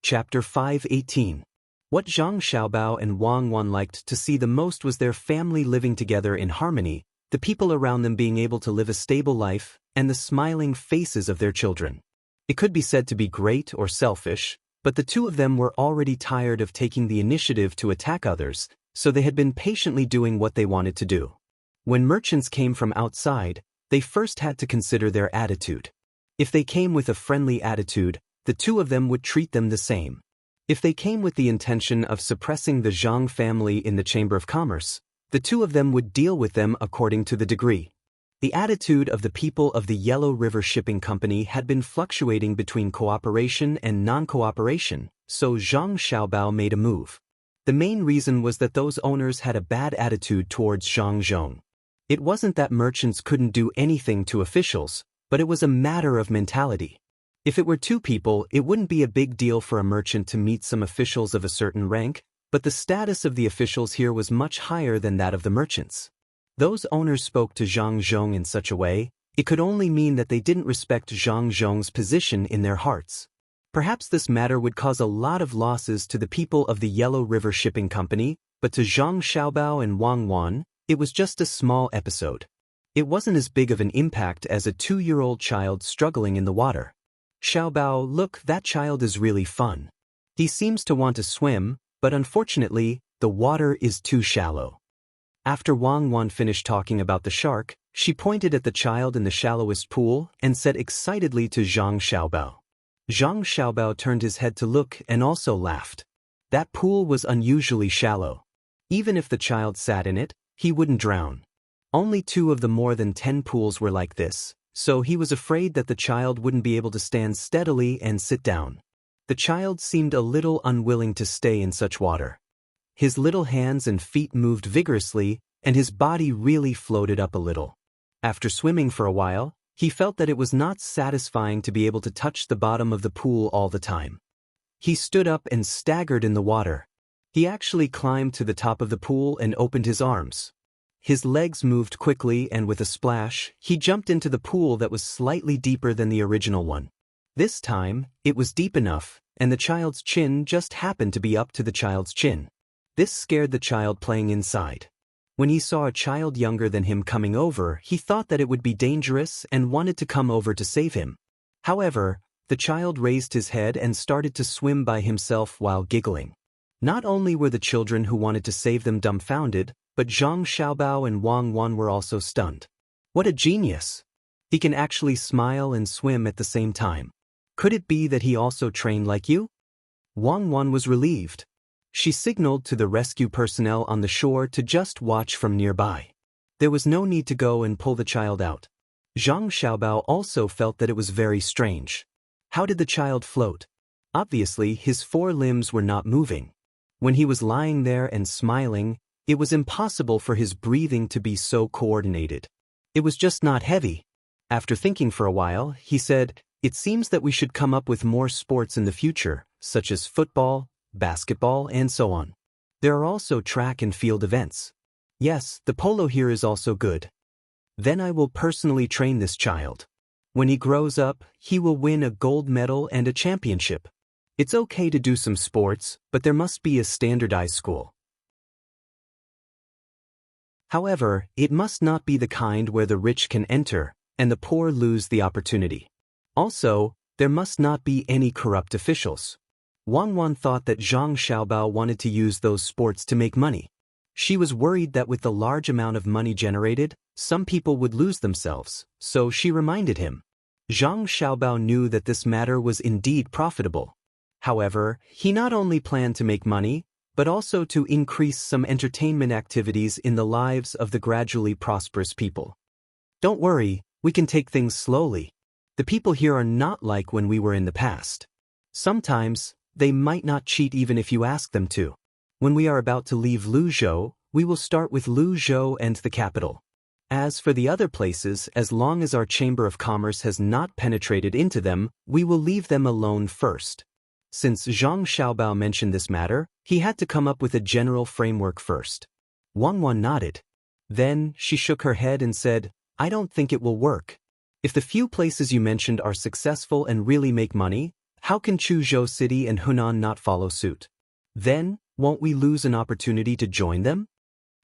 Chapter 5:18. What Zhang Xiaobao and Wang Wan liked to see the most was their family living together in harmony, the people around them being able to live a stable life, and the smiling faces of their children. It could be said to be great or selfish, but the two of them were already tired of taking the initiative to attack others, so they had been patiently doing what they wanted to do. When merchants came from outside, they first had to consider their attitude. If they came with a friendly attitude, the two of them would treat them the same. If they came with the intention of suppressing the Zhang family in the Chamber of Commerce, the two of them would deal with them according to the degree. The attitude of the people of the Yellow River Shipping Company had been fluctuating between cooperation and non-cooperation, so Zhang Xiaobao made a move. The main reason was that those owners had a bad attitude towards Zhang Zhong. It wasn't that merchants couldn't do anything to officials, but it was a matter of mentality. If it were two people, it wouldn't be a big deal for a merchant to meet some officials of a certain rank, but the status of the officials here was much higher than that of the merchants. Those owners spoke to Zhang Zhong in such a way, it could only mean that they didn't respect Zhang Zhong's position in their hearts. Perhaps this matter would cause a lot of losses to the people of the Yellow River Shipping Company, but to Zhang Xiaobao and Wang Wan, it was just a small episode. It wasn't as big of an impact as a 2-year-old child struggling in the water. Xiaobao, look, that child is really fun. He seems to want to swim, but unfortunately, the water is too shallow. After Wang Wan finished talking about the shark, she pointed at the child in the shallowest pool and said excitedly to Zhang Xiaobao. Zhang Xiaobao turned his head to look and also laughed. That pool was unusually shallow. Even if the child sat in it, he wouldn't drown. Only 2 of the more than 10 pools were like this, so he was afraid that the child wouldn't be able to stand steadily and sit down. The child seemed a little unwilling to stay in such water. His little hands and feet moved vigorously, and his body really floated up a little. After swimming for a while, he felt that it was not satisfying to be able to touch the bottom of the pool all the time. He stood up and staggered in the water. He actually climbed to the top of the pool and opened his arms. His legs moved quickly, and with a splash, he jumped into the pool that was slightly deeper than the original one. This time, it was deep enough, and the child's chin just happened to be up to the child's chin. This scared the child playing inside. When he saw a child younger than him coming over, he thought that it would be dangerous and wanted to come over to save him. However, the child raised his head and started to swim by himself while giggling. Not only were the children who wanted to save them dumbfounded, but Zhang Xiaobao and Wang Wan were also stunned. What a genius! He can actually smile and swim at the same time. Could it be that he also trained like you? Wang Wan was relieved. She signaled to the rescue personnel on the shore to just watch from nearby. There was no need to go and pull the child out. Zhang Xiaobao also felt that it was very strange. How did the child float? Obviously, his 4 limbs were not moving. When he was lying there and smiling, it was impossible for his breathing to be so coordinated. It was just not heavy. After thinking for a while, he said, "It seems that we should come up with more sports in the future, such as football, basketball, and so on. There are also track and field events. Yes, the polo here is also good. Then I will personally train this child. When he grows up, he will win a gold medal and a championship. It's okay to do some sports, but there must be a standardized school. However, it must not be the kind where the rich can enter, and the poor lose the opportunity. Also, there must not be any corrupt officials." Wang Wan thought that Zhang Xiaobao wanted to use those sports to make money. She was worried that with the large amount of money generated, some people would lose themselves, so she reminded him. Zhang Xiaobao knew that this matter was indeed profitable. However, he not only planned to make money, but also to increase some entertainment activities in the lives of the gradually prosperous people. "Don't worry, we can take things slowly. The people here are not like when we were in the past. Sometimes, they might not cheat even if you ask them to. When we are about to leave Luzhou, we will start with Luzhou and the capital. As for the other places, as long as our Chamber of Commerce has not penetrated into them, we will leave them alone first." Since Zhang Xiaobao mentioned this matter, he had to come up with a general framework first. Wang Wan nodded. Then, she shook her head and said, "I don't think it will work. If the few places you mentioned are successful and really make money, How can Chuzhou City and Hunan not follow suit? Then, won't we lose an opportunity to join them?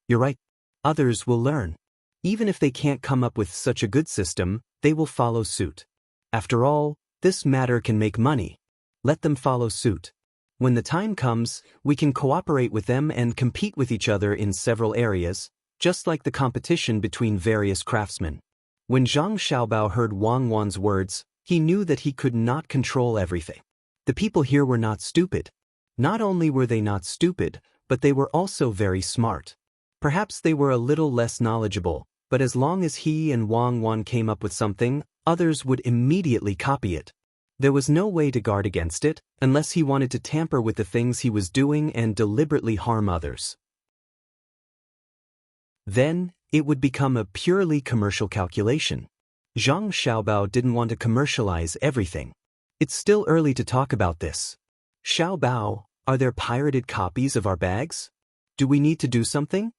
You're right. Others will learn. Even if they can't come up with such a good system, they will follow suit. After all, this matter can make money. Let them follow suit. When the time comes, we can cooperate with them and compete with each other in several areas, just like the competition between various craftsmen. When Zhang Xiaobao heard Wang Wan's words, he knew that he could not control everything. The people here were not stupid. Not only were they not stupid, but they were also very smart. Perhaps they were a little less knowledgeable, but as long as he and Wang Wan came up with something, others would immediately copy it. There was no way to guard against it, unless he wanted to tamper with the things he was doing and deliberately harm others. Then, it would become a purely commercial calculation. Zhang Xiaobao didn't want to commercialize everything. It's still early to talk about this. Xiaobao, are there pirated copies of our bags? Do we need to do something?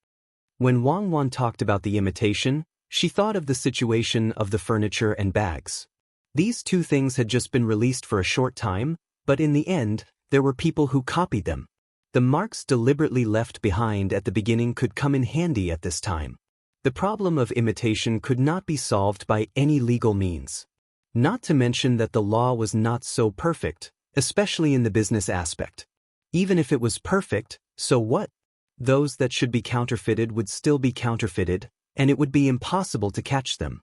When Wang Wan talked about the imitation, she thought of the situation of the furniture and bags. These two things had just been released for a short time, but in the end, there were people who copied them. The marks deliberately left behind at the beginning could come in handy at this time. The problem of imitation could not be solved by any legal means. Not to mention that the law was not so perfect, especially in the business aspect. Even if it was perfect, so what? Those that should be counterfeited would still be counterfeited, and it would be impossible to catch them.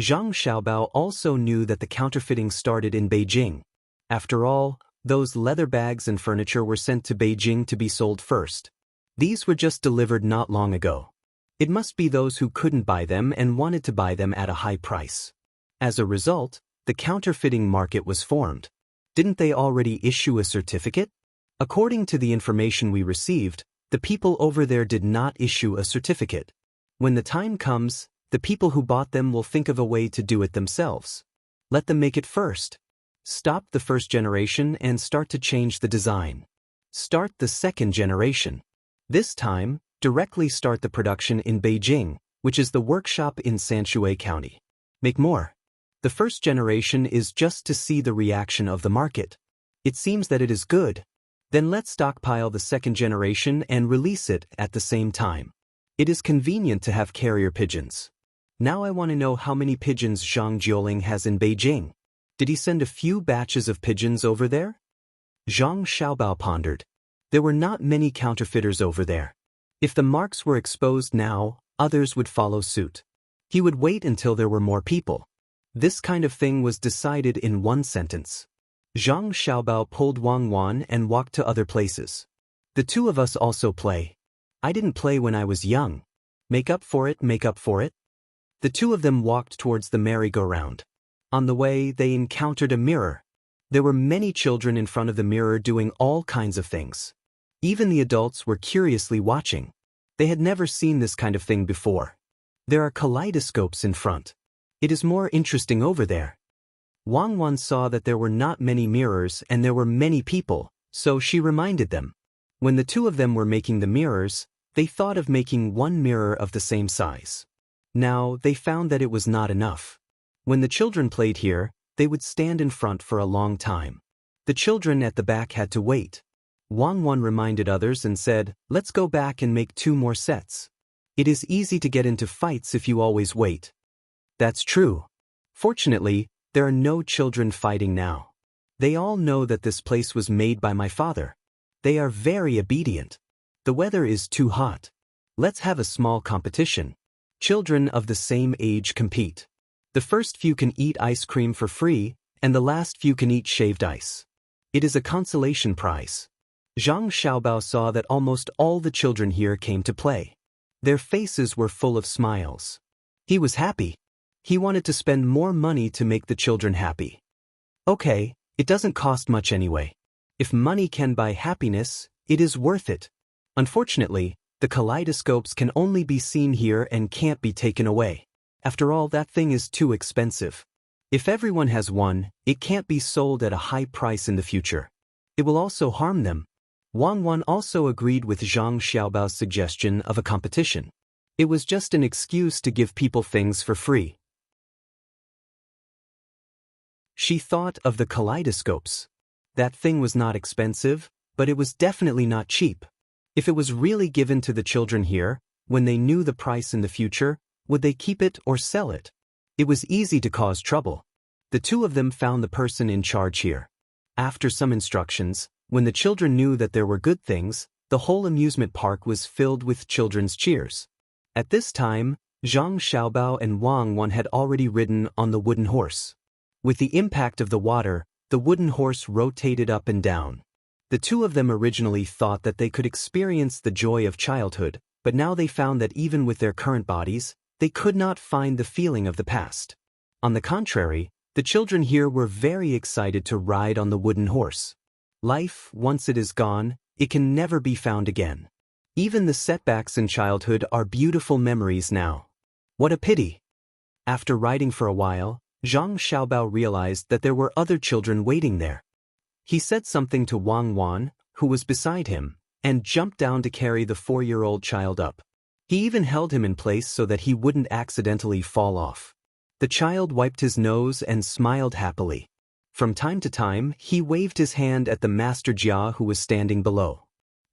Zhang Xiaobao also knew that the counterfeiting started in Beijing. After all, those leather bags and furniture were sent to Beijing to be sold first. These were just delivered not long ago. It must be those who couldn't buy them and wanted to buy them at a high price. As a result, the counterfeiting market was formed. Didn't they already issue a certificate? According to the information we received, the people over there did not issue a certificate. When the time comes, the people who bought them will think of a way to do it themselves. Let them make it first. Stop the first generation and start to change the design. Start the second generation. This time, directly start the production in Beijing, which is the workshop in Sanshui County. Make more. The first generation is just to see the reaction of the market. It seems that it is good. Then let's stockpile the second generation and release it at the same time. It is convenient to have carrier pigeons. Now I want to know how many pigeons Zhang Jiuling has in Beijing. Did he send a few batches of pigeons over there? Zhang Xiaobao pondered. There were not many counterfeiters over there. If the marks were exposed now, others would follow suit. He would wait until there were more people. This kind of thing was decided in one sentence. Zhang Xiaobao pulled Wang Wan and walked to other places. The two of us also play. I didn't play when I was young. Make up for it, make up for it. The two of them walked towards the merry-go-round. On the way, they encountered a mirror. There were many children in front of the mirror doing all kinds of things. Even the adults were curiously watching. They had never seen this kind of thing before. There are kaleidoscopes in front. It is more interesting over there. Wang Wan saw that there were not many mirrors and there were many people, so she reminded them. When the two of them were making the mirrors, they thought of making one mirror of the same size. Now, they found that it was not enough. When the children played here, they would stand in front for a long time. The children at the back had to wait. Wang Wan reminded others and said, "Let's go back and make 2 more sets. It is easy to get into fights if you always wait." That's true. Fortunately, there are no children fighting now. They all know that this place was made by my father. They are very obedient. The weather is too hot. Let's have a small competition. Children of the same age compete. The first few can eat ice cream for free, and the last few can eat shaved ice. It is a consolation prize. Zhang Xiaobao saw that almost all the children here came to play. Their faces were full of smiles. He was happy. He wanted to spend more money to make the children happy. Okay, it doesn't cost much anyway. If money can buy happiness, it is worth it. Unfortunately, the kaleidoscopes can only be seen here and can't be taken away. After all, that thing is too expensive. If everyone has one, it can't be sold at a high price in the future. It will also harm them. Wang Wan also agreed with Zhang Xiaobao's suggestion of a competition. It was just an excuse to give people things for free. She thought of the kaleidoscopes. That thing was not expensive, but it was definitely not cheap. If it was really given to the children here, when they knew the price in the future, would they keep it or sell it? It was easy to cause trouble. The two of them found the person in charge here. After some instructions, when the children knew that there were good things, the whole amusement park was filled with children's cheers. At this time, Zhang Xiaobao and Wang Wan had already ridden on the wooden horse. With the impact of the water, the wooden horse rotated up and down. The two of them originally thought that they could experience the joy of childhood, but now they found that even with their current bodies, they could not find the feeling of the past. On the contrary, the children here were very excited to ride on the wooden horse. Life, once it is gone, it can never be found again. Even the setbacks in childhood are beautiful memories now. What a pity! After riding for a while, Zhang Xiaobao realized that there were other children waiting there. He said something to Wang Wan, who was beside him, and jumped down to carry the 4-year-old child up. He even held him in place so that he wouldn't accidentally fall off. The child wiped his nose and smiled happily. From time to time, he waved his hand at the Master Jia who was standing below.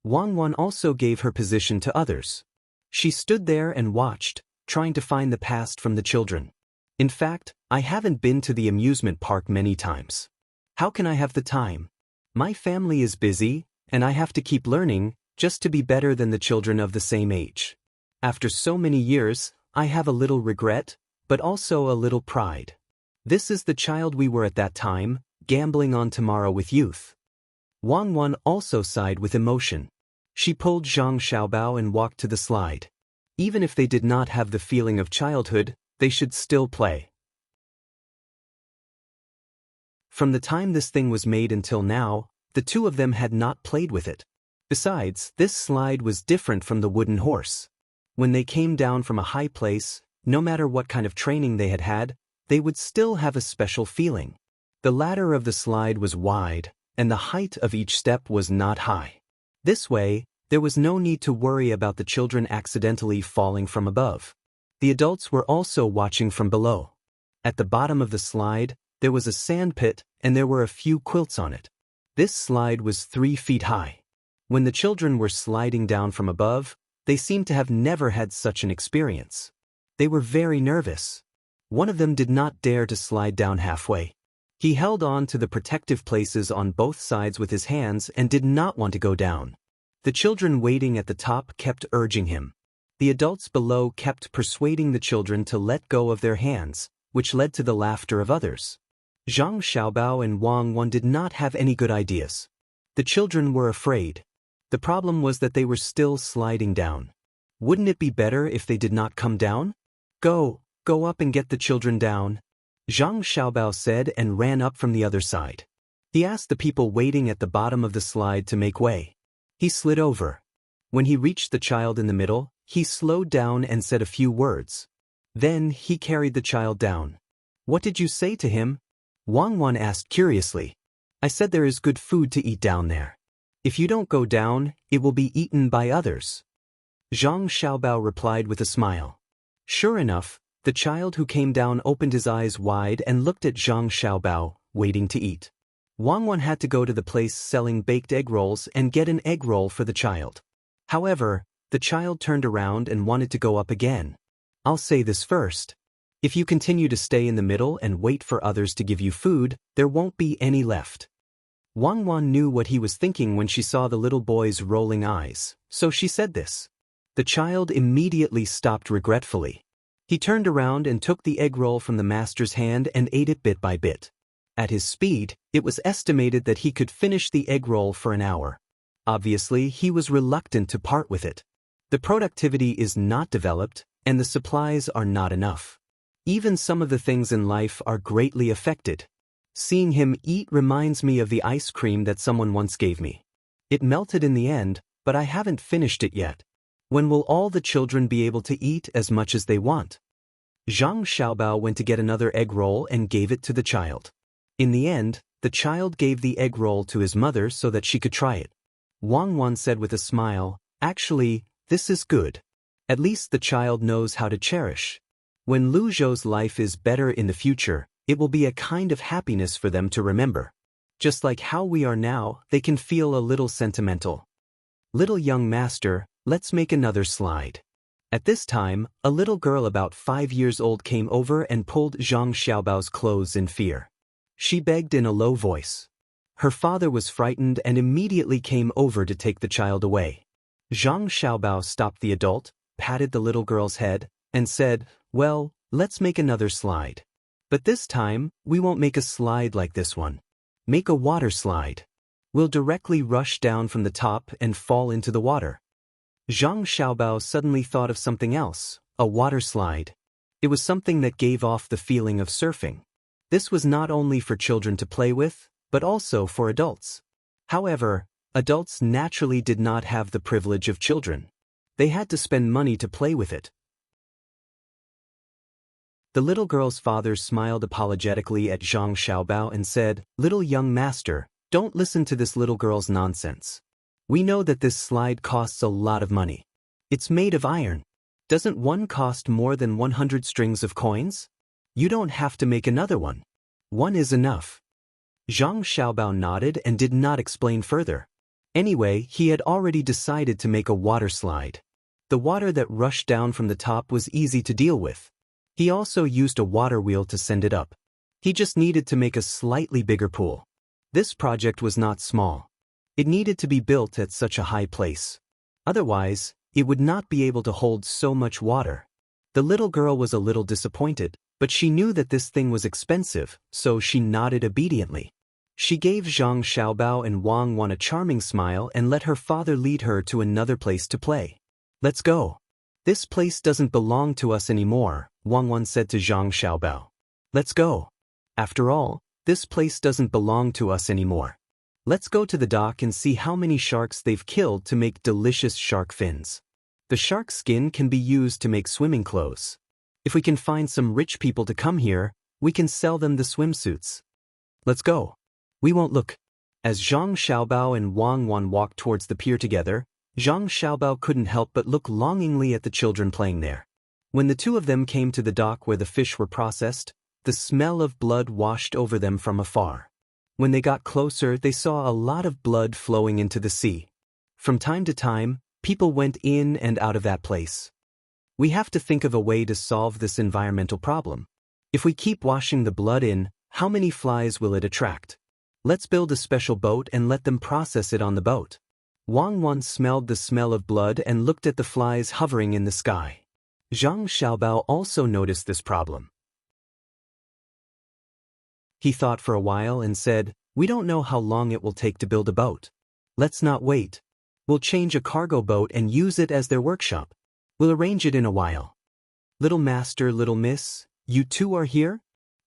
Wang Wan also gave her position to others. She stood there and watched, trying to find the past from the children. In fact, I haven't been to the amusement park many times. How can I have the time? My family is busy, and I have to keep learning, just to be better than the children of the same age. After so many years, I have a little regret, but also a little pride. This is the child we were at that time, gambling on tomorrow with youth. Wang Wan also sighed with emotion. She pulled Zhang Xiaobao and walked to the slide. Even if they did not have the feeling of childhood, they should still play. From the time this thing was made until now, the two of them had not played with it. Besides, this slide was different from the wooden horse. When they came down from a high place, no matter what kind of training they had had, they would still have a special feeling. The ladder of the slide was wide, and the height of each step was not high. This way, there was no need to worry about the children accidentally falling from above. The adults were also watching from below. At the bottom of the slide, there was a sand pit, and there were a few quilts on it. This slide was 3 feet high. When the children were sliding down from above, they seemed to have never had such an experience. They were very nervous. One of them did not dare to slide down halfway. He held on to the protective places on both sides with his hands and did not want to go down. The children waiting at the top kept urging him. The adults below kept persuading the children to let go of their hands, which led to the laughter of others. Zhang Xiaobao and Wang Wan did not have any good ideas. The children were afraid. The problem was that they were still sliding down. Wouldn't it be better if they did not come down? Go up and get the children down, Zhang Xiaobao said and ran up from the other side. He asked the people waiting at the bottom of the slide to make way. He slid over. When he reached the child in the middle, he slowed down and said a few words. Then he carried the child down. What did you say to him? Wang Wan asked curiously. I said there is good food to eat down there. If you don't go down, it will be eaten by others. Zhang Xiaobao replied with a smile. Sure enough, the child who came down opened his eyes wide and looked at Zhang Xiaobao, waiting to eat. Wang Wan had to go to the place selling baked egg rolls and get an egg roll for the child. However, the child turned around and wanted to go up again. I'll say this first. If you continue to stay in the middle and wait for others to give you food, there won't be any left. Wang Wan knew what he was thinking when she saw the little boy's rolling eyes, so she said this. The child immediately stopped regretfully. He turned around and took the egg roll from the master's hand and ate it bit by bit. At his speed, it was estimated that he could finish the egg roll for an hour. Obviously, he was reluctant to part with it. The productivity is not developed, and the supplies are not enough. Even some of the things in life are greatly affected. Seeing him eat reminds me of the ice cream that someone once gave me. It melted in the end, but I haven't finished it yet. When will all the children be able to eat as much as they want? Zhang Xiaobao went to get another egg roll and gave it to the child. In the end, the child gave the egg roll to his mother so that she could try it. Wang Wan said with a smile, actually, this is good. At least the child knows how to cherish. When Lu Zhou's life is better in the future, it will be a kind of happiness for them to remember. Just like how we are now, they can feel a little sentimental. Little young master, let's make another slide. At this time, a little girl about 5 years old came over and pulled Zhang Xiaobao's clothes in fear. She begged in a low voice. Her father was frightened and immediately came over to take the child away. Zhang Xiaobao stopped the adult, patted the little girl's head, and said, "Well, let's make another slide. But this time, we won't make a slide like this one. Make a water slide. We'll directly rush down from the top and fall into the water." Zhang Xiaobao suddenly thought of something else, a water slide. It was something that gave off the feeling of surfing. This was not only for children to play with, but also for adults. However, adults naturally did not have the privilege of children. They had to spend money to play with it. The little girl's father smiled apologetically at Zhang Xiaobao and said, "Little young master, don't listen to this little girl's nonsense. We know that this slide costs a lot of money. It's made of iron. Doesn't one cost more than 100 strings of coins? You don't have to make another one. One is enough." Zhang Xiaobao nodded and did not explain further. Anyway, he had already decided to make a water slide. The water that rushed down from the top was easy to deal with. He also used a water wheel to send it up. He just needed to make a slightly bigger pool. This project was not small. It needed to be built at such a high place. Otherwise, it would not be able to hold so much water. The little girl was a little disappointed, but she knew that this thing was expensive, so she nodded obediently. She gave Zhang Xiaobao and Wang Wan a charming smile and let her father lead her to another place to play. "Let's go. This place doesn't belong to us anymore," Wang Wan said to Zhang Xiaobao. "Let's go. After all, this place doesn't belong to us anymore. Let's go to the dock and see how many sharks they've killed to make delicious shark fins. The shark skin can be used to make swimming clothes. If we can find some rich people to come here, we can sell them the swimsuits. Let's go. We won't look." As Zhang Xiaobao and Wang Wan walked towards the pier together, Zhang Xiaobao couldn't help but look longingly at the children playing there. When the two of them came to the dock where the fish were processed, the smell of blood washed over them from afar. When they got closer, they saw a lot of blood flowing into the sea. From time to time, people went in and out of that place. We have to think of a way to solve this environmental problem. If we keep washing the blood in, how many flies will it attract? Let's build a special boat and let them process it on the boat. Wang Wan smelled the smell of blood and looked at the flies hovering in the sky. Zhang Xiaobao also noticed this problem. He thought for a while and said, "We don't know how long it will take to build a boat. Let's not wait. We'll change a cargo boat and use it as their workshop. We'll arrange it in a while." "Little master, little miss, you two are here?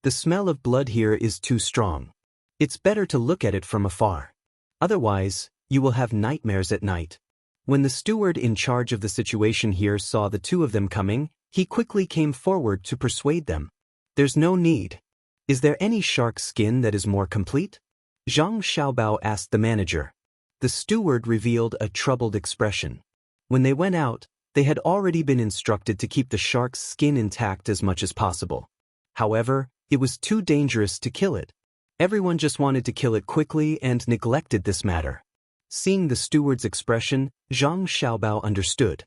The smell of blood here is too strong. It's better to look at it from afar. Otherwise, you will have nightmares at night." When the steward in charge of the situation here saw the two of them coming, he quickly came forward to persuade them. "There's no need. Is there any shark skin that is more complete?" Zhang Xiaobao asked the manager. The steward revealed a troubled expression. When they went out, they had already been instructed to keep the shark's skin intact as much as possible. However, it was too dangerous to kill it. Everyone just wanted to kill it quickly and neglected this matter. Seeing the steward's expression, Zhang Xiaobao understood.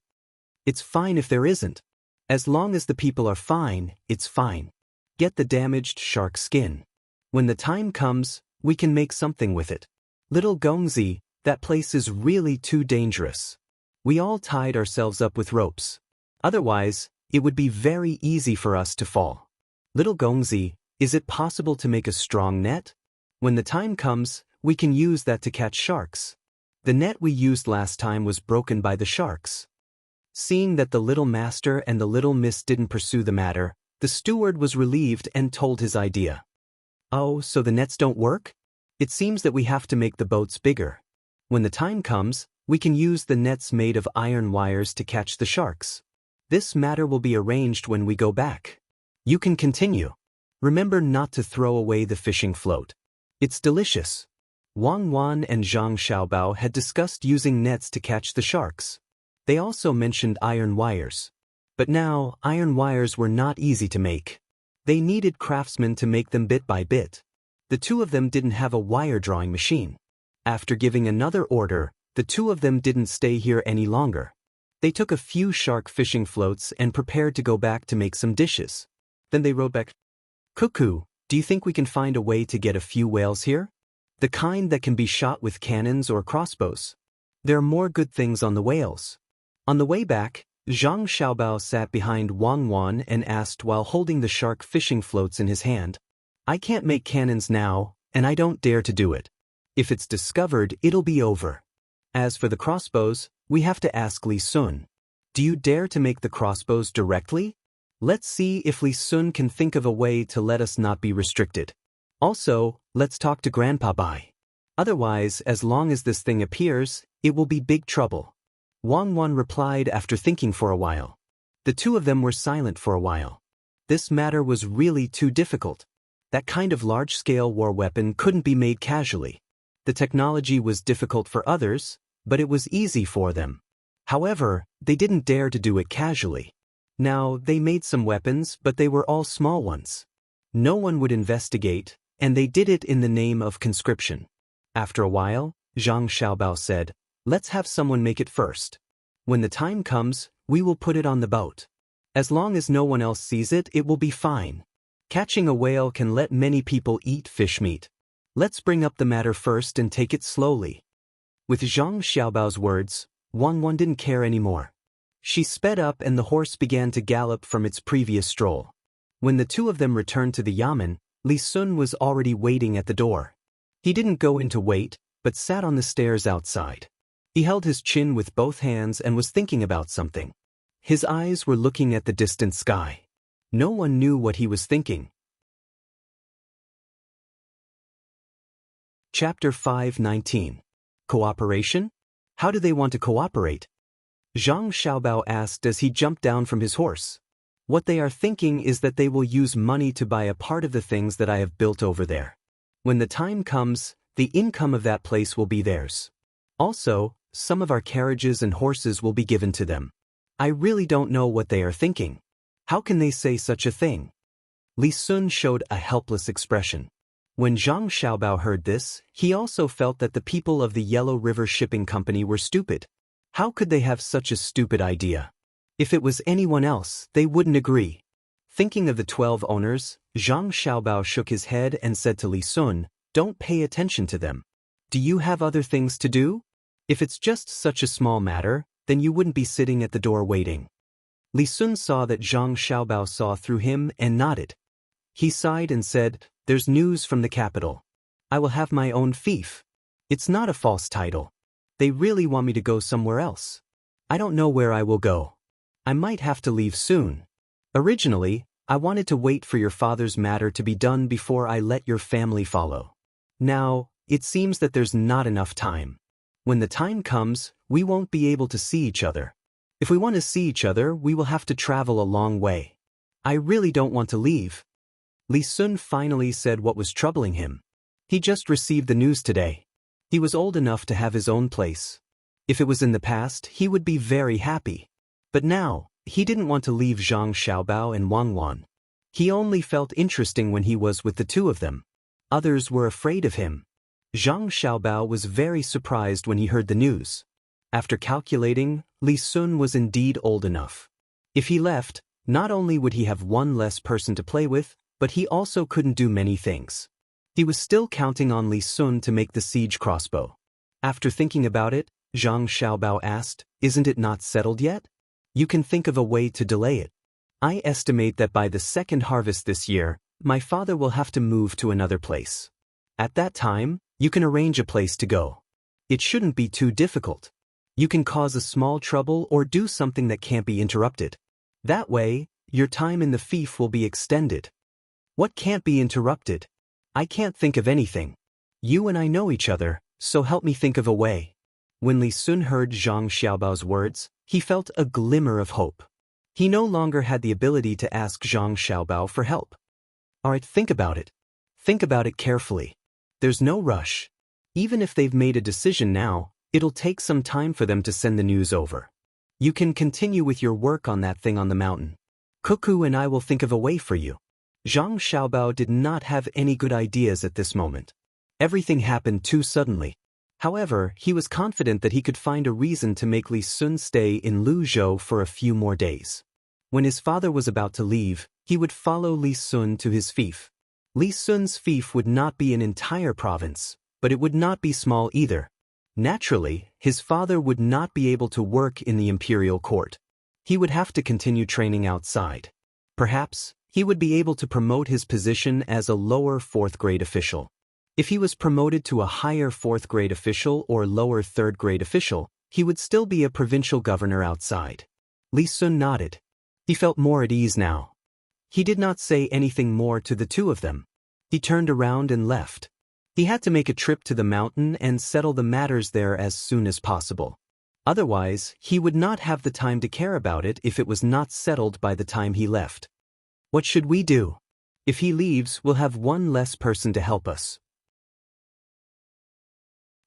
It's fine if there isn't. As long as the people are fine, it's fine. Get the damaged shark skin. When the time comes, we can make something with it. Little Gongzi, that place is really too dangerous. We all tied ourselves up with ropes. Otherwise, it would be very easy for us to fall. Little Gongzi, is it possible to make a strong net? When the time comes, we can use that to catch sharks. The net we used last time was broken by the sharks. Seeing that the little master and the little miss didn't pursue the matter, the steward was relieved and told his idea. "Oh, so the nets don't work? It seems that we have to make the boats bigger. When the time comes, we can use the nets made of iron wires to catch the sharks. This matter will be arranged when we go back. You can continue. Remember not to throw away the fishing float. It's delicious." Wang Wan and Zhang Xiaobao had discussed using nets to catch the sharks. They also mentioned iron wires. But now, iron wires were not easy to make. They needed craftsmen to make them bit by bit. The The two of them didn't have a wire drawing machine. After giving another order, the two of them didn't stay here any longer. They took a few shark fishing floats and prepared to go back to make some dishes. Then they rowed back. Cuckoo, do you think we can find a way to get a few whales here? The kind that can be shot with cannons or crossbows. There are more good things on the whales. On the way back, Zhang Xiaobao sat behind Wang Wan and asked while holding the shark fishing floats in his hand. I can't make cannons now, and I don't dare to do it. If it's discovered, it'll be over. As for the crossbows, we have to ask Li Sun. Do you dare to make the crossbows directly? Let's see if Li Sun can think of a way to let us not be restricted. Also, let's talk to Grandpa Bai. Otherwise, as long as this thing appears, it will be big trouble. Wang Wan replied after thinking for a while. The two of them were silent for a while. This matter was really too difficult. That kind of large-scale war weapon couldn't be made casually. The technology was difficult for others, but it was easy for them. However, they didn't dare to do it casually. Now, they made some weapons, but they were all small ones. No one would investigate, and they did it in the name of conscription. After a while, Zhang Xiaobao said, let's have someone make it first. When the time comes, we will put it on the boat. As long as no one else sees it, it will be fine. Catching a whale can let many people eat fish meat. Let's bring up the matter first and take it slowly. With Zhang Xiaobao's words, Wang Wan didn't care anymore. She sped up and the horse began to gallop from its previous stroll. When the two of them returned to the yamen, Li Sun was already waiting at the door. He didn't go in to wait, but sat on the stairs outside. He held his chin with both hands and was thinking about something. His eyes were looking at the distant sky. No one knew what he was thinking. Chapter 5:19. Cooperation? How do they want to cooperate? Zhang Xiaobao asked as he jumped down from his horse. What they are thinking is that they will use money to buy a part of the things that I have built over there. When the time comes, the income of that place will be theirs. Also, some of our carriages and horses will be given to them. I really don't know what they are thinking. How can they say such a thing? Li Sun showed a helpless expression. When Zhang Xiaobao heard this, he also felt that the people of the Yellow River Shipping Company were stupid. How could they have such a stupid idea? If it was anyone else, they wouldn't agree. Thinking of the 12 owners, Zhang Xiaobao shook his head and said to Li Sun, don't pay attention to them. Do you have other things to do? If it's just such a small matter, then you wouldn't be sitting at the door waiting. Li Sun saw that Zhang Xiaobao saw through him and nodded. He sighed and said, there's news from the capital. I will have my own fief. It's not a false title. They really want me to go somewhere else. I don't know where I will go. I might have to leave soon. Originally, I wanted to wait for your father's matter to be done before I let your family follow. Now, it seems that there's not enough time. When the time comes, we won't be able to see each other. If we want to see each other, we will have to travel a long way. I really don't want to leave. Li Sun finally said what was troubling him. He just received the news today. He was old enough to have his own place. If it was in the past, he would be very happy. But now, he didn't want to leave Zhang Xiaobao and Wang Wan. He only felt interesting when he was with the two of them. Others were afraid of him. Zhang Xiaobao was very surprised when he heard the news. After calculating, Li Sun was indeed old enough. If he left, not only would he have one less person to play with, but he also couldn't do many things. He was still counting on Li Sun to make the siege crossbow. After thinking about it, Zhang Xiaobao asked, isn't it not settled yet? You can think of a way to delay it. I estimate that by the second harvest this year, my father will have to move to another place. At that time, you can arrange a place to go. It shouldn't be too difficult. You can cause a small trouble or do something that can't be interrupted. That way, your time in the fief will be extended. What can't be interrupted? I can't think of anything. You and I know each other, so help me think of a way. When Li Sun heard Zhang Xiaobao's words, he felt a glimmer of hope. He no longer had the ability to ask Zhang Xiaobao for help. Alright, think about it. Think about it carefully. There's no rush. Even if they've made a decision now, it'll take some time for them to send the news over. You can continue with your work on that thing on the mountain. Cuckoo and I will think of a way for you. Zhang Xiaobao did not have any good ideas at this moment. Everything happened too suddenly. However, he was confident that he could find a reason to make Li Sun stay in Luzhou for a few more days. When his father was about to leave, he would follow Li Sun to his fief. Li Sun's fief would not be an entire province, but it would not be small either. Naturally, his father would not be able to work in the imperial court. He would have to continue training outside. Perhaps, he would be able to promote his position as a lower 4th grade official. If he was promoted to a higher 4th grade official or lower 3rd grade official, he would still be a provincial governor outside. Li Sun nodded. He felt more at ease now. He did not say anything more to the two of them. He turned around and left. He had to make a trip to the mountain and settle the matters there as soon as possible. Otherwise, he would not have the time to care about it if it was not settled by the time he left. What should we do? If he leaves, we'll have one less person to help us.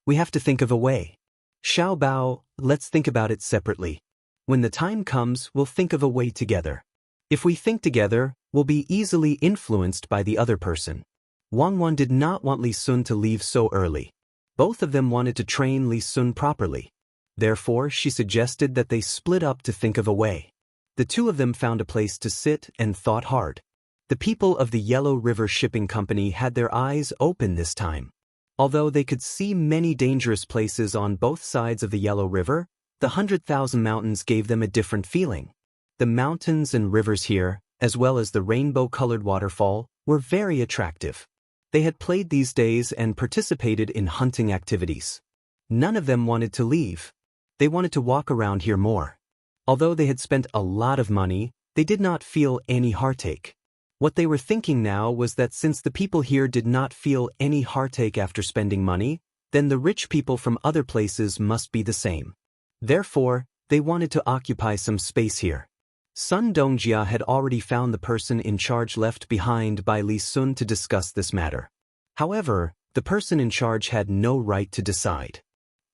We have to think of a way. Xiaobao, let's think about it separately. When the time comes, we'll think of a way together. If we think together, we'll be easily influenced by the other person. Wang Wan did not want Li Sun to leave so early. Both of them wanted to train Li Sun properly. Therefore, she suggested that they split up to think of a way. The two of them found a place to sit and thought hard. The people of the Yellow River Shipping Company had their eyes open this time. Although they could see many dangerous places on both sides of the Yellow River, the 100,000 mountains gave them a different feeling. The mountains and rivers here, as well as the rainbow-colored waterfall, were very attractive. They had played these days and participated in hunting activities. None of them wanted to leave. They wanted to walk around here more. Although they had spent a lot of money, they did not feel any heartache. What they were thinking now was that since the people here did not feel any heartache after spending money, then the rich people from other places must be the same. Therefore, they wanted to occupy some space here. Sun Dongjia had already found the person in charge left behind by Li Sun to discuss this matter. However, the person in charge had no right to decide.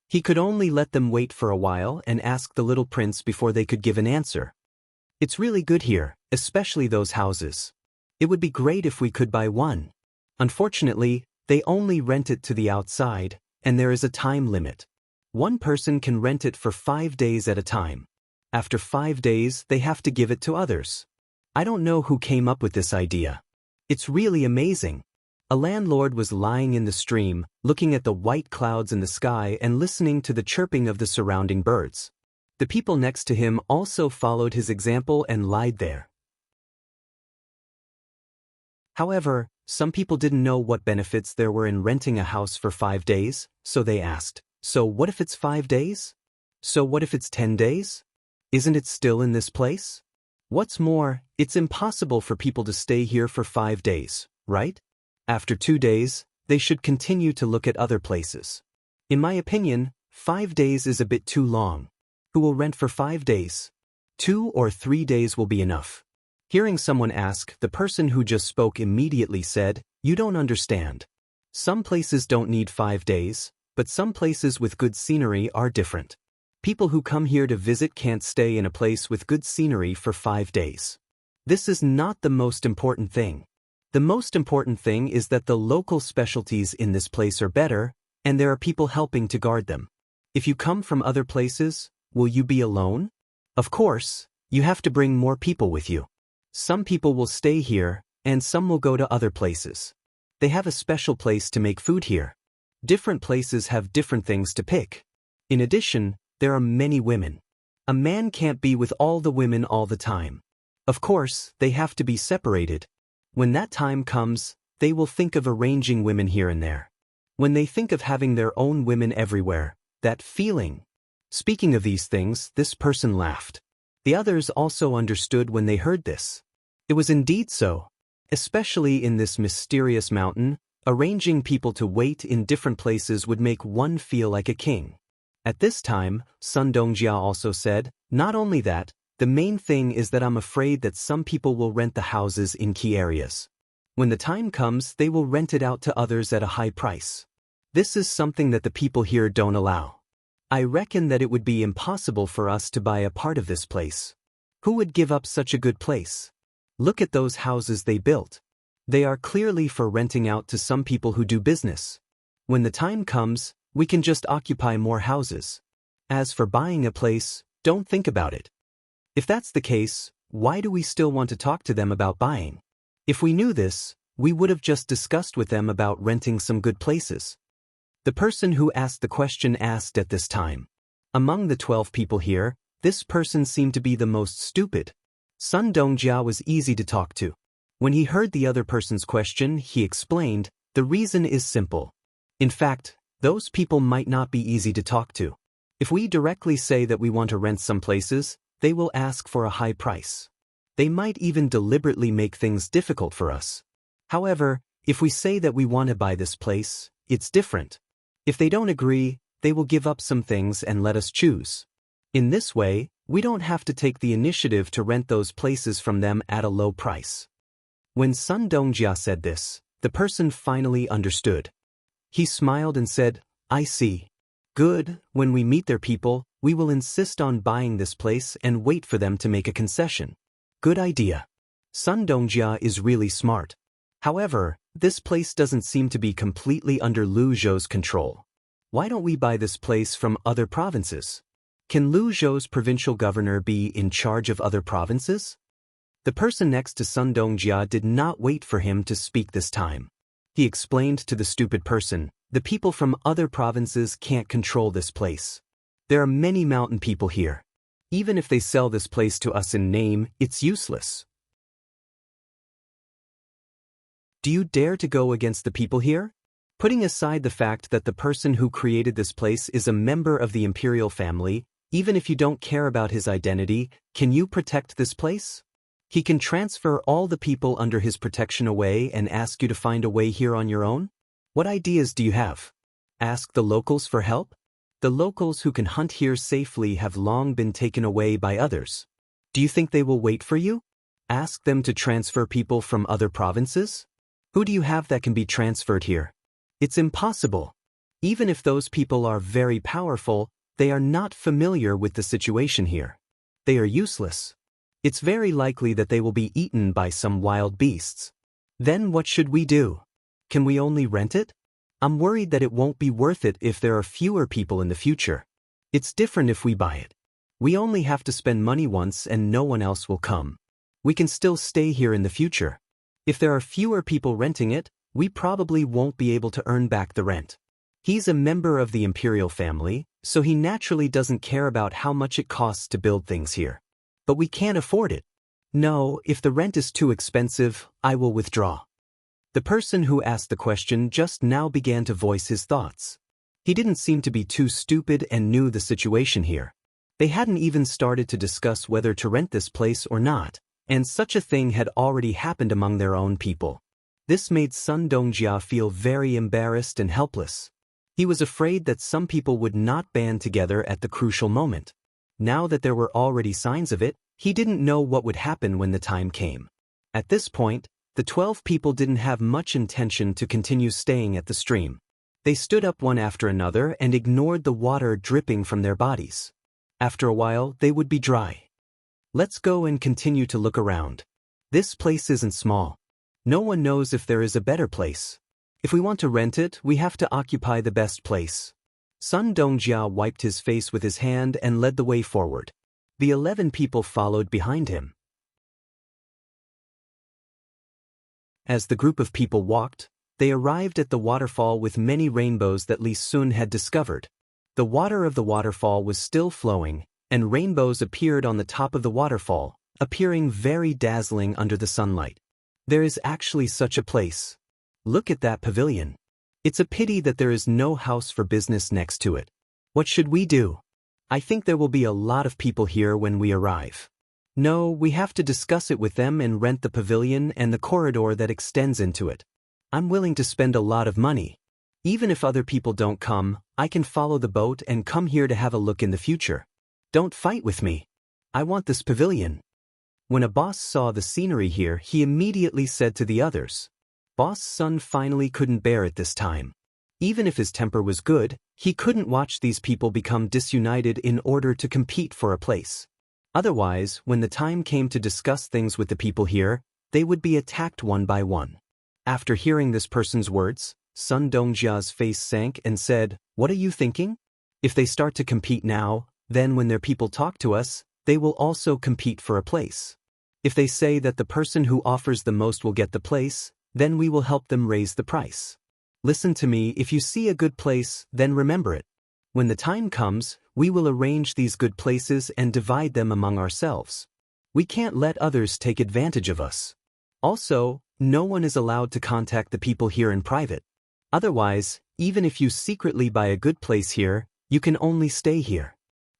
He could only let them wait for a while and ask the little prince before they could give an answer. It's really good here, especially those houses. It would be great if we could buy one. Unfortunately, they only rent it to the outside, and there is a time limit. One person can rent it for 5 days at a time. After 5 days, they have to give it to others. I don't know who came up with this idea. It's really amazing. A landlord was lying in the stream, looking at the white clouds in the sky and listening to the chirping of the surrounding birds. The people next to him also followed his example and lied there. However, some people didn't know what benefits there were in renting a house for 5 days, so they asked, so what if it's 5 days? So what if it's 10 days? Isn't it still in this place? What's more, it's impossible for people to stay here for 5 days, right? After 2 days, they should continue to look at other places. In my opinion, 5 days is a bit too long. Who will rent for 5 days? 2 or 3 days will be enough. Hearing someone ask, the person who just spoke immediately said, "You don't understand. Some places don't need 5 days, but some places with good scenery are different. People who come here to visit can't stay in a place with good scenery for 5 days. This is not the most important thing. The most important thing is that the local specialties in this place are better, and there are people helping to guard them. If you come from other places, will you be alone? Of course, you have to bring more people with you. Some people will stay here, and some will go to other places. They have a special place to make food here. Different places have different things to pick. In addition, there are many women. A man can't be with all the women all the time. Of course, they have to be separated. When that time comes, they will think of arranging women here and there. When they think of having their own women everywhere, that feeling. Speaking of these things, this person laughed. The others also understood when they heard this. It was indeed so. Especially in this mysterious mountain, arranging people to wait in different places would make one feel like a king. At this time, Sun Dongjia also said, not only that, the main thing is that I'm afraid that some people will rent the houses in key areas. When the time comes, they will rent it out to others at a high price. This is something that the people here don't allow. I reckon that it would be impossible for us to buy a part of this place. Who would give up such a good place? Look at those houses they built. They are clearly for renting out to some people who do business. When the time comes, we can just occupy more houses. As for buying a place, don't think about it. If that's the case, why do we still want to talk to them about buying? If we knew this, we would have just discussed with them about renting some good places. The person who asked the question asked at this time. Among the 12 people here, this person seemed to be the most stupid. Sun Dongjia was easy to talk to. When he heard the other person's question, he explained, the reason is simple. In fact, those people might not be easy to talk to. If we directly say that we want to rent some places, they will ask for a high price. They might even deliberately make things difficult for us. However, if we say that we want to buy this place, it's different. If they don't agree, they will give up some things and let us choose. In this way, we don't have to take the initiative to rent those places from them at a low price. When Sun Dongjia said this, the person finally understood. He smiled and said, I see. Good, when we meet their people, we will insist on buying this place and wait for them to make a concession. Good idea. Sun Dongjia is really smart. However, this place doesn't seem to be completely under Lu Zhou's control. Why don't we buy this place from other provinces? Can Lu Zhou's provincial governor be in charge of other provinces? The person next to Sun Dongjia did not wait for him to speak this time. He explained to the stupid person, the people from other provinces can't control this place. There are many mountain people here. Even if they sell this place to us in name, it's useless. Do you dare to go against the people here? Putting aside the fact that the person who created this place is a member of the imperial family, even if you don't care about his identity, can you protect this place? He can transfer all the people under his protection away and ask you to find a way here on your own? What ideas do you have? Ask the locals for help? The locals who can hunt here safely have long been taken away by others. Do you think they will wait for you? Ask them to transfer people from other provinces? Who do you have that can be transferred here? It's impossible. Even if those people are very powerful, they are not familiar with the situation here. They are useless. It's very likely that they will be eaten by some wild beasts. Then what should we do? Can we only rent it? I'm worried that it won't be worth it if there are fewer people in the future. It's different if we buy it. We only have to spend money once and no one else will come. We can still stay here in the future. If there are fewer people renting it, we probably won't be able to earn back the rent. He's a member of the imperial family, so he naturally doesn't care about how much it costs to build things here. But we can't afford it. No, if the rent is too expensive, I will withdraw. The person who asked the question just now began to voice his thoughts. He didn't seem to be too stupid and knew the situation here. They hadn't even started to discuss whether to rent this place or not, and such a thing had already happened among their own people. This made Sun Dongjia feel very embarrassed and helpless. He was afraid that some people would not band together at the crucial moment. Now that there were already signs of it, he didn't know what would happen when the time came. At this point, the 12 people didn't have much intention to continue staying at the stream. They stood up one after another and ignored the water dripping from their bodies. After a while, they would be dry. Let's go and continue to look around. This place isn't small. No one knows if there is a better place. If we want to rent it, we have to occupy the best place. Sun Dongjia wiped his face with his hand and led the way forward. The 11 people followed behind him. As the group of people walked, they arrived at the waterfall with many rainbows that Li Sun had discovered. The water of the waterfall was still flowing, and rainbows appeared on the top of the waterfall, appearing very dazzling under the sunlight. There is actually such a place. Look at that pavilion. It's a pity that there is no house for business next to it. What should we do? I think there will be a lot of people here when we arrive. No, we have to discuss it with them and rent the pavilion and the corridor that extends into it. I'm willing to spend a lot of money. Even if other people don't come, I can follow the boat and come here to have a look in the future. Don't fight with me. I want this pavilion. When a boss saw the scenery here, he immediately said to the others. Boss Sun finally couldn't bear it this time. Even if his temper was good, he couldn't watch these people become disunited in order to compete for a place. Otherwise, when the time came to discuss things with the people here, they would be attacked one by one. After hearing this person's words, Sun Dongjia's face sank and said, "What are you thinking? If they start to compete now, then when their people talk to us, they will also compete for a place. If they say that the person who offers the most will get the place, then we will help them raise the price. Listen to me, if you see a good place, then remember it. When the time comes, we will arrange these good places and divide them among ourselves. We can't let others take advantage of us. Also, no one is allowed to contact the people here in private. Otherwise, even if you secretly buy a good place here, you can only stay here.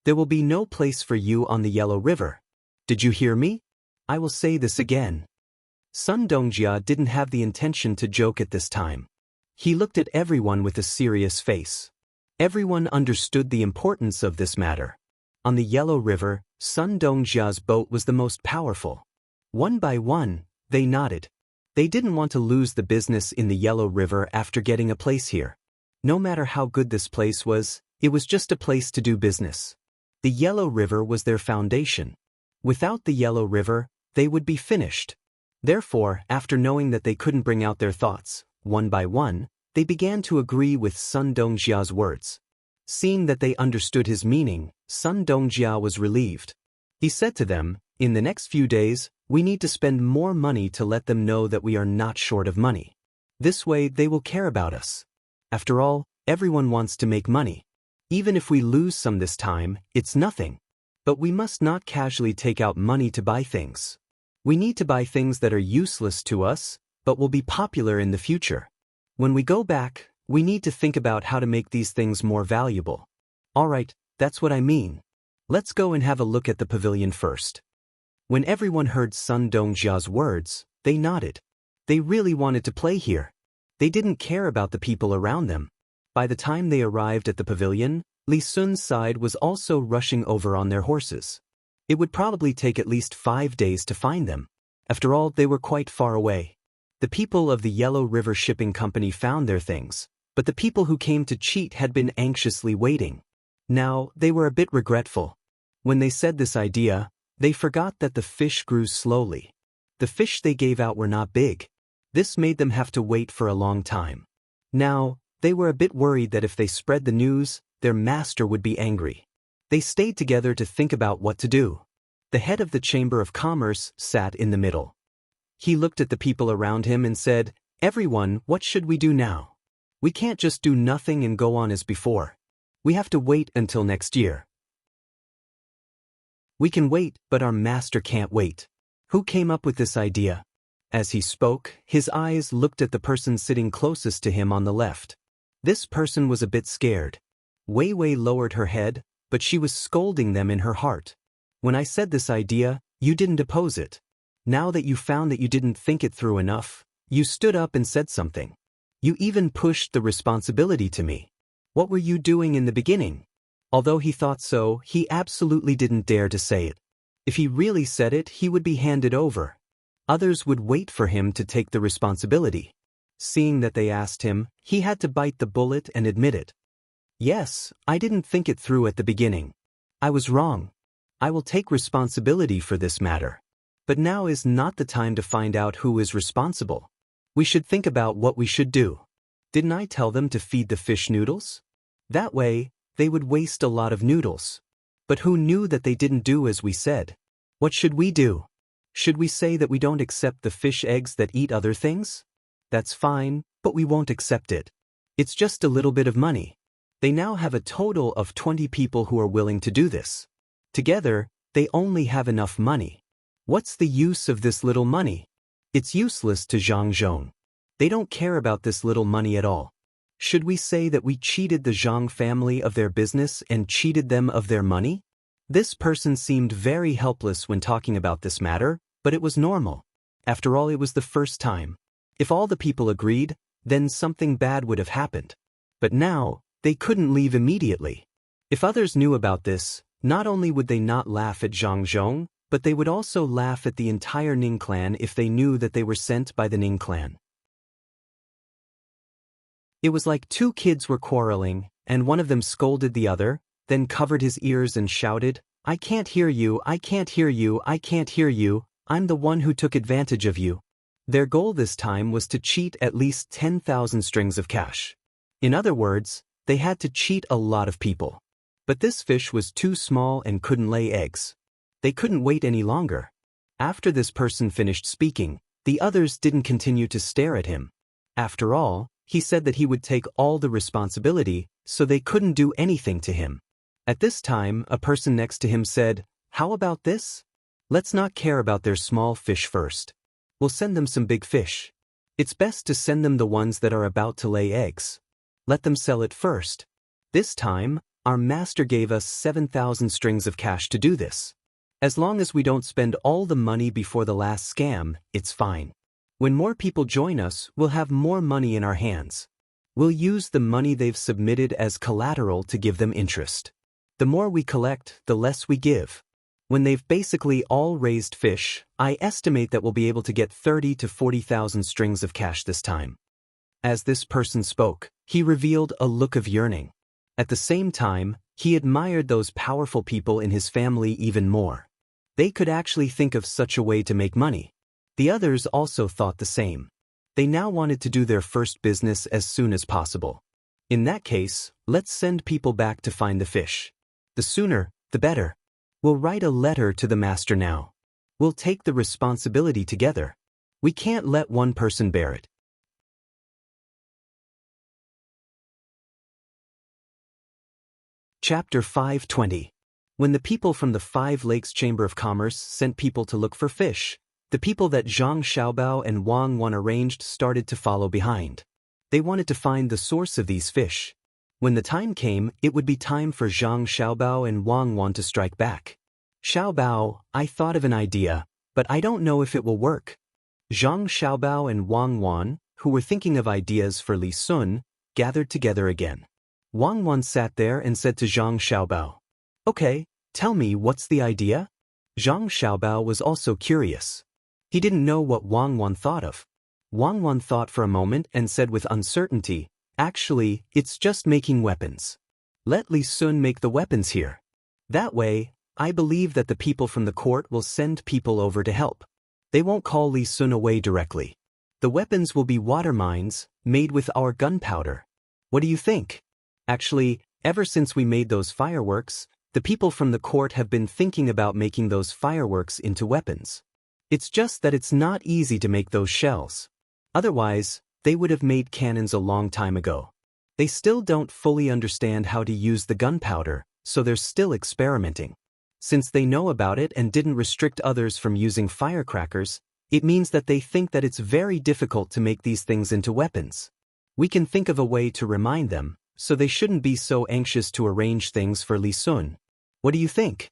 There will be no place for you on the Yellow River. Did you hear me? I will say this again." Sun Dongjia didn't have the intention to joke at this time. He looked at everyone with a serious face. Everyone understood the importance of this matter. On the Yellow River, Sun Dongjia's boat was the most powerful. One by one, they nodded. They didn't want to lose the business in the Yellow River after getting a place here. No matter how good this place was, it was just a place to do business. The Yellow River was their foundation. Without the Yellow River, they would be finished. Therefore, after knowing that they couldn't bring out their thoughts, one by one, they began to agree with Sun Dongjia's words. Seeing that they understood his meaning, Sun Dongjia was relieved. He said to them, "In the next few days, we need to spend more money to let them know that we are not short of money. This way they will care about us. After all, everyone wants to make money. Even if we lose some this time, it's nothing. But we must not casually take out money to buy things. We need to buy things that are useless to us, but will be popular in the future. When we go back, we need to think about how to make these things more valuable." "All right, that's what I mean. Let's go and have a look at the pavilion first." When everyone heard Sun Dongjia's words, they nodded. They really wanted to play here. They didn't care about the people around them. By the time they arrived at the pavilion, Li Sun's side was also rushing over on their horses. It would probably take at least 5 days to find them. After all, they were quite far away. The people of the Yellow River Shipping Company found their things, but the people who came to cheat had been anxiously waiting. Now, they were a bit regretful. When they said this idea, they forgot that the fish grew slowly. The fish they gave out were not big. This made them have to wait for a long time. Now, they were a bit worried that if they spread the news, their master would be angry. They stayed together to think about what to do. The head of the Chamber of Commerce sat in the middle. He looked at the people around him and said, "Everyone, what should we do now? We can't just do nothing and go on as before. We have to wait until next year. We can wait, but our master can't wait." Who came up with this idea? As he spoke, his eyes looked at the person sitting closest to him on the left. This person was a bit scared. Wei Wei lowered her head, but she was scolding them in her heart. "When I said this idea, you didn't oppose it. Now that you found that you didn't think it through enough, you stood up and said something. You even pushed the responsibility to me. What were you doing in the beginning?" Although he thought so, he absolutely didn't dare to say it. If he really said it, he would be handed over. Others would wait for him to take the responsibility. Seeing that they asked him, he had to bite the bullet and admit it. "Yes, I didn't think it through at the beginning. I was wrong. I will take responsibility for this matter. But now is not the time to find out who is responsible. We should think about what we should do. Didn't I tell them to feed the fish noodles? That way, they would waste a lot of noodles. But who knew that they didn't do as we said? What should we do? Should we say that we don't accept the fish eggs that eat other things? That's fine, but we won't accept it. It's just a little bit of money. They now have a total of 20 people who are willing to do this. Together, they only have enough money. What's the use of this little money? It's useless to Zhang Zhong. They don't care about this little money at all. Should we say that we cheated the Zhang family of their business and cheated them of their money? This person seemed very helpless when talking about this matter, but it was normal. After all, it was the first time. If all the people agreed, then something bad would have happened. But now, they couldn't leave immediately. If others knew about this, not only would they not laugh at Zhang Zhong, but they would also laugh at the entire Ning clan if they knew that they were sent by the Ning clan. It was like two kids were quarreling, and one of them scolded the other, then covered his ears and shouted, "I can't hear you, I can't hear you, I can't hear you, I'm the one who took advantage of you." Their goal this time was to cheat at least 10,000 strings of cash. In other words, they had to cheat a lot of people. But this fish was too small and couldn't lay eggs. They couldn't wait any longer. After this person finished speaking, the others didn't continue to stare at him. After all, he said that he would take all the responsibility, so they couldn't do anything to him. At this time, a person next to him said, "How about this? Let's not care about their small fish first. We'll send them some big fish. It's best to send them the ones that are about to lay eggs. Let them sell it first. This time, our master gave us 7,000 strings of cash to do this. As long as we don't spend all the money before the last scam, it's fine. When more people join us, we'll have more money in our hands. We'll use the money they've submitted as collateral to give them interest. The more we collect, the less we give. When they've basically all raised fish, I estimate that we'll be able to get 30 to 40,000 strings of cash this time." As this person spoke, he revealed a look of yearning. At the same time, he admired those powerful people in his family even more. They could actually think of such a way to make money. The others also thought the same. They now wanted to do their first business as soon as possible. In that case, let's send people back to find the fish. The sooner, the better. We'll write a letter to the master now. We'll take the responsibility together. We can't let one person bear it. Chapter 520. When the people from the Five Lakes Chamber of Commerce sent people to look for fish, the people that Zhang Xiaobao and Wang Wan arranged started to follow behind. They wanted to find the source of these fish. When the time came, it would be time for Zhang Xiaobao and Wang Wan to strike back. "Xiaobao, I thought of an idea, but I don't know if it will work." Zhang Xiaobao and Wang Wan, who were thinking of ideas for Li Sun, gathered together again. Wang Wan sat there and said to Zhang Xiaobao, "Okay, tell me, what's the idea?" Zhang Xiaobao was also curious. He didn't know what Wang Wan thought of. Wang Wan thought for a moment and said with uncertainty, "Actually, it's just making weapons. Let Li Sun make the weapons here. That way, I believe that the people from the court will send people over to help. They won't call Li Sun away directly. The weapons will be water mines, made with our gunpowder. What do you think?" Actually, ever since we made those fireworks, the people from the court have been thinking about making those fireworks into weapons. It's just that it's not easy to make those shells. Otherwise, they would have made cannons a long time ago. They still don't fully understand how to use the gunpowder, so they're still experimenting. Since they know about it and didn't restrict others from using firecrackers, it means that they think that it's very difficult to make these things into weapons. We can think of a way to remind them, so they shouldn't be so anxious to arrange things for Li Sun. What do you think?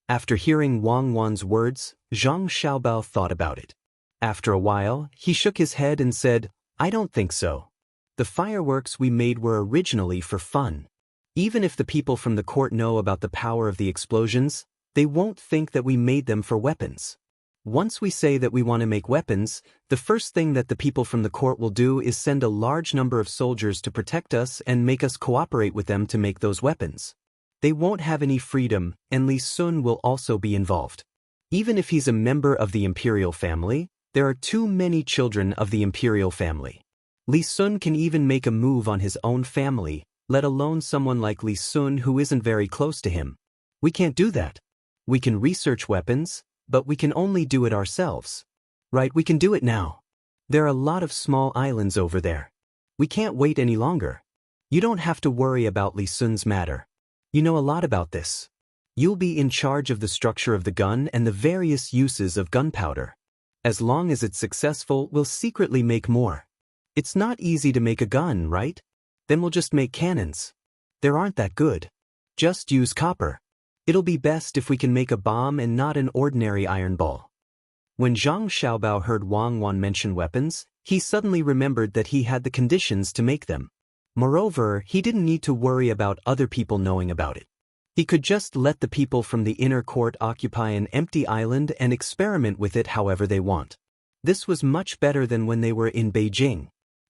After hearing Wang Wan's words, Zhang Xiaobao thought about it. After a while, he shook his head and said, "I don't think so. The fireworks we made were originally for fun. Even if the people from the court know about the power of the explosions, they won't think that we made them for weapons. Once we say that we want to make weapons, the first thing that the people from the court will do is send a large number of soldiers to protect us and make us cooperate with them to make those weapons. They won't have any freedom, and Li Sun will also be involved. Even if he's a member of the imperial family, there are too many children of the imperial family. Li Sun can even make a move on his own family, let alone someone like Li Sun who isn't very close to him. We can't do that. We can research weapons, but we can only do it ourselves. Right, we can do it now. There are a lot of small islands over there. We can't wait any longer. You don't have to worry about Li Sun's matter. You know a lot about this. You'll be in charge of the structure of the gun and the various uses of gunpowder. As long as it's successful, we'll secretly make more. It's not easy to make a gun, right? Then we'll just make cannons. There aren't that good. Just use copper. It'll be best if we can make a bomb and not an ordinary iron ball." When Zhang Xiaobao heard Wang Wan mention weapons, he suddenly remembered that he had the conditions to make them. Moreover, he didn't need to worry about other people knowing about it. He could just let the people from the inner court occupy an empty island and experiment with it however they want. This was much better than when they were in Beijing.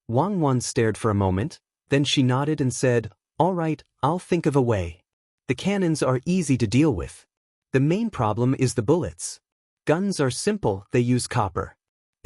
Wang Wan stared for a moment, then she nodded and said, "All right, I'll think of a way. The cannons are easy to deal with. The main problem is the bullets. Guns are simple, they use copper.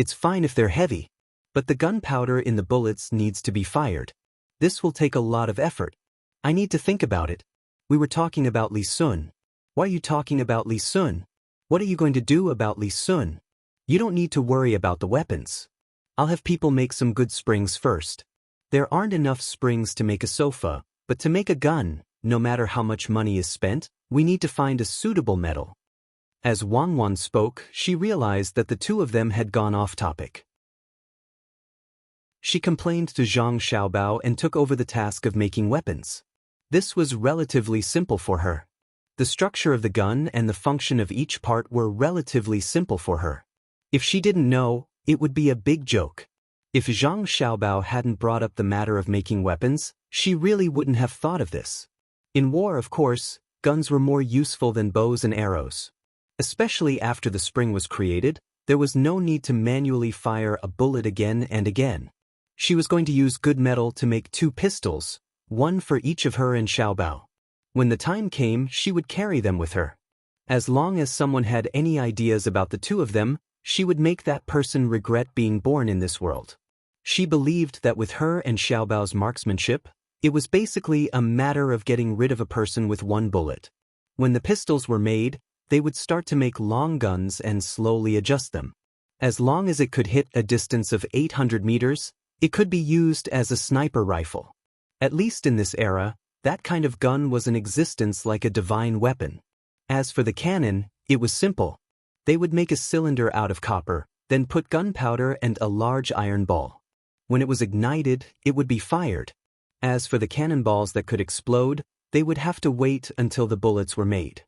It's fine if they're heavy. But the gunpowder in the bullets needs to be fired. This will take a lot of effort. I need to think about it. We were talking about Li Sun. Why are you talking about Li Sun? What are you going to do about Li Sun? You don't need to worry about the weapons. I'll have people make some good springs first. There aren't enough springs to make a sofa, but to make a gun, no matter how much money is spent, we need to find a suitable metal. As Wang Wan spoke, she realized that the two of them had gone off topic. She complained to Zhang Xiaobao and took over the task of making weapons. This was relatively simple for her. The structure of the gun and the function of each part were relatively simple for her. If she didn't know, it would be a big joke. If Zhang Xiaobao hadn't brought up the matter of making weapons, she really wouldn't have thought of this. In war, of course, guns were more useful than bows and arrows. Especially after the spring was created, there was no need to manually fire a bullet again and again. She was going to use good metal to make 2 pistols, one for each of her and Xiaobao. When the time came, she would carry them with her. As long as someone had any ideas about the two of them, she would make that person regret being born in this world. She believed that with her and Xiaobao's marksmanship, it was basically a matter of getting rid of a person with 1 bullet. When the pistols were made, they would start to make long guns and slowly adjust them. As long as it could hit a distance of 800 meters, it could be used as a sniper rifle. At least in this era, that kind of gun was in existence like a divine weapon. As for the cannon, it was simple. They would make a cylinder out of copper, then put gunpowder and a large iron ball. When it was ignited, it would be fired. As for the cannonballs that could explode, they would have to wait until the bullets were made.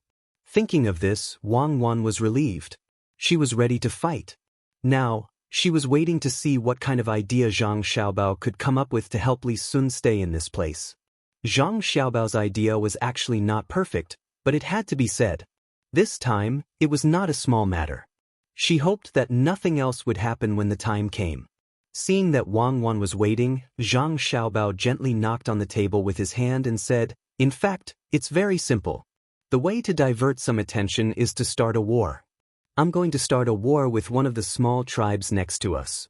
Thinking of this, Wang Wan was relieved. She was ready to fight. Now, she was waiting to see what kind of idea Zhang Xiaobao could come up with to help Li Sun stay in this place. Zhang Xiaobao's idea was actually not perfect, but it had to be said. This time, it was not a small matter. She hoped that nothing else would happen when the time came. Seeing that Wang Wan was waiting, Zhang Xiaobao gently knocked on the table with his hand and said, "In fact, it's very simple. The way to divert some attention is to start a war. I'm going to start a war with one of the small tribes next to us.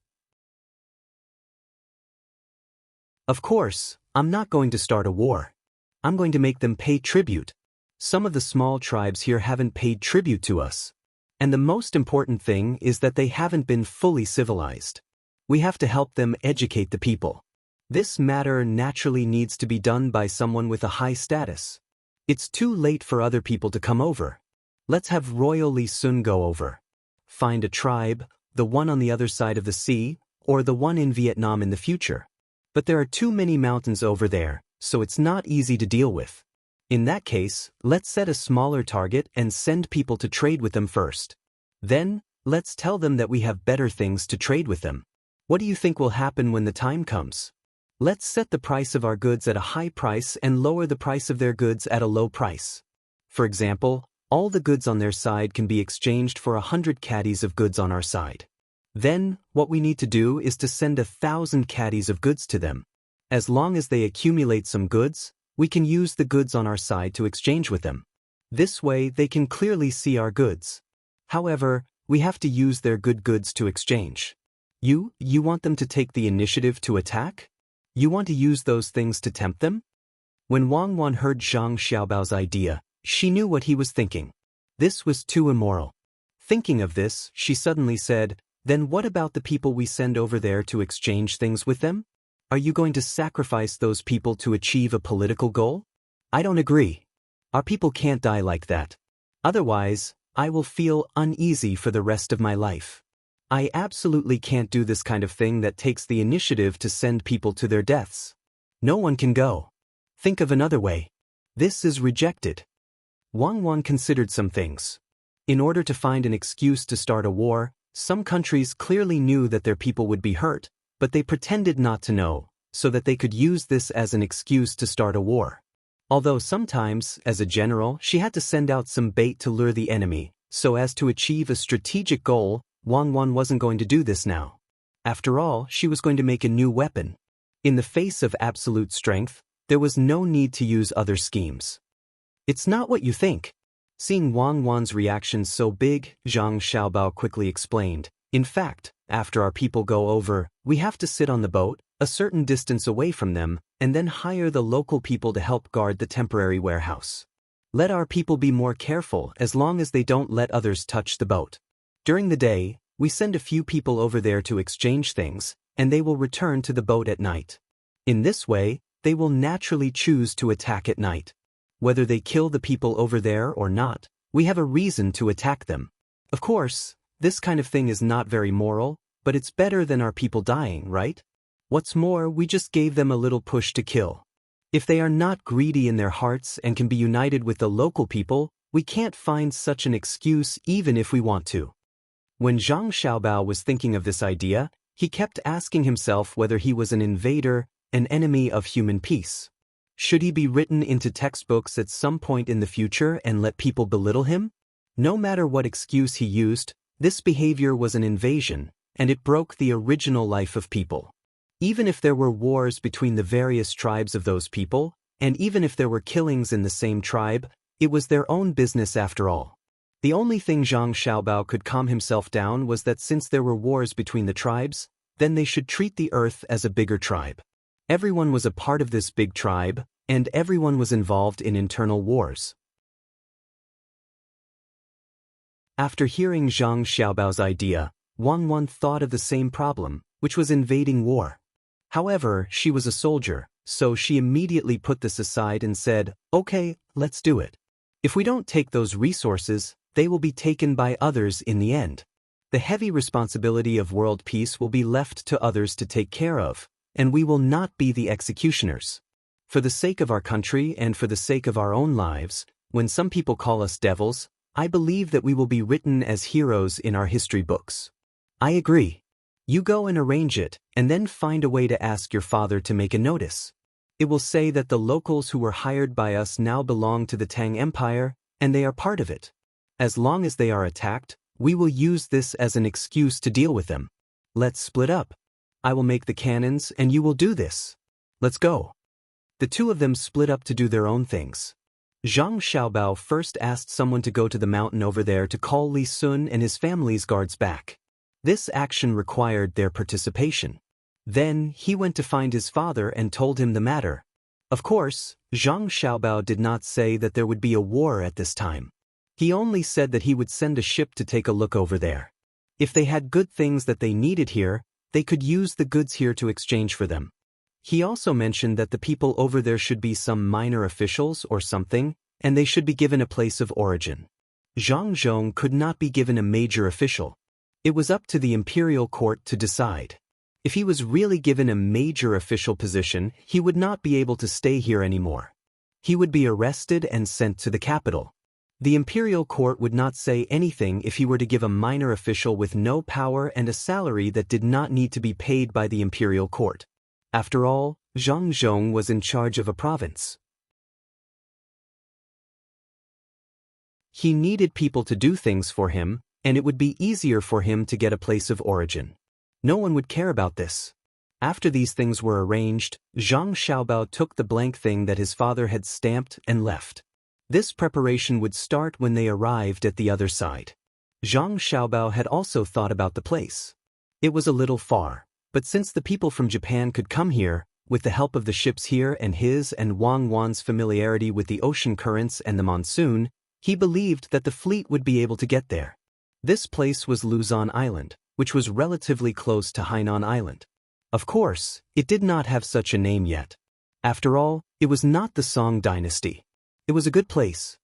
Of course, I'm not going to start a war. I'm going to make them pay tribute. Some of the small tribes here haven't paid tribute to us. And the most important thing is that they haven't been fully civilized. We have to help them educate the people. This matter naturally needs to be done by someone with a high status. It's too late for other people to come over. Let's have Royal Li Sun go over. Find a tribe, the one on the other side of the sea, or the one in Vietnam in the future. But there are too many mountains over there, so it's not easy to deal with. In that case, let's set a smaller target and send people to trade with them first. Then, let's tell them that we have better things to trade with them. What do you think will happen when the time comes? Let's set the price of our goods at a high price and lower the price of their goods at a low price. For example, all the goods on their side can be exchanged for 100 caddies of goods on our side. Then, what we need to do is to send 1,000 caddies of goods to them. As long as they accumulate some goods, we can use the goods on our side to exchange with them. This way, they can clearly see our goods. However, we have to use their good goods to exchange. You want them to take the initiative to attack? You want to use those things to tempt them? When Wang Wan heard Zhang Xiaobao's idea, she knew what he was thinking. This was too immoral. Thinking of this, she suddenly said, "Then what about the people we send over there to exchange things with them? Are you going to sacrifice those people to achieve a political goal? I don't agree. Our people can't die like that. Otherwise, I will feel uneasy for the rest of my life. I absolutely can't do this kind of thing that takes the initiative to send people to their deaths. No one can go. Think of another way. This is rejected." Wang Wan considered some things. In order to find an excuse to start a war, some countries clearly knew that their people would be hurt, but they pretended not to know, so that they could use this as an excuse to start a war. Although sometimes, as a general, she had to send out some bait to lure the enemy, so as to achieve a strategic goal, Wang Wan wasn't going to do this now. After all, she was going to make a new weapon. In the face of absolute strength, there was no need to use other schemes. "It's not what you think." Seeing Wang Wan's reaction so big, Zhang Xiaobao quickly explained, "In fact, After our people go over, we have to sit on the boat, a certain distance away from them, and then hire the local people to help guard the temporary warehouse. Let our people be more careful as long as they don't let others touch the boat. During the day, we send a few people over there to exchange things, and they will return to the boat at night. In this way, they will naturally choose to attack at night. Whether they kill the people over there or not, we have a reason to attack them. Of course, this kind of thing is not very moral, but it's better than our people dying, right? What's more, we just gave them a little push to kill. If they are not greedy in their hearts and can be united with the local people, we can't find such an excuse even if we want to. When Zhang Xiaobao was thinking of this idea, he kept asking himself whether he was an invader, an enemy of human peace. Should he be written into textbooks at some point in the future and let people belittle him? No matter what excuse he used, this behavior was an invasion, and it broke the original life of people. Even if there were wars between the various tribes of those people, and even if there were killings in the same tribe, it was their own business after all. The only thing Zhang Xiaobao could calm himself down was that since there were wars between the tribes, then they should treat the earth as a bigger tribe. Everyone was a part of this big tribe, and everyone was involved in internal wars. After hearing Zhang Xiaobao's idea, Wang Wan thought of the same problem, which was invading war. However, she was a soldier, so she immediately put this aside and said, "Okay, let's do it. If we don't take those resources, they will be taken by others in the end. The heavy responsibility of world peace will be left to others to take care of, and we will not be the executioners. For the sake of our country and for the sake of our own lives, when some people call us devils, I believe that we will be written as heroes in our history books." "I agree. You go and arrange it, and then find a way to ask your father to make a notice. It will say that the locals who were hired by us now belong to the Tang Empire, and they are part of it. As long as they are attacked, we will use this as an excuse to deal with them. Let's split up. I will make the cannons and you will do this. Let's go." The two of them split up to do their own things. Zhang Xiaobao first asked someone to go to the mountain over there to call Li Sun and his family's guards back. This action required their participation. Then he went to find his father and told him the matter. Of course, Zhang Xiaobao did not say that there would be a war at this time. He only said that he would send a ship to take a look over there. If they had good things that they needed here, they could use the goods here to exchange for them. He also mentioned that the people over there should be some minor officials or something, and they should be given a place of origin. Zhang Zhong could not be given a major official. It was up to the imperial court to decide. If he was really given a major official position, he would not be able to stay here anymore. He would be arrested and sent to the capital. The imperial court would not say anything if he were to give a minor official with no power and a salary that did not need to be paid by the imperial court. After all, Zhang Zhong was in charge of a province. He needed people to do things for him, and it would be easier for him to get a place of origin. No one would care about this. After these things were arranged, Zhang Xiaobao took the blank thing that his father had stamped and left. This preparation would start when they arrived at the other side. Zhang Xiaobao had also thought about the place. It was a little far, but since the people from Japan could come here, with the help of the ships here and his and Wang Wan's familiarity with the ocean currents and the monsoon, he believed that the fleet would be able to get there. This place was Luzon Island, which was relatively close to Hainan Island. Of course, it did not have such a name yet. After all, it was not the Song dynasty. It was a good place.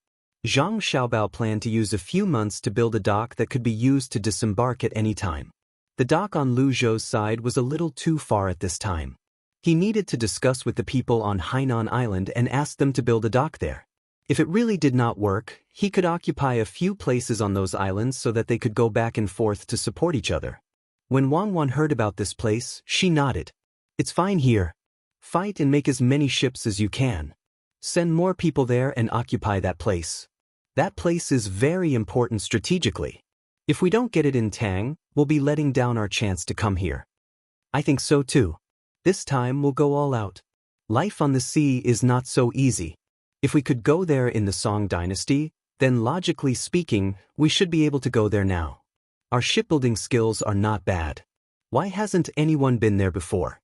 Zhang Xiaobao planned to use a few months to build a dock that could be used to disembark at any time. The dock on Lu Zhou's side was a little too far at this time. He needed to discuss with the people on Hainan Island and ask them to build a dock there. If it really did not work, he could occupy a few places on those islands so that they could go back and forth to support each other. When Wang Wan heard about this place, she nodded. "It's fine here. Fight and make as many ships as you can. Send more people there and occupy that place. That place is very important strategically. If we don't get it in Tang, we'll be letting down our chance to come here." "I think so too. This time we'll go all out. Life on the sea is not so easy. If we could go there in the Song dynasty, then logically speaking, we should be able to go there now. Our shipbuilding skills are not bad. Why hasn't anyone been there before?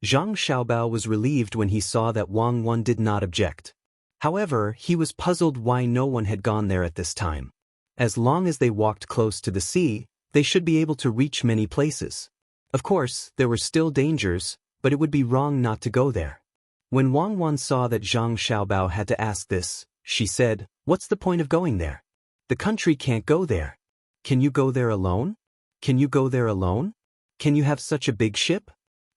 Zhang Xiaobao was relieved when he saw that Wang Wan did not object. However, he was puzzled why no one had gone there at this time. As long as they walked close to the sea, they should be able to reach many places. Of course, there were still dangers, but it would be wrong not to go there. When Wang Wan saw that Zhang Xiaobao had to ask this, she said, "What's the point of going there? The country can't go there. Can you go there alone? Can you go there alone? Can you have such a big ship?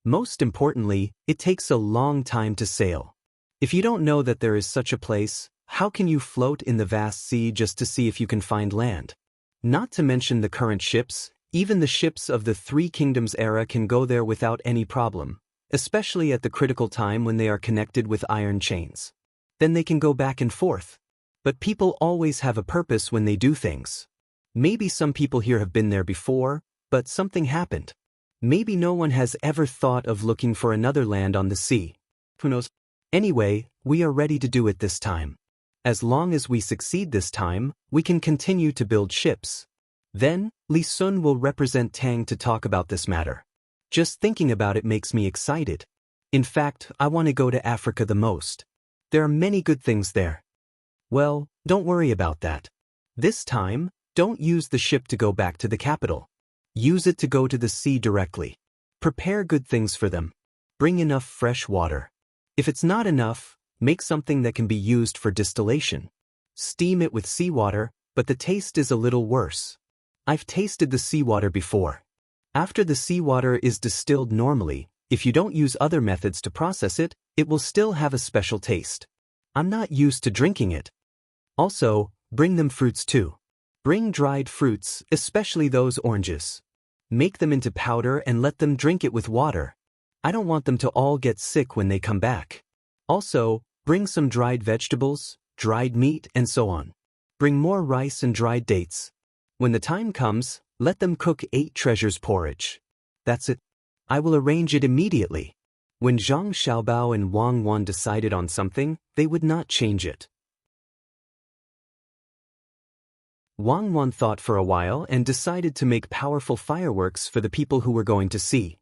Most importantly, it takes a long time to sail. If you don't know that there is such a place, how can you float in the vast sea just to see if you can find land? Not to mention the current ships, even the ships of the Three Kingdoms era can go there without any problem, especially at the critical time when they are connected with iron chains. Then they can go back and forth. But people always have a purpose when they do things. Maybe some people here have been there before, but something happened. Maybe no one has ever thought of looking for another land on the sea. Who knows? Anyway, we are ready to do it this time. As long as we succeed this time, we can continue to build ships. Then, Li Sun will represent Tang to talk about this matter. Just thinking about it makes me excited. In fact, I want to go to Africa the most. There are many good things there. Well, don't worry about that. This time, don't use the ship to go back to the capital. Use it to go to the sea directly. Prepare good things for them. Bring enough fresh water. If it's not enough, make something that can be used for distillation. Steam it with seawater, but the taste is a little worse. I've tasted the seawater before. After the seawater is distilled normally, if you don't use other methods to process it, it will still have a special taste. I'm not used to drinking it. Also, bring them fruits too. Bring dried fruits, especially those oranges. Make them into powder and let them drink it with water. I don't want them to all get sick when they come back. Also, bring some dried vegetables, dried meat, and so on. Bring more rice and dried dates. When the time comes, let them cook 8 treasures porridge. That's it. I will arrange it immediately. When Zhang Xiaobao and Wang Wan decided on something, they would not change it. Wang Wan thought for a while and decided to make powerful fireworks for the people who were going to see.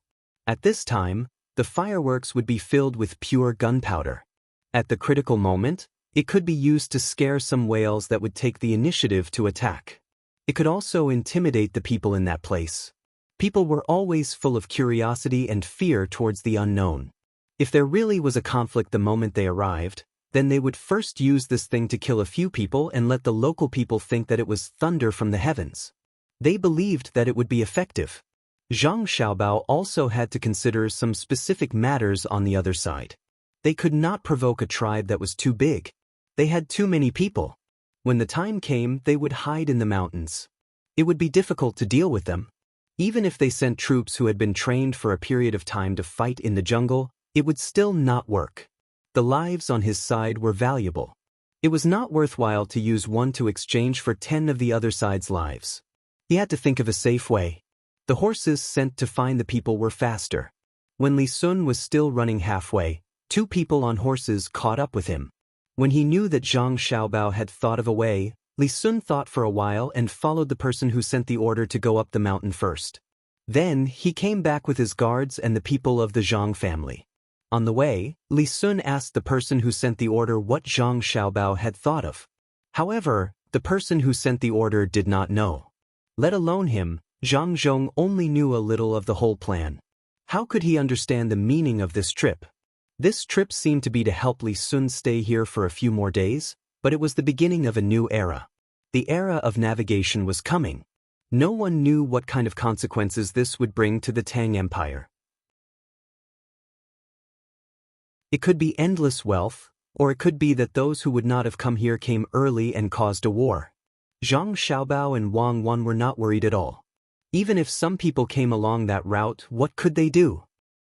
At this time, the fireworks would be filled with pure gunpowder. At the critical moment, it could be used to scare some whales that would take the initiative to attack. It could also intimidate the people in that place. People were always full of curiosity and fear towards the unknown. If there really was a conflict the moment they arrived, then they would first use this thing to kill a few people and let the local people think that it was thunder from the heavens. They believed that it would be effective. Zhang Xiaobao also had to consider some specific matters on the other side. They could not provoke a tribe that was too big. They had too many people. When the time came, they would hide in the mountains. It would be difficult to deal with them. Even if they sent troops who had been trained for a period of time to fight in the jungle, it would still not work. The lives on his side were valuable. It was not worthwhile to use one to exchange for 10 of the other side's lives. He had to think of a safe way. The horses sent to find the people were faster. When Li Sun was still running halfway, 2 people on horses caught up with him. When he knew that Zhang Xiaobao had thought of a way, Li Sun thought for a while and followed the person who sent the order to go up the mountain first. Then, he came back with his guards and the people of the Zhang family. On the way, Li Sun asked the person who sent the order what Zhang Xiaobao had thought of. However, the person who sent the order did not know. Let alone him, Zhang Zhong only knew a little of the whole plan. How could he understand the meaning of this trip? This trip seemed to be to help Li Sun stay here for a few more days, but it was the beginning of a new era. The era of navigation was coming. No one knew what kind of consequences this would bring to the Tang Empire. It could be endless wealth, or it could be that those who would not have come here came early and caused a war. Zhang Xiaobao and Wang Wan were not worried at all. Even if some people came along that route, what could they do?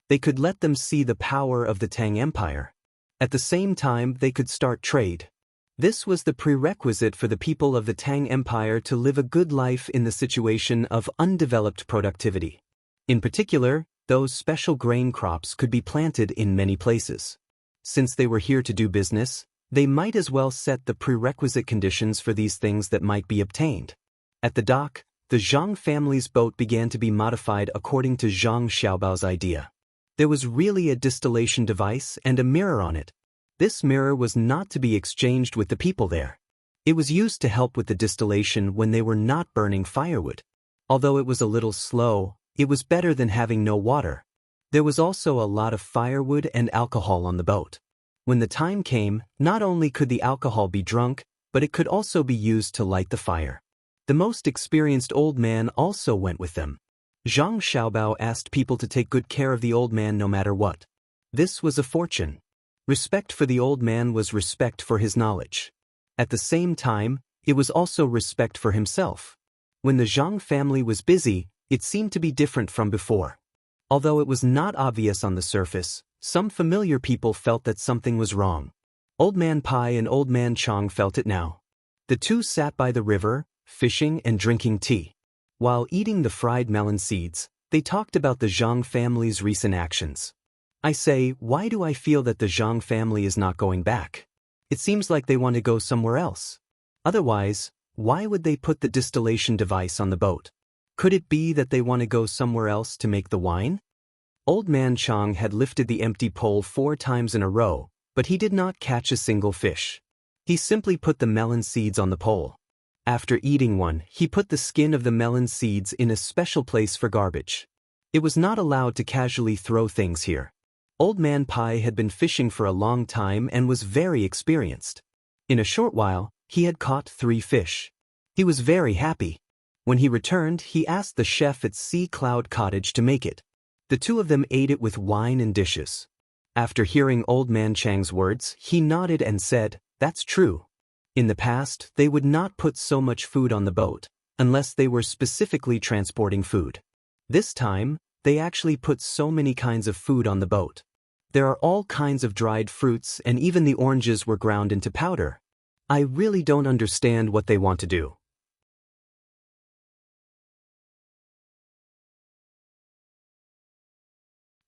They could let them see the power of the Tang Empire. At the same time, they could start trade. This was the prerequisite for the people of the Tang Empire to live a good life in the situation of undeveloped productivity. In particular, those special grain crops could be planted in many places. Since they were here to do business, they might as well set the prerequisite conditions for these things that might be obtained. At the dock, the Zhang family's boat began to be modified according to Zhang Xiaobao's idea. There was really a distillation device and a mirror on it. This mirror was not to be exchanged with the people there. It was used to help with the distillation when they were not burning firewood. Although it was a little slow, it was better than having no water. There was also a lot of firewood and alcohol on the boat. When the time came, not only could the alcohol be drunk, but it could also be used to light the fire. The most experienced old man also went with them. Zhang Xiaobao asked people to take good care of the old man no matter what. This was a fortune. Respect for the old man was respect for his knowledge. At the same time, it was also respect for himself. When the Zhang family was busy, it seemed to be different from before. Although it was not obvious on the surface, some familiar people felt that something was wrong. Old Man Pai and Old Man Chang felt it now. The two sat by the river, fishing and drinking tea. While eating the fried melon seeds, they talked about the Zhang family's recent actions. I say, why do I feel that the Zhang family is not going back? It seems like they want to go somewhere else. Otherwise, why would they put the distillation device on the boat? Could it be that they want to go somewhere else to make the wine? Old Man Chang had lifted the empty pole 4 times in a row, but he did not catch a single fish. He simply put the melon seeds on the pole. After eating one, he put the skin of the melon seeds in a special place for garbage. It was not allowed to casually throw things here. Old Man Pai had been fishing for a long time and was very experienced. In a short while, he had caught 3 fish. He was very happy. When he returned, he asked the chef at Sea Cloud Cottage to make it. The two of them ate it with wine and dishes. After hearing Old Man Chang's words, he nodded and said, "That's true." In the past, they would not put so much food on the boat, unless they were specifically transporting food. This time, they actually put so many kinds of food on the boat. There are all kinds of dried fruits and even the oranges were ground into powder. I really don't understand what they want to do.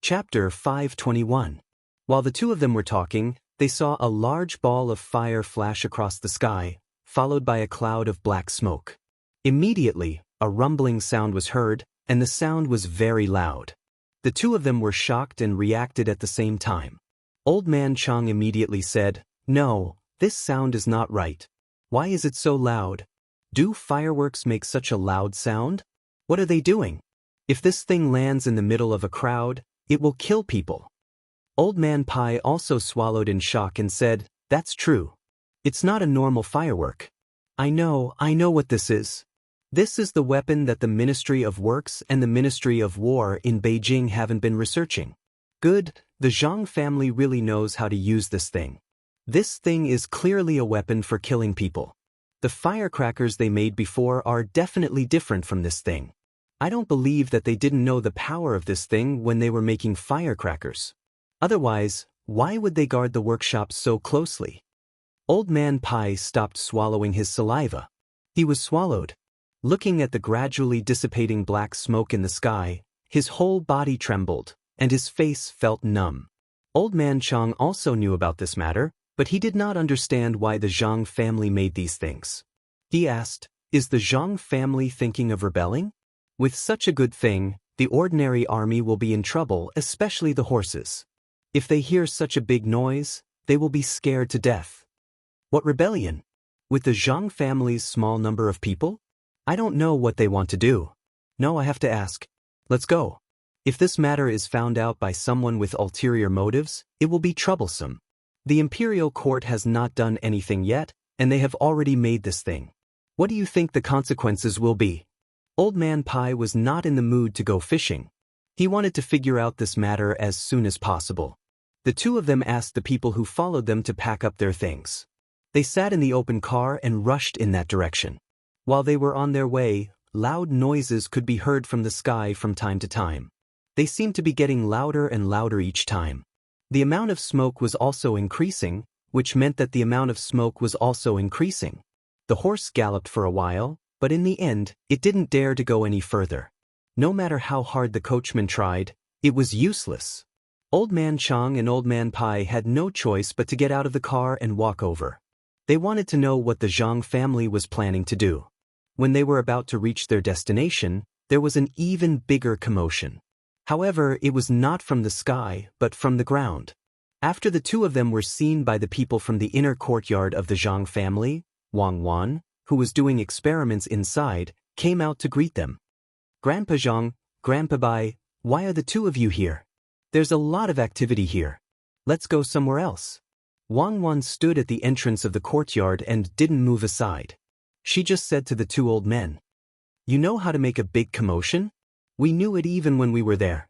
Chapter 521. While the two of them were talking, they saw a large ball of fire flash across the sky, followed by a cloud of black smoke. Immediately, a rumbling sound was heard, and the sound was very loud. The two of them were shocked and reacted at the same time. Old Man Chang immediately said, "No, this sound is not right. Why is it so loud? Do fireworks make such a loud sound? What are they doing? If this thing lands in the middle of a crowd, it will kill people." Old Man Pai also swallowed in shock and said, "That's true. It's not a normal firework. I know what this is. This is the weapon that the Ministry of Works and the Ministry of War in Beijing haven't been researching. Good, the Zhang family really knows how to use this thing. This thing is clearly a weapon for killing people. The firecrackers they made before are definitely different from this thing. I don't believe that they didn't know the power of this thing when they were making firecrackers. Otherwise, why would they guard the workshop so closely?" Old Man Pai stopped swallowing his saliva. He was swallowed. Looking at the gradually dissipating black smoke in the sky, his whole body trembled, and his face felt numb. Old Man Chang also knew about this matter, but he did not understand why the Zhang family made these things. He asked, "Is the Zhang family thinking of rebelling? With such a good thing, the ordinary army will be in trouble, especially the horses. If they hear such a big noise, they will be scared to death." "What rebellion? With the Zhang family's small number of people? I don't know what they want to do. No, I have to ask. Let's go. If this matter is found out by someone with ulterior motives, it will be troublesome. The imperial court has not done anything yet, and they have already made this thing. What do you think the consequences will be?" Old Man Pai was not in the mood to go fishing. He wanted to figure out this matter as soon as possible. The two of them asked the people who followed them to pack up their things. They sat in the open car and rushed in that direction. While they were on their way, loud noises could be heard from the sky from time to time. They seemed to be getting louder and louder each time. The amount of smoke was also increasing, which meant that the amount of smoke was also increasing. The horse galloped for a while, but in the end, it didn't dare to go any further. No matter how hard the coachman tried, it was useless. Old Man Chang and Old Man Pai had no choice but to get out of the car and walk over. They wanted to know what the Zhang family was planning to do. When they were about to reach their destination, there was an even bigger commotion. However, it was not from the sky, but from the ground. After the two of them were seen by the people from the inner courtyard of the Zhang family, Wang Wan, who was doing experiments inside, came out to greet them. "Grandpa Zhang, Grandpa Bai, why are the two of you here? There's a lot of activity here. Let's go somewhere else." Wang Wan stood at the entrance of the courtyard and didn't move aside. She just said to the two old men, "You know how to make a big commotion? We knew it even when we were there.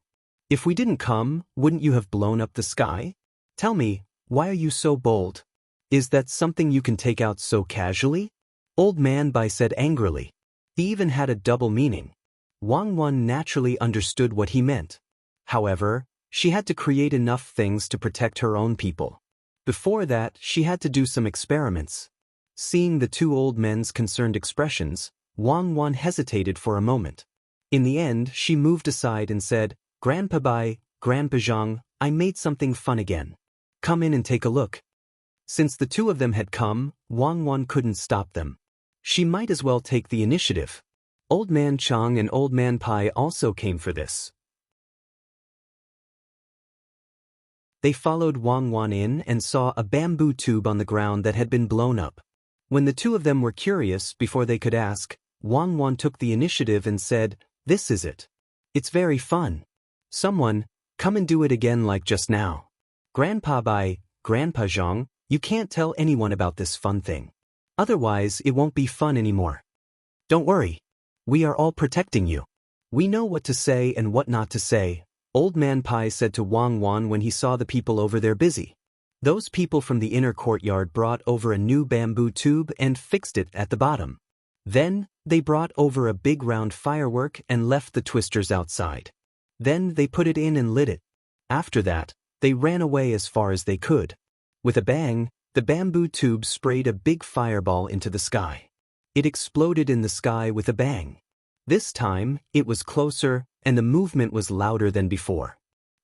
If we didn't come, wouldn't you have blown up the sky? Tell me, why are you so bold? Is that something you can take out so casually?" Old Man Bai said angrily. He even had a double meaning. Wang Wan naturally understood what he meant. However, she had to create enough things to protect her own people. Before that, she had to do some experiments. Seeing the two old men's concerned expressions, Wang Wan hesitated for a moment. In the end, she moved aside and said, "Grandpa Bai, Grandpa Zhang, I made something fun again. Come in and take a look." Since the two of them had come, Wang Wan couldn't stop them. She might as well take the initiative. Old Man Chang and Old Man Pai also came for this. They followed Wang Wan in and saw a bamboo tube on the ground that had been blown up. When the two of them were curious before they could ask, Wang Wan took the initiative and said, "This is it. It's very fun. Someone, come and do it again like just now. Grandpa Bai, Grandpa Zhang, you can't tell anyone about this fun thing. Otherwise, it won't be fun anymore. Don't worry. We are all protecting you. We know what to say and what not to say," Old Man Pai said to Wang Wan when he saw the people over there busy. Those people from the inner courtyard brought over a new bamboo tube and fixed it at the bottom. Then, they brought over a big round firework and left the twisters outside. Then they put it in and lit it. After that, they ran away as far as they could. With a bang, the bamboo tube sprayed a big fireball into the sky. It exploded in the sky with a bang. This time, it was closer, and the movement was louder than before.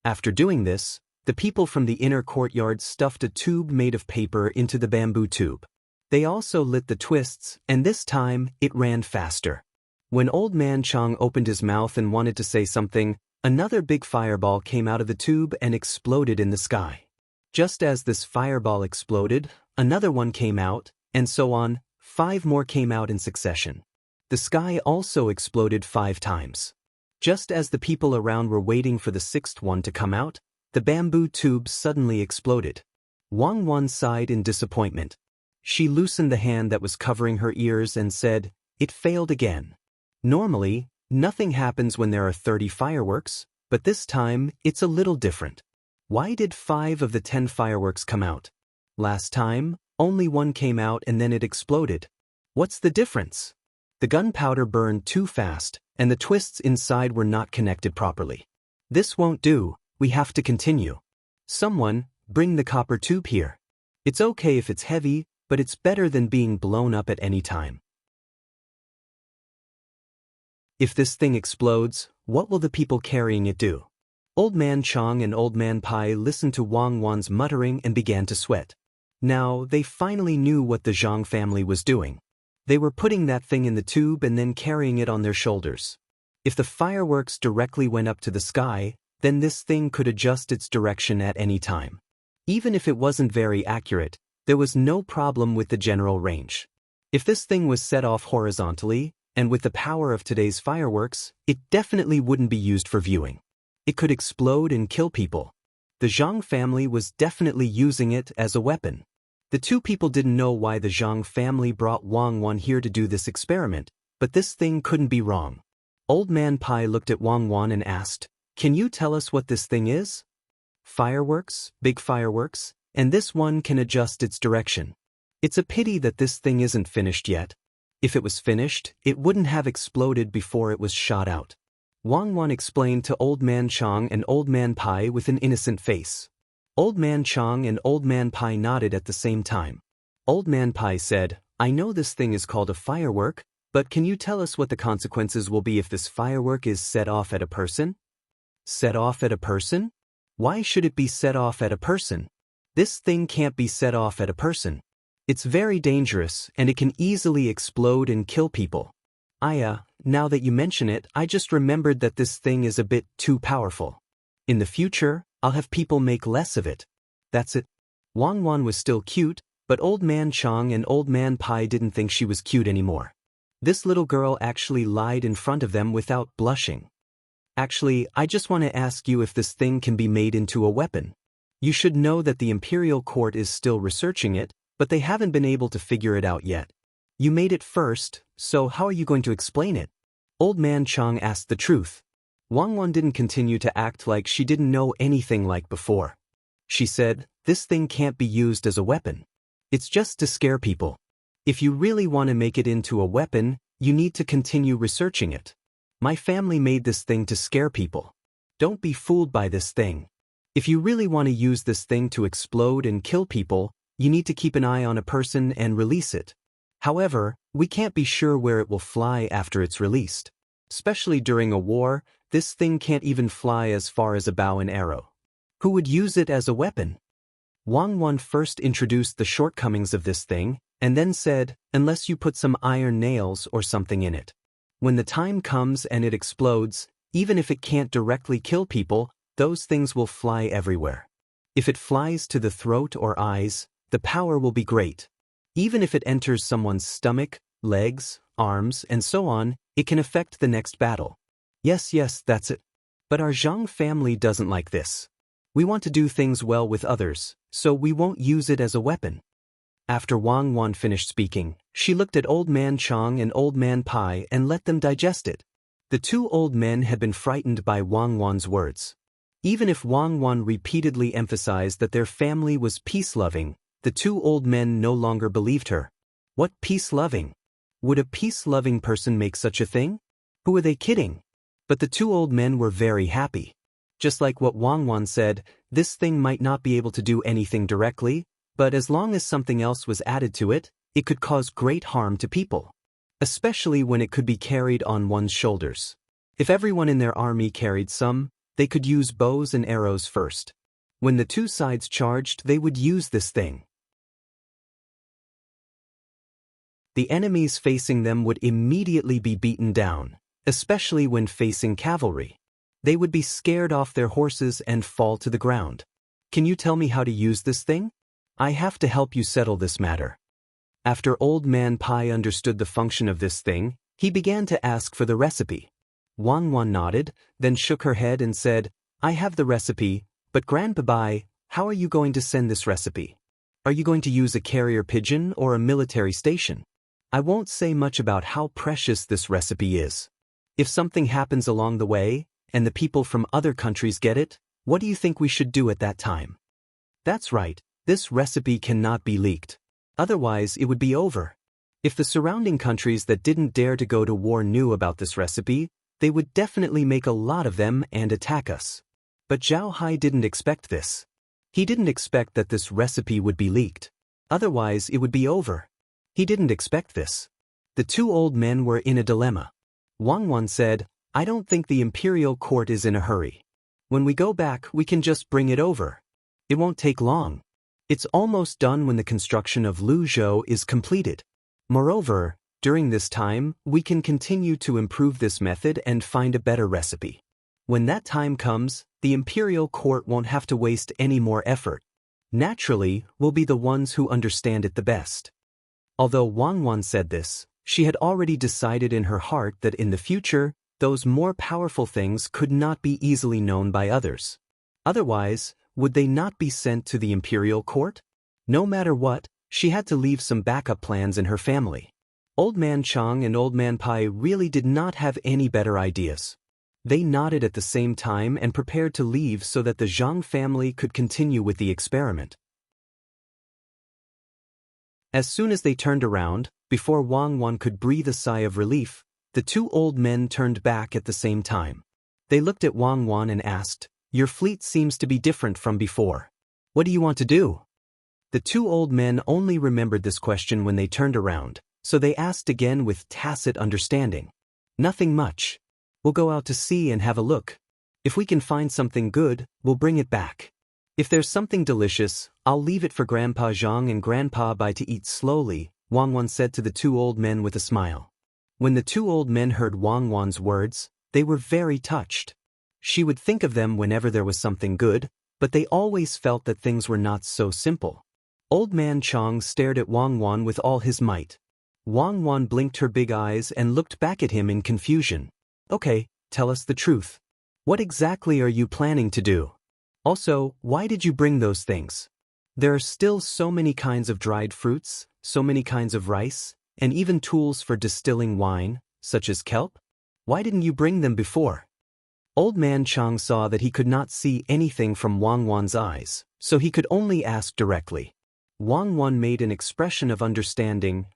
After doing this, the people from the inner courtyard stuffed a tube made of paper into the bamboo tube. They also lit the twists, and this time, it ran faster. When Old Man Chang opened his mouth and wanted to say something, another big fireball came out of the tube and exploded in the sky. Just as this fireball exploded, another one came out, and so on, 5 more came out in succession. The sky also exploded 5 times. Just as the people around were waiting for the 6th one to come out, the bamboo tube suddenly exploded. Wang Wan sighed in disappointment. She loosened the hand that was covering her ears and said, "It failed again." Normally, nothing happens when there are 30 fireworks, but this time, it's a little different. Why did 5 of the 10 fireworks come out? Last time, only 1 came out and then it exploded. What's the difference? The gunpowder burned too fast, and the twists inside were not connected properly. This won't do, we have to continue. Someone, bring the copper tube here. It's okay if it's heavy, but it's better than being blown up at any time. If this thing explodes, what will the people carrying it do? Old Man Chang and Old Man Pai listened to Wang Wan's muttering and began to sweat. Now, they finally knew what the Zhang family was doing. They were putting that thing in the tube and then carrying it on their shoulders. If the fireworks directly went up to the sky, then this thing could adjust its direction at any time. Even if it wasn't very accurate, there was no problem with the general range. If this thing was set off horizontally, and with the power of today's fireworks, it definitely wouldn't be used for viewing. It could explode and kill people. The Zhang family was definitely using it as a weapon. The two people didn't know why the Zhang family brought Wang Wan here to do this experiment, but this thing couldn't be wrong. Old Man Pai looked at Wang Wan and asked, "Can you tell us what this thing is?" "Fireworks, big fireworks, and this one can adjust its direction. It's a pity that this thing isn't finished yet. If it was finished, it wouldn't have exploded before it was shot out." Wang Wan explained to Old Man Chang and Old Man Pai with an innocent face. Old Man Chang and Old Man Pai nodded at the same time. Old Man Pai said, "I know this thing is called a firework, but can you tell us what the consequences will be if this firework is set off at a person?" "Set off at a person? Why should it be set off at a person? This thing can't be set off at a person. It's very dangerous and it can easily explode and kill people. Now that you mention it, I just remembered that this thing is a bit too powerful. In the future, I'll have people make less of it. That's it. Wang Wan was still cute, but Old Man Chang and Old Man Pai didn't think she was cute anymore. This little girl actually lied in front of them without blushing. Actually, I just want to ask you if this thing can be made into a weapon. You should know that the Imperial Court is still researching it, but they haven't been able to figure it out yet. You made it first, so how are you going to explain it? Old Man Chang asked the truth. Wang Wan didn't continue to act like she didn't know anything like before. She said, this thing can't be used as a weapon. It's just to scare people. If you really want to make it into a weapon, you need to continue researching it. My family made this thing to scare people. Don't be fooled by this thing. If you really want to use this thing to explode and kill people, you need to keep an eye on a person and release it. However, we can't be sure where it will fly after it's released. Especially during a war, this thing can't even fly as far as a bow and arrow. Who would use it as a weapon? Wang Wan first introduced the shortcomings of this thing, and then said, unless you put some iron nails or something in it. When the time comes and it explodes, even if it can't directly kill people, those things will fly everywhere. If it flies to the throat or eyes, the power will be great. Even if it enters someone's stomach, legs, arms, and so on, it can affect the next battle. Yes, that's it. But our Zhang family doesn't like this. We want to do things well with others, so we won't use it as a weapon. After Wang Wan finished speaking, she looked at Old Man Chang and Old Man Pai and let them digest it. The two old men had been frightened by Wang Wan's words. Even if Wang Wan repeatedly emphasized that their family was peace-loving, the two old men no longer believed her. What peace-loving? Would a peace-loving person make such a thing? Who are they kidding? But the two old men were very happy. Just like what Wang Wan said, this thing might not be able to do anything directly, but as long as something else was added to it, it could cause great harm to people. Especially when it could be carried on one's shoulders. If everyone in their army carried some, they could use bows and arrows first. When the two sides charged, they would use this thing. The enemies facing them would immediately be beaten down, especially when facing cavalry. They would be scared off their horses and fall to the ground. Can you tell me how to use this thing? I have to help you settle this matter. After Old Man Pai understood the function of this thing, he began to ask for the recipe. Wang Wan nodded, then shook her head and said, I have the recipe, but Grandpa Bai, how are you going to send this recipe? Are you going to use a carrier pigeon or a military station? I won't say much about how precious this recipe is. If something happens along the way, and the people from other countries get it, what do you think we should do at that time? That's right. This recipe cannot be leaked. Otherwise, it would be over. If the surrounding countries that didn't dare to go to war knew about this recipe, they would definitely make a lot of them and attack us. But Zhao Hai didn't expect this. He didn't expect that this recipe would be leaked. Otherwise, it would be over. He didn't expect this. The two old men were in a dilemma. Wang Wan said, I don't think the Imperial Court is in a hurry. When we go back, we can just bring it over. It won't take long. It's almost done when the construction of Luzhou is completed. Moreover, during this time, we can continue to improve this method and find a better recipe. When that time comes, the Imperial Court won't have to waste any more effort. Naturally, we'll be the ones who understand it the best. Although Wang Wan said this, she had already decided in her heart that in the future, those more powerful things could not be easily known by others. Otherwise, would they not be sent to the Imperial Court? No matter what, she had to leave some backup plans in her family. Old Man Chang and Old Man Pai really did not have any better ideas. They nodded at the same time and prepared to leave so that the Zhang family could continue with the experiment. As soon as they turned around, before Wang Wan could breathe a sigh of relief, the two old men turned back at the same time. They looked at Wang Wan and asked, Your fleet seems to be different from before. What do you want to do? The two old men only remembered this question when they turned around, so they asked again with tacit understanding. Nothing much. We'll go out to sea and have a look. If we can find something good, we'll bring it back. If there's something delicious, I'll leave it for Grandpa Zhang and Grandpa Bai to eat slowly, Wang Wan said to the two old men with a smile. When the two old men heard Wang Wan's words, they were very touched. She would think of them whenever there was something good, but they always felt that things were not so simple. Old man Chang stared at Wang Wan with all his might. Wang Wan blinked her big eyes and looked back at him in confusion. Okay, tell us the truth. What exactly are you planning to do? Also, why did you bring those things? There are still so many kinds of dried fruits, so many kinds of rice, and even tools for distilling wine, such as kelp. Why didn't you bring them before? Old man Chang saw that he could not see anything from Wang Wan's eyes, so he could only ask directly. Wang Wan made an expression of understanding.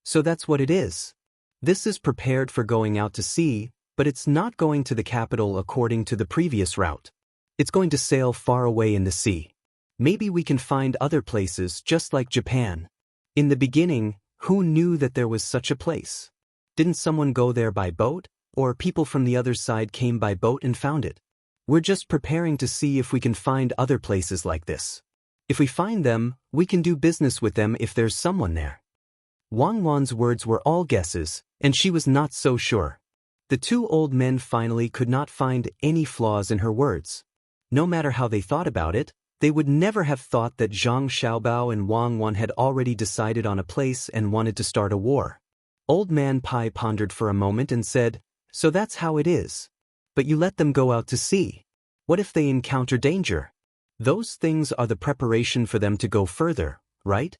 So that's what it is. This is prepared for going out to sea, but it's not going to the capital according to the previous route. It's going to sail far away in the sea. Maybe we can find other places just like Japan. In the beginning, who knew that there was such a place? Didn't someone go there by boat, or people from the other side came by boat and found it? We're just preparing to see if we can find other places like this. If we find them, we can do business with them if there's someone there. Wang Wan's words were all guesses, and she was not so sure. The two old men finally could not find any flaws in her words. No matter how they thought about it, they would never have thought that Zhang Xiaobao and Wang Wan had already decided on a place and wanted to start a war. Old Man Pai pondered for a moment and said, "So that's how it is. But you let them go out to sea. What if they encounter danger? Those things are the preparation for them to go further, right?"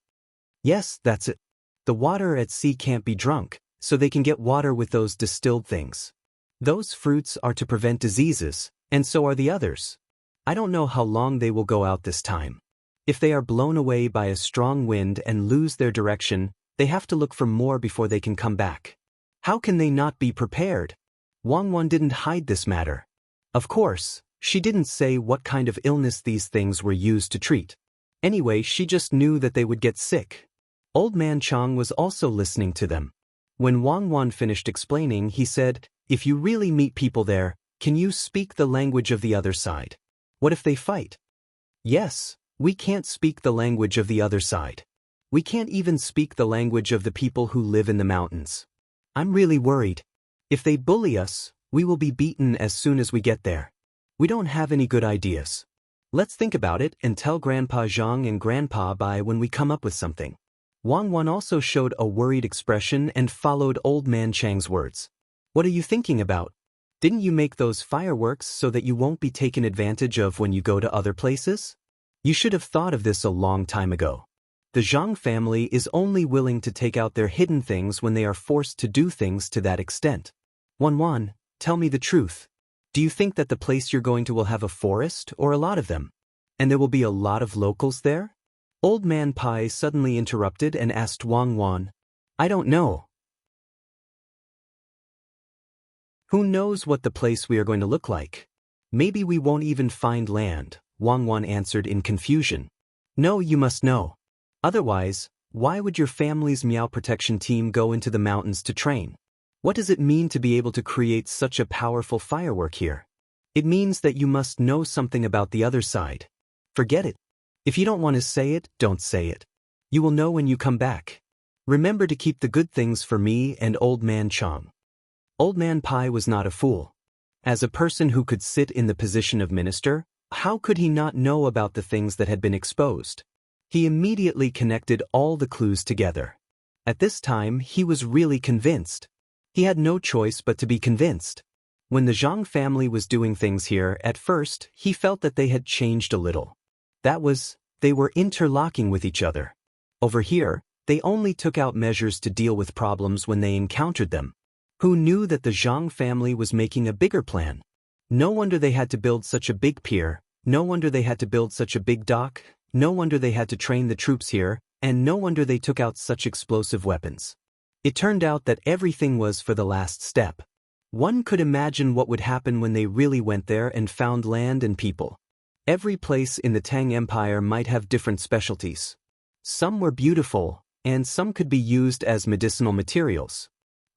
"Yes, that's it. The water at sea can't be drunk, so they can get water with those distilled things. Those fruits are to prevent diseases, and so are the others. I don't know how long they will go out this time. If they are blown away by a strong wind and lose their direction, they have to look for more before they can come back. How can they not be prepared?" Wang Wan didn't hide this matter. Of course, she didn't say what kind of illness these things were used to treat. Anyway, she just knew that they would get sick. Old Man Chang was also listening to them. When Wang Wan finished explaining, he said, "If you really meet people there, can you speak the language of the other side? What if they fight?" "Yes, we can't speak the language of the other side. We can't even speak the language of the people who live in the mountains. I'm really worried. If they bully us, we will be beaten as soon as we get there. We don't have any good ideas. Let's think about it and tell Grandpa Zhang and Grandpa Bai when we come up with something." Wang Wan also showed a worried expression and followed Old Man Chang's words. "What are you thinking about? Didn't you make those fireworks so that you won't be taken advantage of when you go to other places? You should have thought of this a long time ago. The Zhang family is only willing to take out their hidden things when they are forced to do things to that extent. Wan, tell me the truth. Do you think that the place you're going to will have a forest or a lot of them? And there will be a lot of locals there?" Old Man Pai suddenly interrupted and asked Wang Wan, "I don't know. Who knows what the place we are going to look like? Maybe we won't even find land," Wang Wan answered in confusion. "No, you must know. Otherwise, why would your family's Meow protection team go into the mountains to train? What does it mean to be able to create such a powerful firework here? It means that you must know something about the other side. Forget it. If you don't want to say it, don't say it. You will know when you come back. Remember to keep the good things for me and Old Man Chang." Old Man Pai was not a fool. As a person who could sit in the position of minister, how could he not know about the things that had been exposed? He immediately connected all the clues together. At this time, he was really convinced. He had no choice but to be convinced. When the Zhang family was doing things here, at first, he felt that they had changed a little. That was, they were interlocking with each other. Over here, they only took out measures to deal with problems when they encountered them. Who knew that the Zhang family was making a bigger plan? No wonder they had to build such a big pier, no wonder they had to build such a big dock, no wonder they had to train the troops here, and no wonder they took out such explosive weapons. It turned out that everything was for the last step. One could imagine what would happen when they really went there and found land and people. Every place in the Tang Empire might have different specialties. Some were beautiful, and some could be used as medicinal materials.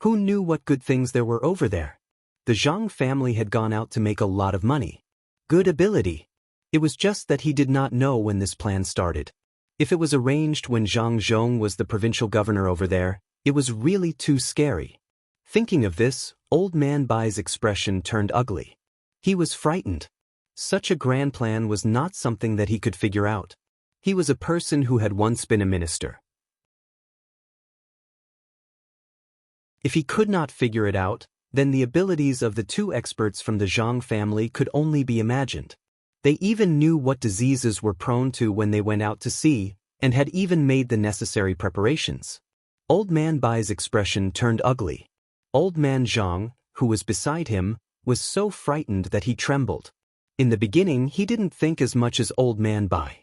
Who knew what good things there were over there? The Zhang family had gone out to make a lot of money. Good ability. It was just that he did not know when this plan started. If it was arranged when Zhang Zhong was the provincial governor over there, it was really too scary. Thinking of this, Old Man Bai's expression turned ugly. He was frightened. Such a grand plan was not something that he could figure out. He was a person who had once been a minister. If he could not figure it out, then the abilities of the two experts from the Zhang family could only be imagined. They even knew what diseases were prone to when they went out to sea, and had even made the necessary preparations. Old Man Bai's expression turned ugly. Old Man Zhang, who was beside him, was so frightened that he trembled. In the beginning he didn't think as much as Old Man Bai.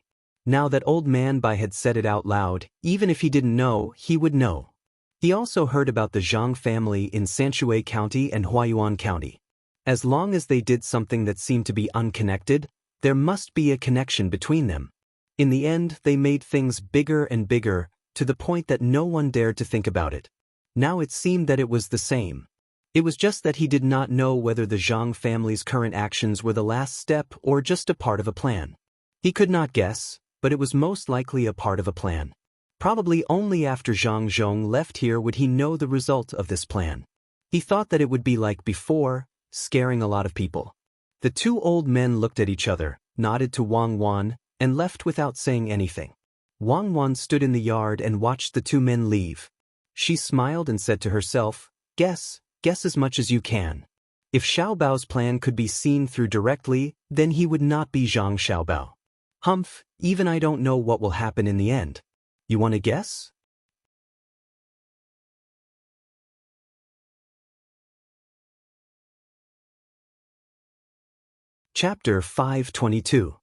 Now that Old Man Bai had said it out loud, even if he didn't know, he would know. He also heard about the Zhang family in Sanshui County and Huayuan County. As long as they did something that seemed to be unconnected, there must be a connection between them. In the end, they made things bigger and bigger, to the point that no one dared to think about it. Now it seemed that it was the same. It was just that he did not know whether the Zhang family's current actions were the last step or just a part of a plan. He could not guess, but it was most likely a part of a plan. Probably only after Zhang Zhong left here would he know the result of this plan. He thought that it would be like before, scaring a lot of people. The two old men looked at each other, nodded to Wang Wan, and left without saying anything. Wang Wan stood in the yard and watched the two men leave. She smiled and said to herself, guess as much as you can. If Xiaobao's plan could be seen through directly, then he would not be Zhang Xiaobao. Humph, even I don't know what will happen in the end. You want to guess? Chapter 522.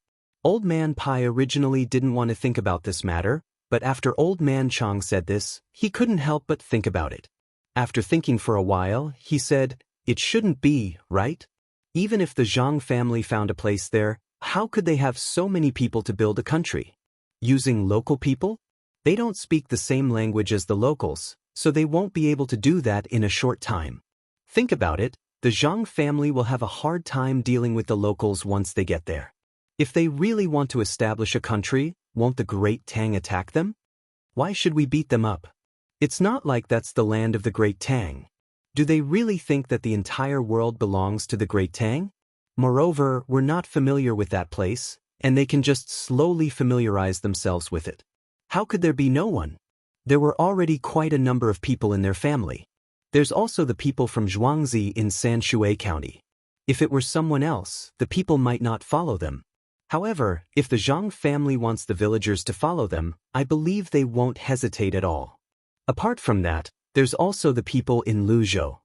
Old Man Pai originally didn't want to think about this matter, but after Old Man Chang said this, he couldn't help but think about it. After thinking for a while, he said, it shouldn't be, right? Even if the Zhang family found a place there, how could they have so many people to build a country? Using local people? They don't speak the same language as the locals, so they won't be able to do that in a short time. Think about it, the Zhang family will have a hard time dealing with the locals once they get there. If they really want to establish a country, won't the great Tang attack them? Why should we beat them up? It's not like that's the land of the great Tang. Do they really think that the entire world belongs to the great Tang? Moreover, we're not familiar with that place, and they can just slowly familiarize themselves with it. How could there be no one? There were already quite a number of people in their family. There's also the people from Zhuangzi in Sanshui County. If it were someone else, the people might not follow them. However, if the Zhang family wants the villagers to follow them, I believe they won't hesitate at all. Apart from that, there's also the people in Luzhou.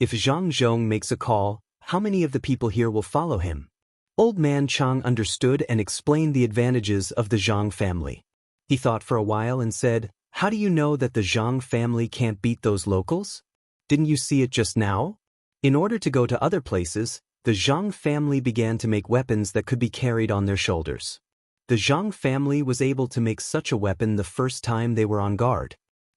If Zhang Zhong makes a call, how many of the people here will follow him? Old Man Chang understood and explained the advantages of the Zhang family. He thought for a while and said, how do you know that the Zhang family can't beat those locals? Didn't you see it just now? In order to go to other places, the Zhang family began to make weapons that could be carried on their shoulders. The Zhang family was able to make such a weapon the first time they were on guard.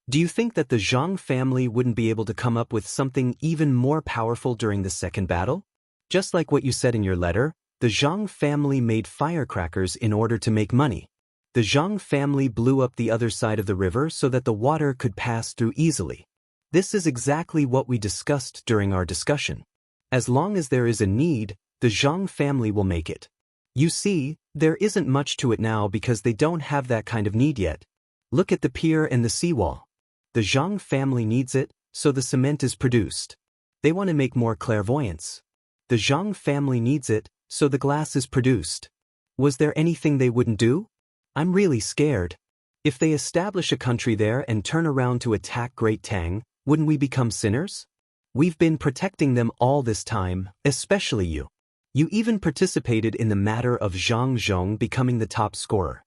Do you think that the Zhang family wouldn't be able to come up with something even more powerful during the second battle? Just like what you said in your letter, the Zhang family made firecrackers in order to make money. The Zhang family blew up the other side of the river so that the water could pass through easily. This is exactly what we discussed during our discussion. As long as there is a need, the Zhang family will make it. You see, there isn't much to it now because they don't have that kind of need yet. Look at the pier and the seawall. The Zhang family needs it, so the cement is produced. They want to make more clairvoyance. The Zhang family needs it, so the glass is produced. Was there anything they wouldn't do? I'm really scared. If they establish a country there and turn around to attack Great Tang, wouldn't we become sinners? We've been protecting them all this time, especially you. You even participated in the matter of Zhang Zhong becoming the top scorer.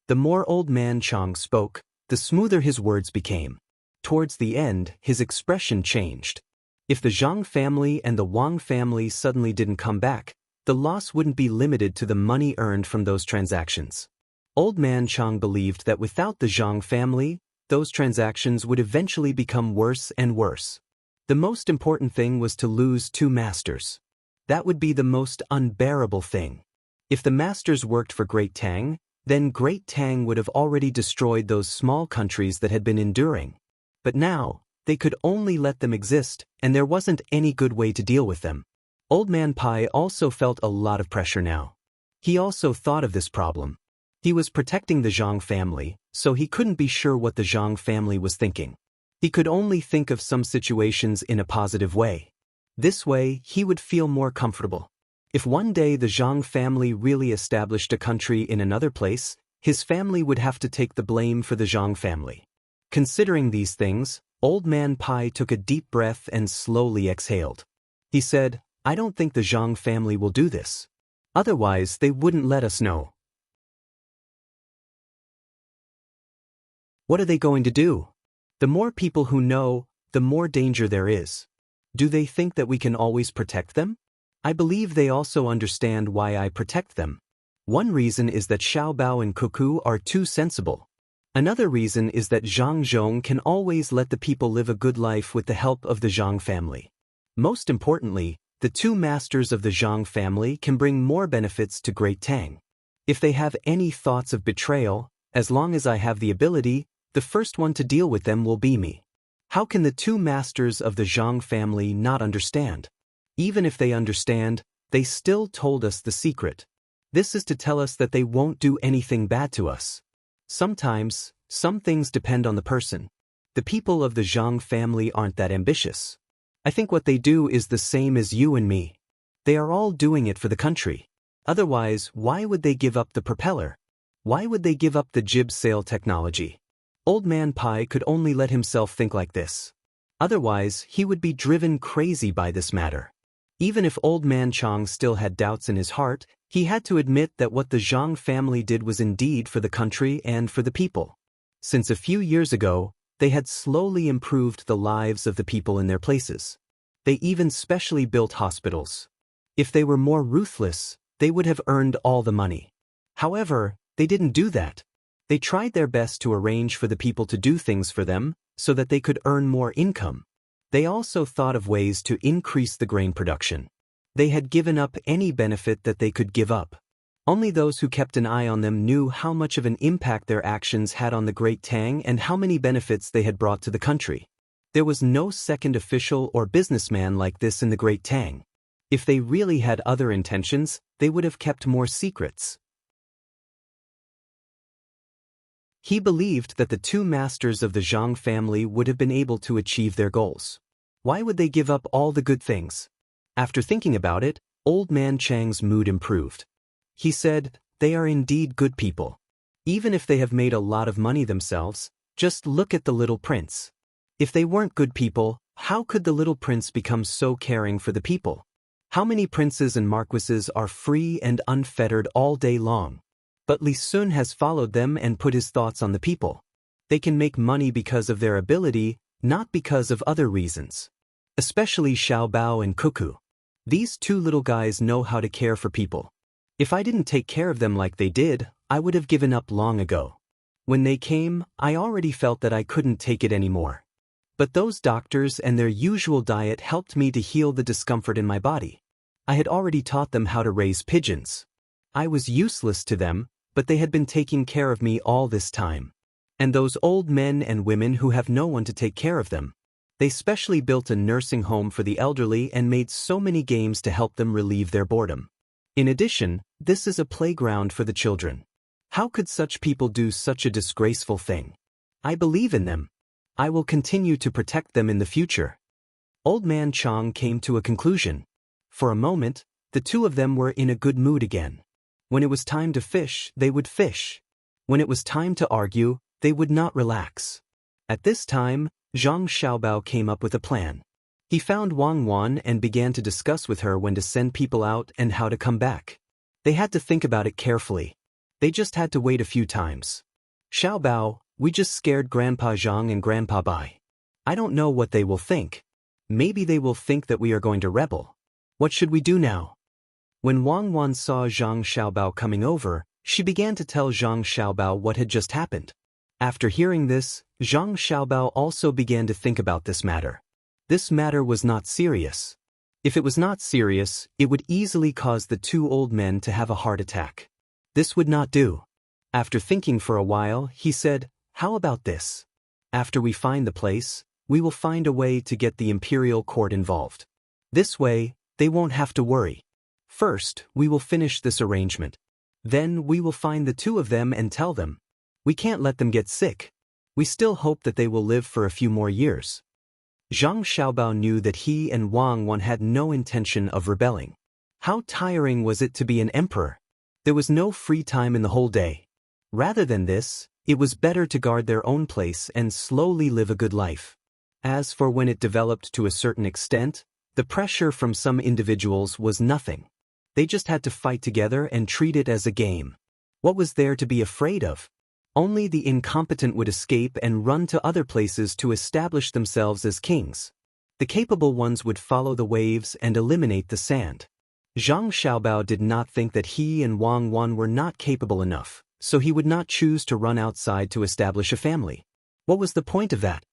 The more Old Man Chang spoke, the smoother his words became. Towards the end, his expression changed. If the Zhang family and the Wang family suddenly didn't come back, the loss wouldn't be limited to the money earned from those transactions. Old Man Chang believed that without the Zhang family, those transactions would eventually become worse and worse. The most important thing was to lose two masters. That would be the most unbearable thing. If the masters worked for Great Tang, then Great Tang would have already destroyed those small countries that had been enduring. But now, they could only let them exist, and there wasn't any good way to deal with them. Old Man Pai also felt a lot of pressure now. He also thought of this problem. He was protecting the Zhang family, so he couldn't be sure what the Zhang family was thinking. He could only think of some situations in a positive way. This way, he would feel more comfortable. If one day the Zhang family really established a country in another place, his family would have to take the blame for the Zhang family. Considering these things, Old Man Pai took a deep breath and slowly exhaled. He said, "I don't think the Zhang family will do this. Otherwise, they wouldn't let us know." What are they going to do? The more people who know, the more danger there is. Do they think that we can always protect them? I believe they also understand why I protect them. One reason is that Xiaobao and Cuckoo are too sensible. Another reason is that Zhang Zhong can always let the people live a good life with the help of the Zhang family. Most importantly, the two masters of the Zhang family can bring more benefits to Great Tang. If they have any thoughts of betrayal, as long as I have the ability, the first one to deal with them will be me. How can the two masters of the Zhang family not understand? Even if they understand, they still told us the secret. This is to tell us that they won't do anything bad to us. Sometimes, some things depend on the person. The people of the Zhang family aren't that ambitious. I think what they do is the same as you and me. They are all doing it for the country. Otherwise, why would they give up the propeller? Why would they give up the jib sail technology? Old Man Pai could only let himself think like this. Otherwise, he would be driven crazy by this matter. Even if Old Man Chang still had doubts in his heart, he had to admit that what the Zhang family did was indeed for the country and for the people. Since a few years ago, they had slowly improved the lives of the people in their places. They even specially built hospitals. If they were more ruthless, they would have earned all the money. However, they didn't do that. They tried their best to arrange for the people to do things for them, so that they could earn more income. They also thought of ways to increase the grain production. They had given up any benefit that they could give up. Only those who kept an eye on them knew how much of an impact their actions had on the Great Tang and how many benefits they had brought to the country. There was no second official or businessman like this in the Great Tang. If they really had other intentions, they would have kept more secrets. He believed that the two masters of the Zhang family would have been able to achieve their goals. Why would they give up all the good things? After thinking about it, Old Man Chang's mood improved. He said, "They are indeed good people. Even if they have made a lot of money themselves, just look at the little prince. If they weren't good people, how could the little prince become so caring for the people? How many princes and marquises are free and unfettered all day long? But Li Sun has followed them and put his thoughts on the people. They can make money because of their ability, not because of other reasons. Especially Xiao Bao and Cuckoo. These two little guys know how to care for people. If I didn't take care of them like they did, I would have given up long ago. When they came, I already felt that I couldn't take it anymore. But those doctors and their usual diet helped me to heal the discomfort in my body. I had already taught them how to raise pigeons. I was useless to them, but they had been taking care of me all this time. And those old men and women who have no one to take care of them. They specially built a nursing home for the elderly and made so many games to help them relieve their boredom. In addition, this is a playground for the children. How could such people do such a disgraceful thing? I believe in them. I will continue to protect them in the future." Old Man Chang came to a conclusion. For a moment, the two of them were in a good mood again. When it was time to fish, they would fish. When it was time to argue, they would not relax. At this time, Zhang Xiaobao came up with a plan. He found Wang Wan and began to discuss with her when to send people out and how to come back. They had to think about it carefully. They just had to wait a few times. "Xiaobao, we just scared Grandpa Zhang and Grandpa Bai. I don't know what they will think. Maybe they will think that we are going to rebel. What should we do now?" When Wang Wan saw Zhang Xiaobao coming over, she began to tell Zhang Xiaobao what had just happened. After hearing this, Zhang Xiaobao also began to think about this matter. This matter was not serious. If it was not serious, it would easily cause the two old men to have a heart attack. This would not do. After thinking for a while, he said, "How about this? After we find the place, we will find a way to get the imperial court involved. This way, they won't have to worry. First, we will finish this arrangement. Then we will find the two of them and tell them. We can't let them get sick. We still hope that they will live for a few more years. Zhang Xiaobao knew that he and Wang Wan had no intention of rebelling. How tiring was it to be an emperor? There was no free time in the whole day. Rather than this, it was better to guard their own place and slowly live a good life. As for when it developed to a certain extent, the pressure from some individuals was nothing. They just had to fight together and treat it as a game. What was there to be afraid of? Only the incompetent would escape and run to other places to establish themselves as kings. The capable ones would follow the waves and eliminate the sand. Zhang Xiaobao did not think that he and Wang Wan were not capable enough, so he would not choose to run outside to establish a family. What was the point of that?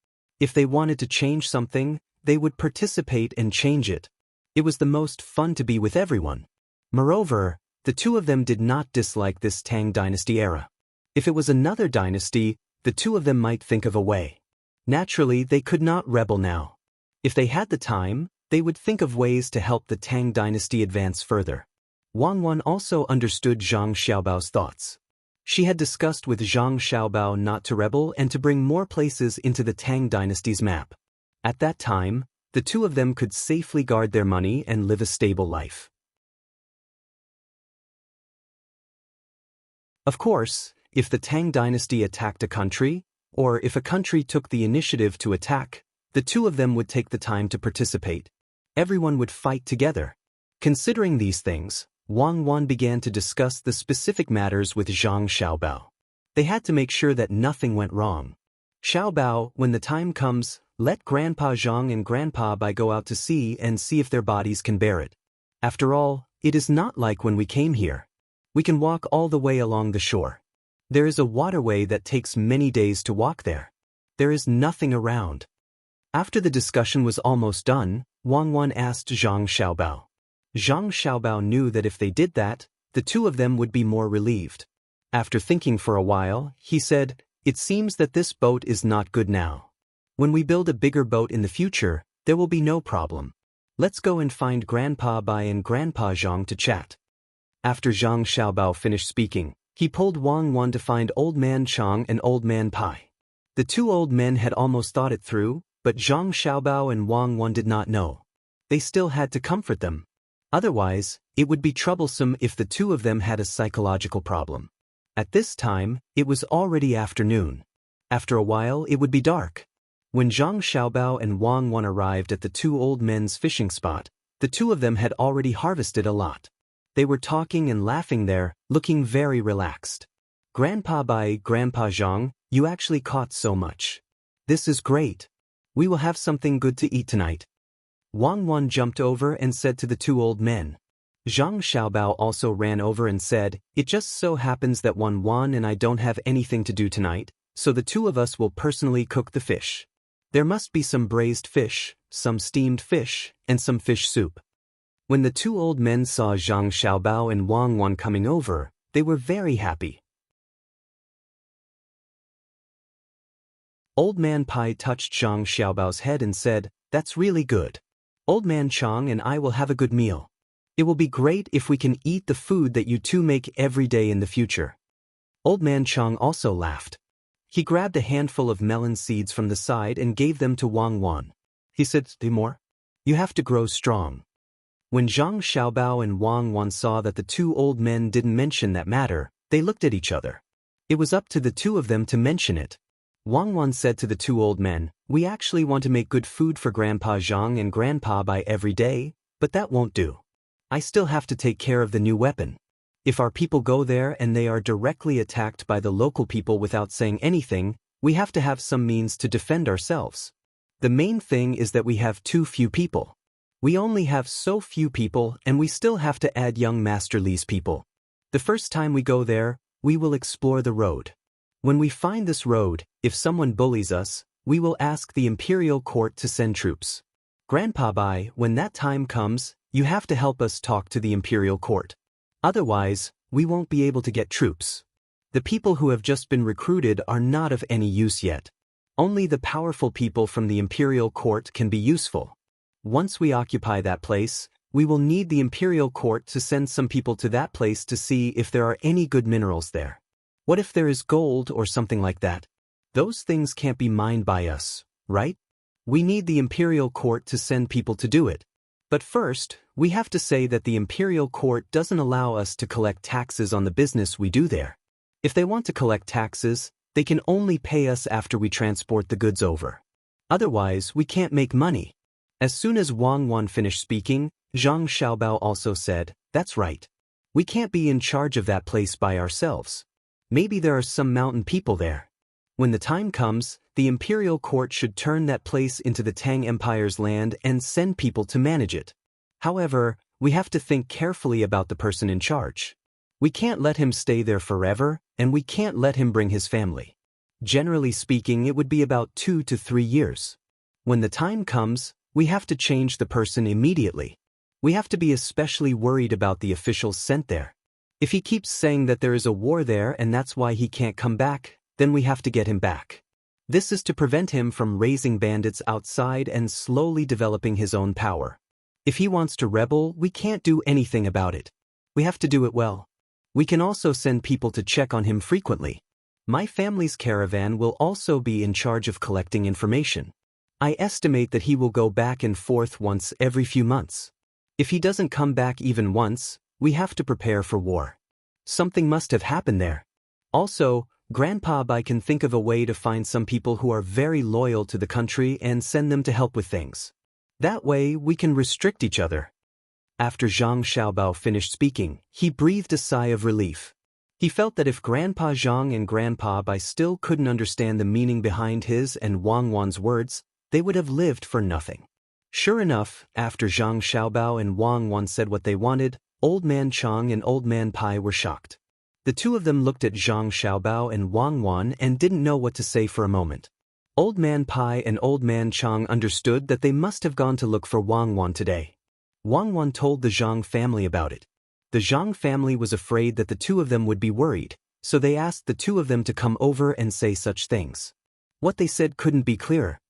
If they wanted to change something, they would participate and change it. It was the most fun to be with everyone. Moreover, the two of them did not dislike this Tang dynasty era. If it was another dynasty, the two of them might think of a way. Naturally, they could not rebel now. If they had the time, they would think of ways to help the Tang dynasty advance further. Wang Wan also understood Zhang Xiaobao's thoughts. She had discussed with Zhang Xiaobao not to rebel and to bring more places into the Tang dynasty's map. At that time, the two of them could safely guard their money and live a stable life. Of course, if the Tang dynasty attacked a country, or if a country took the initiative to attack, the two of them would take the time to participate. Everyone would fight together. Considering these things, Wang Wan began to discuss the specific matters with Zhang Xiaobao. They had to make sure that nothing went wrong. Xiaobao, when the time comes, let Grandpa Zhang and Grandpa Bai go out to sea and see if their bodies can bear it. After all, it is not like when we came here. We can walk all the way along the shore. There is a waterway that takes many days to walk there. There is nothing around. After the discussion was almost done, Wang Wan asked Zhang Xiaobao. Zhang Xiaobao knew that if they did that, the two of them would be more relieved. After thinking for a while, he said, "It seems that this boat is not good now. When we build a bigger boat in the future, there will be no problem. Let's go and find Grandpa Bai and Grandpa Zhang to chat." After Zhang Xiaobao finished speaking, he pulled Wang Wan to find Old Man Chang and Old Man Pai. The two old men had almost thought it through, but Zhang Xiaobao and Wang Wan did not know. They still had to comfort them. Otherwise, it would be troublesome if the two of them had a psychological problem. At this time, it was already afternoon. After a while, it would be dark. When Zhang Xiaobao and Wang Wan arrived at the two old men's fishing spot, the two of them had already harvested a lot. They were talking and laughing there, looking very relaxed. "Grandpa Bai, Grandpa Zhang, you actually caught so much. This is great. We will have something good to eat tonight." Wang Wan jumped over and said to the two old men. Zhang Xiaobao also ran over and said, "It just so happens that Wan and I don't have anything to do tonight, so the two of us will personally cook the fish. There must be some braised fish, some steamed fish, and some fish soup." When the two old men saw Zhang Xiaobao and Wang Wan coming over, they were very happy. Old Man Pai touched Zhang Xiaobao's head and said, "That's really good. Old Man Chang and I will have a good meal. It will be great if we can eat the food that you two make every day in the future." Old Man Chang also laughed. He grabbed a handful of melon seeds from the side and gave them to Wang Wan. He said, "Timur, you have to grow strong." When Zhang Xiaobao and Wang Wan saw that the two old men didn't mention that matter, they looked at each other. It was up to the two of them to mention it. Wang Wan said to the two old men, "We actually want to make good food for Grandpa Zhang and Grandpa Bai every day, but that won't do. I still have to take care of the new weapon. If our people go there and they are directly attacked by the local people without saying anything, we have to have some means to defend ourselves. The main thing is that we have too few people. We only have so few people and we still have to add young Master Li's people. The first time we go there, we will explore the road. When we find this road, if someone bullies us, we will ask the imperial court to send troops. Grandpa Bai, when that time comes, you have to help us talk to the imperial court. Otherwise, we won't be able to get troops. The people who have just been recruited are not of any use yet. Only the powerful people from the imperial court can be useful. Once we occupy that place, we will need the imperial court to send some people to that place to see if there are any good minerals there. What if there is gold or something like that? Those things can't be mined by us, right? We need the imperial court to send people to do it. But first, we have to say that the imperial court doesn't allow us to collect taxes on the business we do there. If they want to collect taxes, they can only pay us after we transport the goods over. Otherwise, we can't make money. As soon as Wang Wan finished speaking, Zhang Xiaobao also said, "That's right. We can't be in charge of that place by ourselves. Maybe there are some mountain people there. When the time comes, the imperial court should turn that place into the Tang Empire's land and send people to manage it. However, we have to think carefully about the person in charge. We can't let him stay there forever, and we can't let him bring his family. Generally speaking, it would be about 2 to 3 years. When the time comes, we have to change the person immediately. We have to be especially worried about the officials sent there. If he keeps saying that there is a war there and that's why he can't come back, then we have to get him back. This is to prevent him from raising bandits outside and slowly developing his own power. If he wants to rebel, we can't do anything about it. We have to do it well. We can also send people to check on him frequently. My family's caravan will also be in charge of collecting information. I estimate that he will go back and forth once every few months. If he doesn't come back even once, we have to prepare for war. Something must have happened there. Also, Grandpa Bai can think of a way to find some people who are very loyal to the country and send them to help with things. That way, we can restrict each other." After Zhang Xiaobao finished speaking, he breathed a sigh of relief. He felt that if Grandpa Zhang and Grandpa Bai still couldn't understand the meaning behind his and Wang Wan's words, they would have lived for nothing. Sure enough, after Zhang Xiaobao and Wang Wan said what they wanted, Old Man Chang and Old Man Pai were shocked. The two of them looked at Zhang Xiaobao and Wang Wan and didn't know what to say for a moment. Old Man Pai and Old Man Chang understood that they must have gone to look for Wang Wan today. Wang Wan told the Zhang family about it. The Zhang family was afraid that the two of them would be worried, so they asked the two of them to come over and say such things. What they said couldn't be clearer.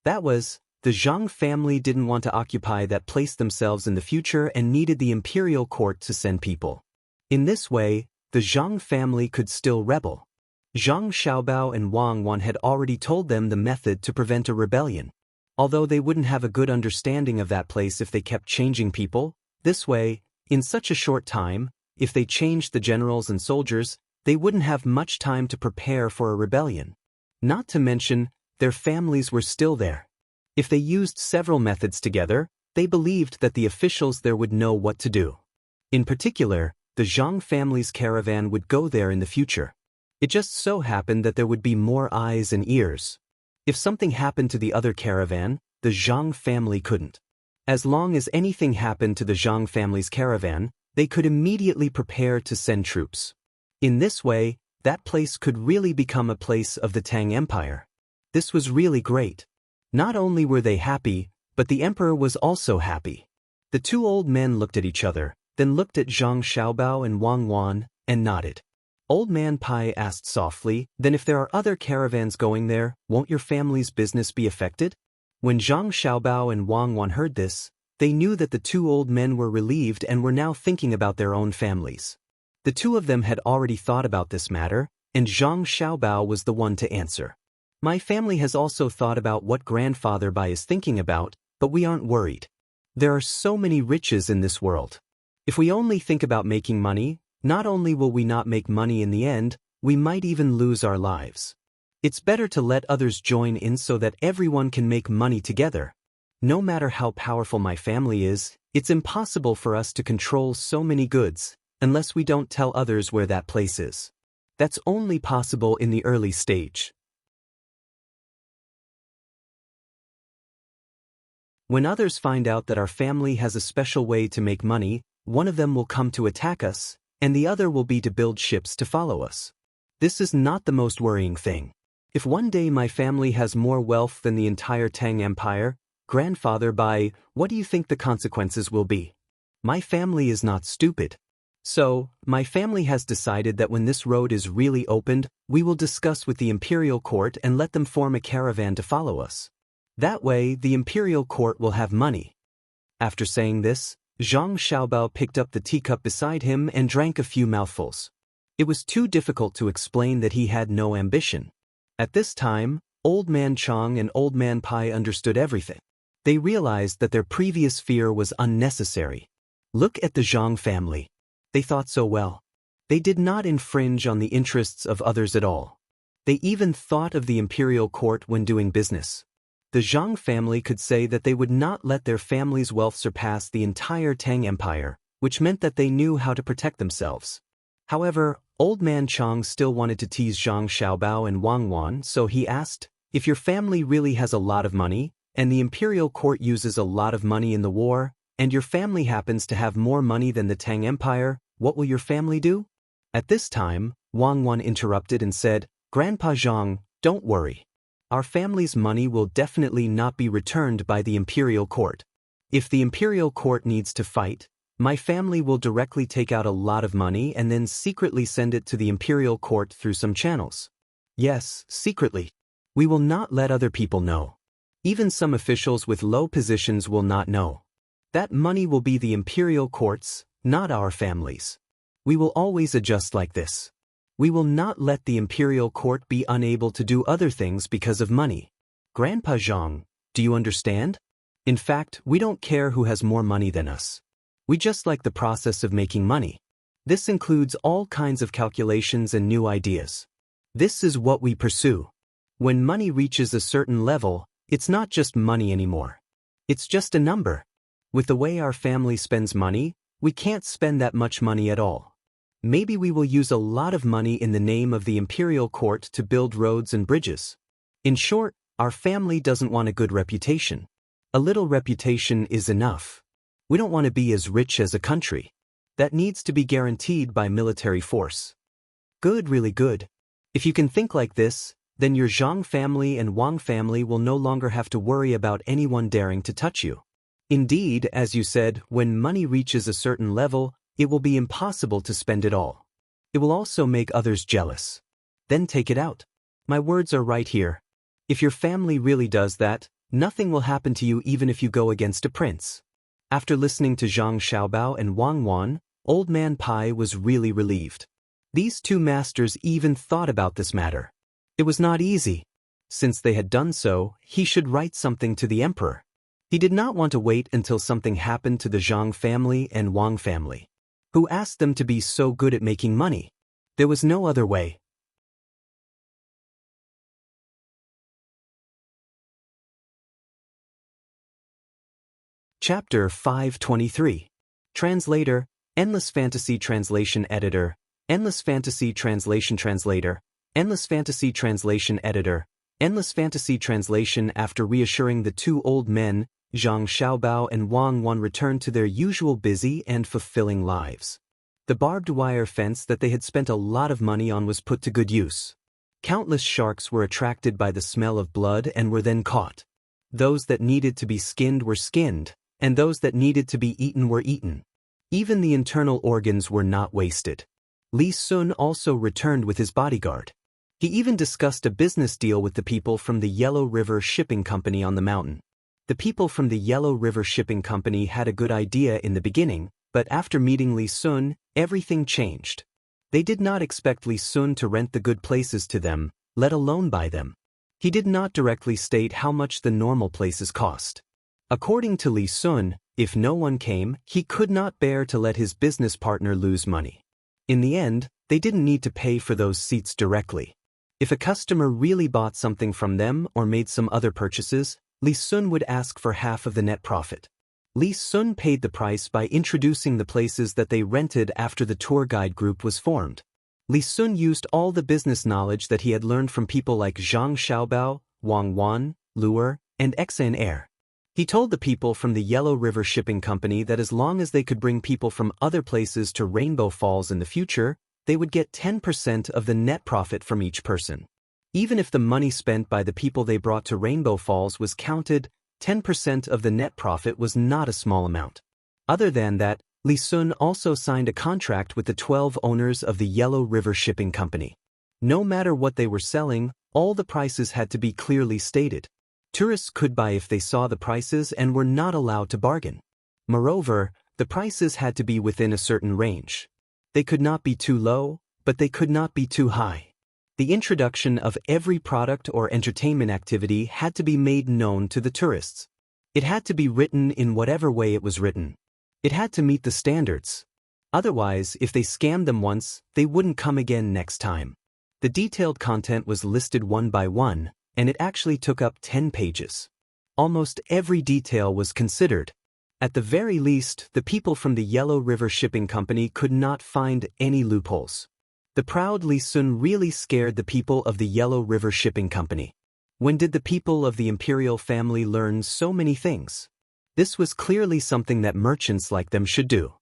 That was, the Zhang family didn't want to occupy that place themselves in the future and needed the imperial court to send people. In this way, the Zhang family could still rebel. Zhang Xiaobao and Wang Wan had already told them the method to prevent a rebellion. Although they wouldn't have a good understanding of that place if they kept changing people, this way, in such a short time, if they changed the generals and soldiers, they wouldn't have much time to prepare for a rebellion. Not to mention, their families were still there. If they used several methods together, they believed that the officials there would know what to do. In particular, the Zhang family's caravan would go there in the future. It just so happened that there would be more eyes and ears. If something happened to the other caravan, the Zhang family couldn't. As long as anything happened to the Zhang family's caravan, they could immediately prepare to send troops. In this way, that place could really become a place of the Tang Empire. This was really great. Not only were they happy, but the emperor was also happy. The two old men looked at each other, then looked at Zhang Xiaobao and Wang Wan, and nodded. Old Man Pai asked softly, "Then if there are other caravans going there, won't your family's business be affected?" When Zhang Xiaobao and Wang Wan heard this, they knew that the two old men were relieved and were now thinking about their own families. The two of them had already thought about this matter, and Zhang Xiaobao was the one to answer. "My family has also thought about what Grandfather Bai is thinking about, but we aren't worried. There are so many riches in this world. If we only think about making money, not only will we not make money in the end, we might even lose our lives. It's better to let others join in so that everyone can make money together. No matter how powerful my family is, it's impossible for us to control so many goods, unless we don't tell others where that place is. That's only possible in the early stage. When others find out that our family has a special way to make money, one of them will come to attack us, and the other will be to build ships to follow us. This is not the most worrying thing. If one day my family has more wealth than the entire Tang Empire, Grandfather Bai, what do you think the consequences will be? My family is not stupid. So, my family has decided that when this road is really opened, we will discuss with the imperial court and let them form a caravan to follow us. That way, the imperial court will have money. After saying this, Zhang Xiaobao picked up the teacup beside him and drank a few mouthfuls. It was too difficult to explain that he had no ambition. At this time, Old Man Chang and Old Man Pai understood everything. They realized that their previous fear was unnecessary. Look at the Zhang family. They thought so well. They did not infringe on the interests of others at all. They even thought of the imperial court when doing business. The Zhang family could say that they would not let their family's wealth surpass the entire Tang Empire, which meant that they knew how to protect themselves. However, Old Man Chang still wanted to tease Zhang Xiaobao and Wang Wan, so he asked, if your family really has a lot of money, and the imperial court uses a lot of money in the war, and your family happens to have more money than the Tang Empire, what will your family do? At this time, Wang Wan interrupted and said, Grandpa Zhang, don't worry. Our family's money will definitely not be returned by the imperial court. If the imperial court needs to fight, my family will directly take out a lot of money and then secretly send it to the imperial court through some channels. Yes, secretly. We will not let other people know. Even some officials with low positions will not know. That money will be the imperial court's, not our family's. We will always adjust like this. We will not let the imperial court be unable to do other things because of money. Grandpa Zhang, do you understand? In fact, we don't care who has more money than us. We just like the process of making money. This includes all kinds of calculations and new ideas. This is what we pursue. When money reaches a certain level, it's not just money anymore. It's just a number. With the way our family spends money, we can't spend that much money at all. Maybe we will use a lot of money in the name of the imperial court to build roads and bridges. In short, our family doesn't want a good reputation. A little reputation is enough. We don't want to be as rich as a country. That needs to be guaranteed by military force. Good, really good. If you can think like this, then your Zhang family and Wang family will no longer have to worry about anyone daring to touch you. Indeed, as you said, when money reaches a certain level, it will be impossible to spend it all. It will also make others jealous. Then take it out. My words are right here. If your family really does that, nothing will happen to you even if you go against a prince. After listening to Zhang Xiaobao and Wang Wan, Old Man Pai was really relieved. These two masters even thought about this matter. It was not easy. Since they had done so, he should write something to the emperor. He did not want to wait until something happened to the Zhang family and Wang family, who asked them to be so good at making money. There was no other way. Chapter 523. Translator, Endless Fantasy Translation Editor, Endless Fantasy Translation Translator, Endless Fantasy Translation Editor, Endless Fantasy Translation. After reassuring the two old men, Zhang Xiaobao and Wang Wan returned to their usual busy and fulfilling lives. The barbed wire fence that they had spent a lot of money on was put to good use. Countless sharks were attracted by the smell of blood and were then caught. Those that needed to be skinned were skinned, and those that needed to be eaten were eaten. Even the internal organs were not wasted. Li Sun also returned with his bodyguard. He even discussed a business deal with the people from the Yellow River Shipping Company on the mountain. The people from the Yellow River Shipping Company had a good idea in the beginning, but after meeting Li Sun, everything changed. They did not expect Li Sun to rent the good places to them, let alone buy them. He did not directly state how much the normal places cost. According to Li Sun, if no one came, he could not bear to let his business partner lose money. In the end, they didn't need to pay for those seats directly. If a customer really bought something from them or made some other purchases, Li Sun would ask for half of the net profit. Li Sun paid the price by introducing the places that they rented after the tour guide group was formed. Li Sun used all the business knowledge that he had learned from people like Zhang Xiaobao, Wang Wan, Luer, and Xan Air. He told the people from the Yellow River Shipping Company that as long as they could bring people from other places to Rainbow Falls in the future, they would get 10% of the net profit from each person. Even if the money spent by the people they brought to Rainbow Falls was counted, 10% of the net profit was not a small amount. Other than that, Li Sun also signed a contract with the 12 owners of the Yellow River Shipping Company. No matter what they were selling, all the prices had to be clearly stated. Tourists could buy if they saw the prices and were not allowed to bargain. Moreover, the prices had to be within a certain range. They could not be too low, but they could not be too high. The introduction of every product or entertainment activity had to be made known to the tourists. It had to be written in whatever way it was written. It had to meet the standards. Otherwise, if they scammed them once, they wouldn't come again next time. The detailed content was listed one by one, and it actually took up 10 pages. Almost every detail was considered. At the very least, the people from the Yellow River Shipping Company could not find any loopholes. The proud Li Sun really scared the people of the Yellow River Shipping Company. When did the people of the imperial family learn so many things? This was clearly something that merchants like them should do.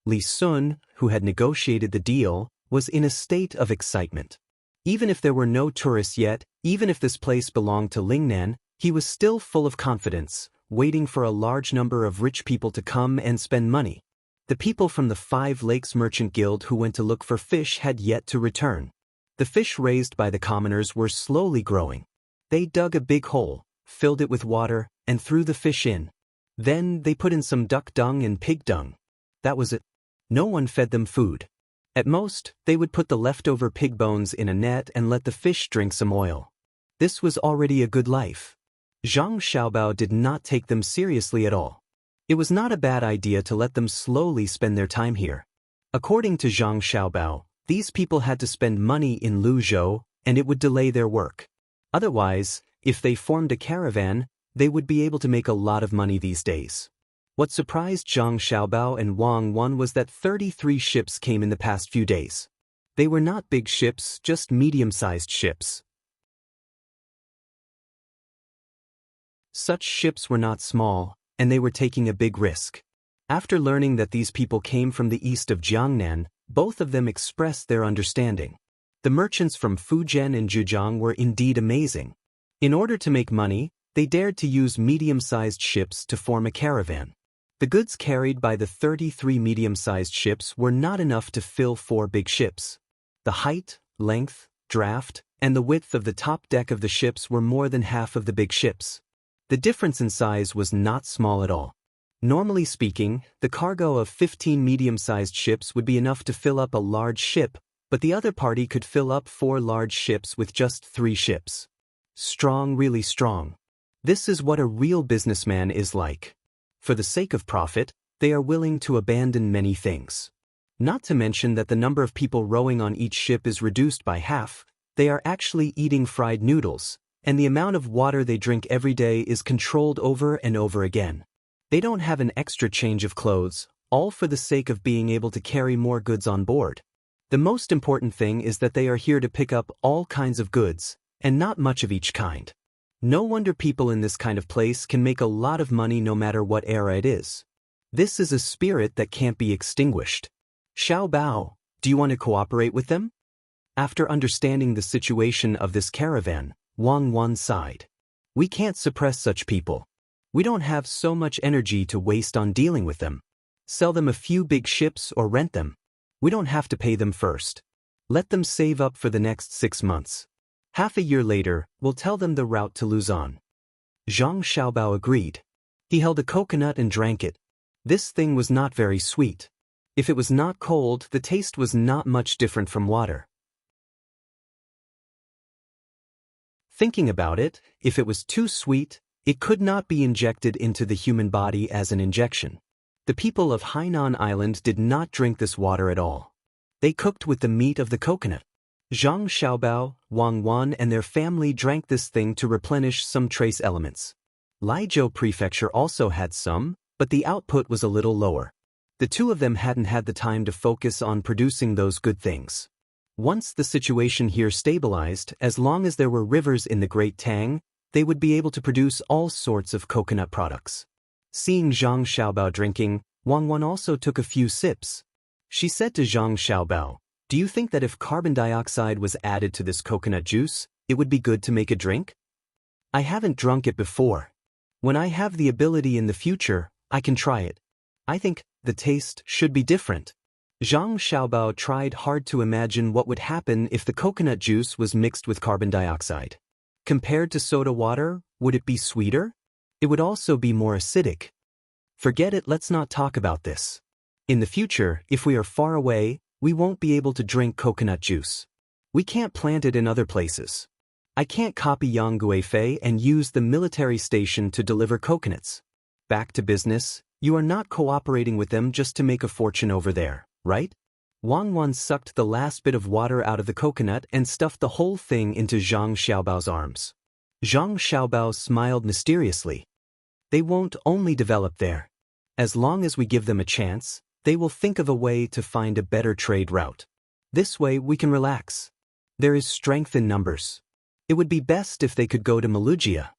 Li Sun, who had negotiated the deal, was in a state of excitement. Even if there were no tourists yet, even if this place belonged to Lingnan, he was still full of confidence, waiting for a large number of rich people to come and spend money. The people from the 5 Lakes Merchant Guild who went to look for fish had yet to return. The fish raised by the commoners were slowly growing. They dug a big hole, filled it with water, and threw the fish in. Then they put in some duck dung and pig dung. That was it. No one fed them food. At most, they would put the leftover pig bones in a net and let the fish drink some oil. This was already a good life. Zhang Xiaobao did not take them seriously at all. It was not a bad idea to let them slowly spend their time here. According to Zhang Xiaobao, these people had to spend money in Luzhou, and it would delay their work. Otherwise, if they formed a caravan, they would be able to make a lot of money these days. What surprised Zhang Xiaobao and Wang Wan was that 33 ships came in the past few days. They were not big ships, just medium-sized ships. Such ships were not small, and they were taking a big risk. After learning that these people came from the east of Jiangnan, both of them expressed their understanding. The merchants from Fujian and Zhejiang were indeed amazing. In order to make money, they dared to use medium-sized ships to form a caravan. The goods carried by the 33 medium-sized ships were not enough to fill 4 big ships. The height, length, draft, and the width of the top deck of the ships were more than half of the big ships. The difference in size was not small at all. Normally speaking, the cargo of 15 medium-sized ships would be enough to fill up a large ship, but the other party could fill up 4 large ships with just 3 ships. Strong, really strong. This is what a real businessman is like. For the sake of profit, they are willing to abandon many things. Not to mention that the number of people rowing on each ship is reduced by half, they are actually eating fried noodles, and the amount of water they drink every day is controlled over and over again. They don't have an extra change of clothes, all for the sake of being able to carry more goods on board. The most important thing is that they are here to pick up all kinds of goods, and not much of each kind. No wonder people in this kind of place can make a lot of money no matter what era it is. This is a spirit that can't be extinguished. Xiao Bao, do you want to cooperate with them? After understanding the situation of this caravan, Wang Wan sighed. We can't suppress such people. We don't have so much energy to waste on dealing with them. Sell them a few big ships or rent them. We don't have to pay them first. Let them save up for the next 6 months. Half a year later, we'll tell them the route to Luzon. Zhang Xiaobao agreed. He held a coconut and drank it. This thing was not very sweet. If it was not cold, the taste was not much different from water. Thinking about it, if it was too sweet, it could not be injected into the human body as an injection. The people of Hainan Island did not drink this water at all. They cooked with the meat of the coconut. Zhang Xiaobao, Wang Wan and their family drank this thing to replenish some trace elements. Laizhou Prefecture also had some, but the output was a little lower. The two of them hadn't had the time to focus on producing those good things. Once the situation here stabilized, as long as there were rivers in the Great Tang, they would be able to produce all sorts of coconut products. Seeing Zhang Xiaobao drinking, Wang Wan also took a few sips. She said to Zhang Xiaobao, "Do you think that if carbon dioxide was added to this coconut juice, it would be good to make a drink? I haven't drunk it before. When I have the ability in the future, I can try it. I think the taste should be different. Zhang Xiaobao tried hard to imagine what would happen if the coconut juice was mixed with carbon dioxide. Compared to soda water, would it be sweeter? It would also be more acidic. Forget it, let's not talk about this. In the future, if we are far away, we won't be able to drink coconut juice. We can't plant it in other places. I can't copy Yang Guifei and use the military station to deliver coconuts. Back to business, you are not cooperating with them just to make a fortune over there, right? Wang Wan sucked the last bit of water out of the coconut and stuffed the whole thing into Zhang Xiaobao's arms. Zhang Xiaobao smiled mysteriously. They won't only develop there. As long as we give them a chance, they will think of a way to find a better trade route. This way we can relax. There is strength in numbers. It would be best if they could go to Malugia.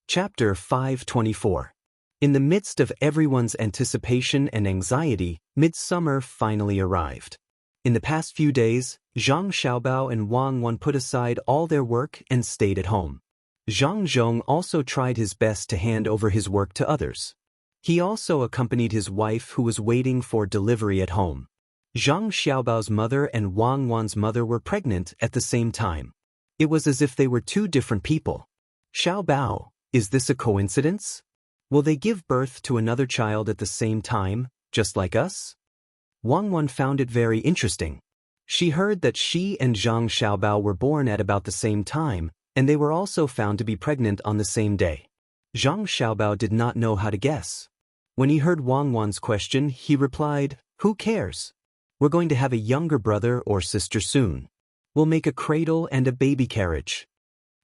Chapter 524. In the midst of everyone's anticipation and anxiety, midsummer finally arrived. In the past few days, Zhang Xiaobao and Wang Wan put aside all their work and stayed at home. Zhang Zhong also tried his best to hand over his work to others. He also accompanied his wife who was waiting for delivery at home. Zhang Xiaobao's mother and Wang Wan's mother were pregnant at the same time. It was as if they were two different people. Xiaobao, is this a coincidence? Will they give birth to another child at the same time, just like us? Wang Wan found it very interesting. She heard that she and Zhang Xiaobao were born at about the same time, and they were also found to be pregnant on the same day. Zhang Xiaobao did not know how to guess. When he heard Wang Wan's question, he replied, "Who cares? We're going to have a younger brother or sister soon. We'll make a cradle and a baby carriage."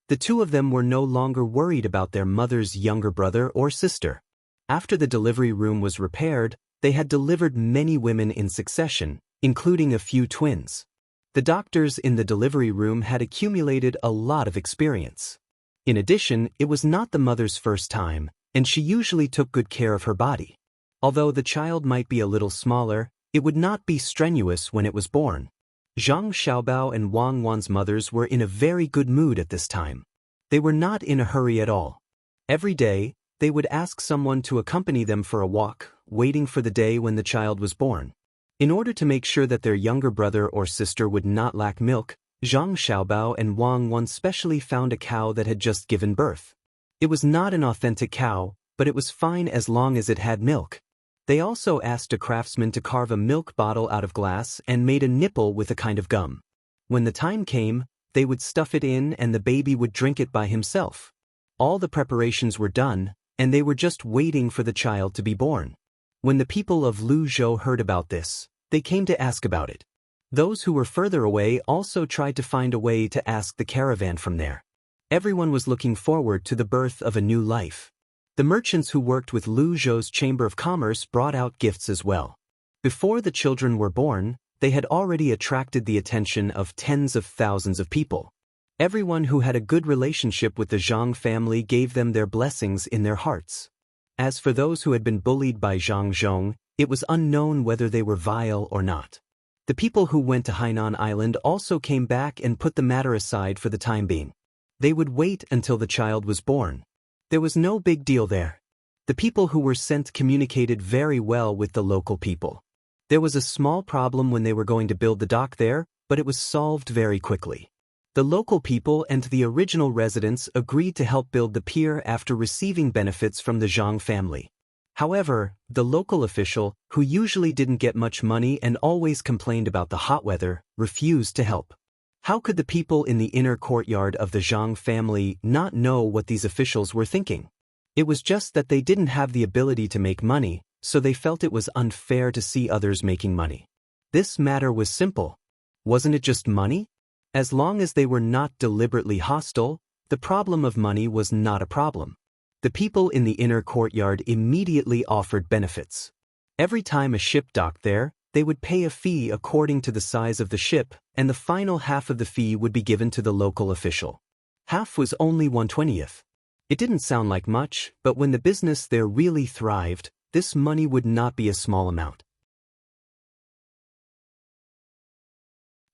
The two of them were no longer worried about their mother's younger brother or sister. After the delivery room was repaired, they had delivered many women in succession, including a few twins. The doctors in the delivery room had accumulated a lot of experience. In addition, it was not the mother's first time, and she usually took good care of her body. Although the child might be a little smaller, it would not be strenuous when it was born. Zhang Xiaobao and Wang Wan's mothers were in a very good mood at this time. They were not in a hurry at all. Every day, they would ask someone to accompany them for a walk, waiting for the day when the child was born. In order to make sure that their younger brother or sister would not lack milk, Zhang Xiaobao and Wang Wan specially found a cow that had just given birth. It was not an authentic cow, but it was fine as long as it had milk. They also asked a craftsman to carve a milk bottle out of glass and made a nipple with a kind of gum. When the time came, they would stuff it in and the baby would drink it by himself. All the preparations were done, and they were just waiting for the child to be born. When the people of Luzhou heard about this, they came to ask about it. Those who were further away also tried to find a way to ask the caravan from there. Everyone was looking forward to the birth of a new life. The merchants who worked with Luzhou's Chamber of Commerce brought out gifts as well. Before the children were born, they had already attracted the attention of tens of thousands of people. Everyone who had a good relationship with the Zhang family gave them their blessings in their hearts. As for those who had been bullied by Zhang Zhong, it was unknown whether they were vile or not. The people who went to Hainan Island also came back and put the matter aside for the time being. They would wait until the child was born. There was no big deal there. The people who were sent communicated very well with the local people. There was a small problem when they were going to build the dock there, but it was solved very quickly. The local people and the original residents agreed to help build the pier after receiving benefits from the Zhang family. However, the local official, who usually didn't get much money and always complained about the hot weather, refused to help. How could the people in the inner courtyard of the Zhang family not know what these officials were thinking? It was just that they didn't have the ability to make money, so they felt it was unfair to see others making money. This matter was simple. Wasn't it just money? As long as they were not deliberately hostile, the problem of money was not a problem. The people in the inner courtyard immediately offered benefits. Every time a ship docked there, they would pay a fee according to the size of the ship, and the final half of the fee would be given to the local official. Half was only 1/20th. It didn't sound like much, but when the business there really thrived, this money would not be a small amount.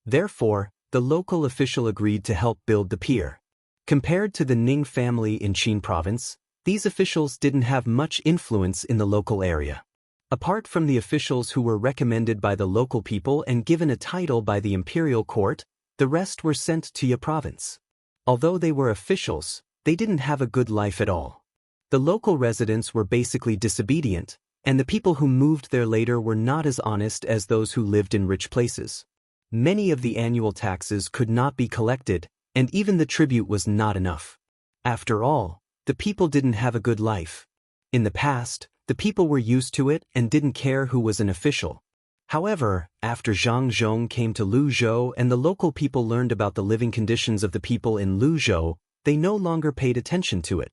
Therefore, the local official agreed to help build the pier. Compared to the Ning family in Qin province, these officials didn't have much influence in the local area. Apart from the officials who were recommended by the local people and given a title by the imperial court, the rest were sent to Ya province. Although they were officials, they didn't have a good life at all. The local residents were basically disobedient, and the people who moved there later were not as honest as those who lived in rich places. Many of the annual taxes could not be collected, and even the tribute was not enough. After all, the people didn't have a good life. In the past, the people were used to it and didn't care who was an official. However, after Zhang Zhong came to Luzhou and the local people learned about the living conditions of the people in Luzhou, they no longer paid attention to it.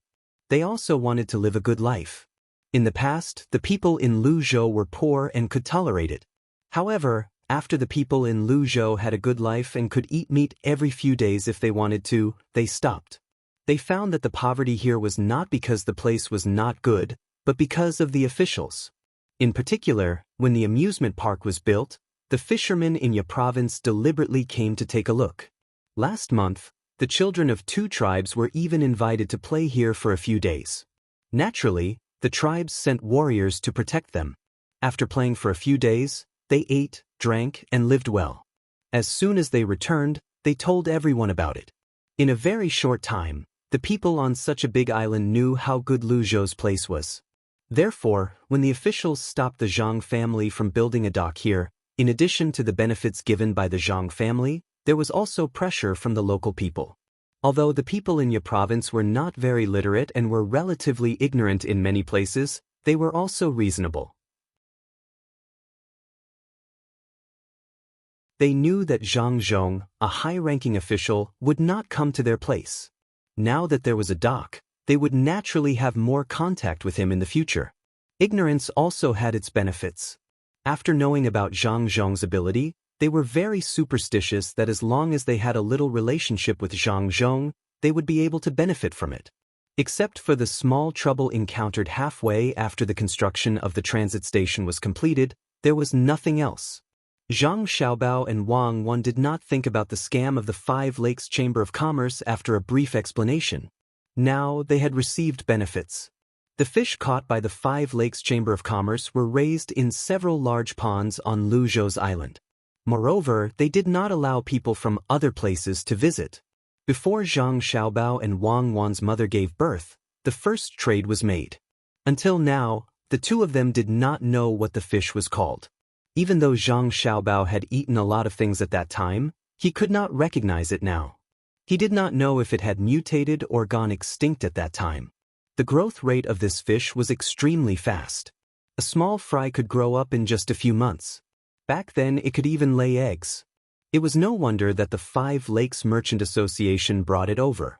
They also wanted to live a good life. In the past, the people in Luzhou were poor and could tolerate it. However, after the people in Luzhou had a good life and could eat meat every few days if they wanted to, they stopped. They found that the poverty here was not because the place was not good, but because of the officials. In particular, when the amusement park was built, the fishermen in Ya province deliberately came to take a look. Last month, the children of 2 tribes were even invited to play here for a few days. Naturally, the tribes sent warriors to protect them. After playing for a few days, they ate, drank, and lived well. As soon as they returned, they told everyone about it. In a very short time, the people on such a big island knew how good Luzhou's place was. Therefore, when the officials stopped the Zhang family from building a dock here, in addition to the benefits given by the Zhang family, there was also pressure from the local people. Although the people in Ya province were not very literate and were relatively ignorant in many places, they were also reasonable. They knew that Zhang Zhong, a high-ranking official, would not come to their place. Now that there was a dock, they would naturally have more contact with him in the future. Ignorance also had its benefits. After knowing about Zhang Zhong's ability, they were very superstitious that as long as they had a little relationship with Zhang Zhong, they would be able to benefit from it. Except for the small trouble encountered halfway after the construction of the transit station was completed, there was nothing else. Zhang Xiaobao and Wang Wan did not think about the scam of the 5 Lakes Chamber of Commerce after a brief explanation. Now they had received benefits. The fish caught by the 5 Lakes Chamber of Commerce were raised in several large ponds on Luzhou's island. Moreover, they did not allow people from other places to visit. Before Zhang Xiaobao and Wang Wan's mother gave birth, the first trade was made. Until now, the 2 of them did not know what the fish was called. Even though Zhang Xiaobao had eaten a lot of things at that time, he could not recognize it now. He did not know if it had mutated or gone extinct at that time. The growth rate of this fish was extremely fast. A small fry could grow up in just a few months. Back then it could even lay eggs. It was no wonder that the 5 Lakes Merchant Association brought it over.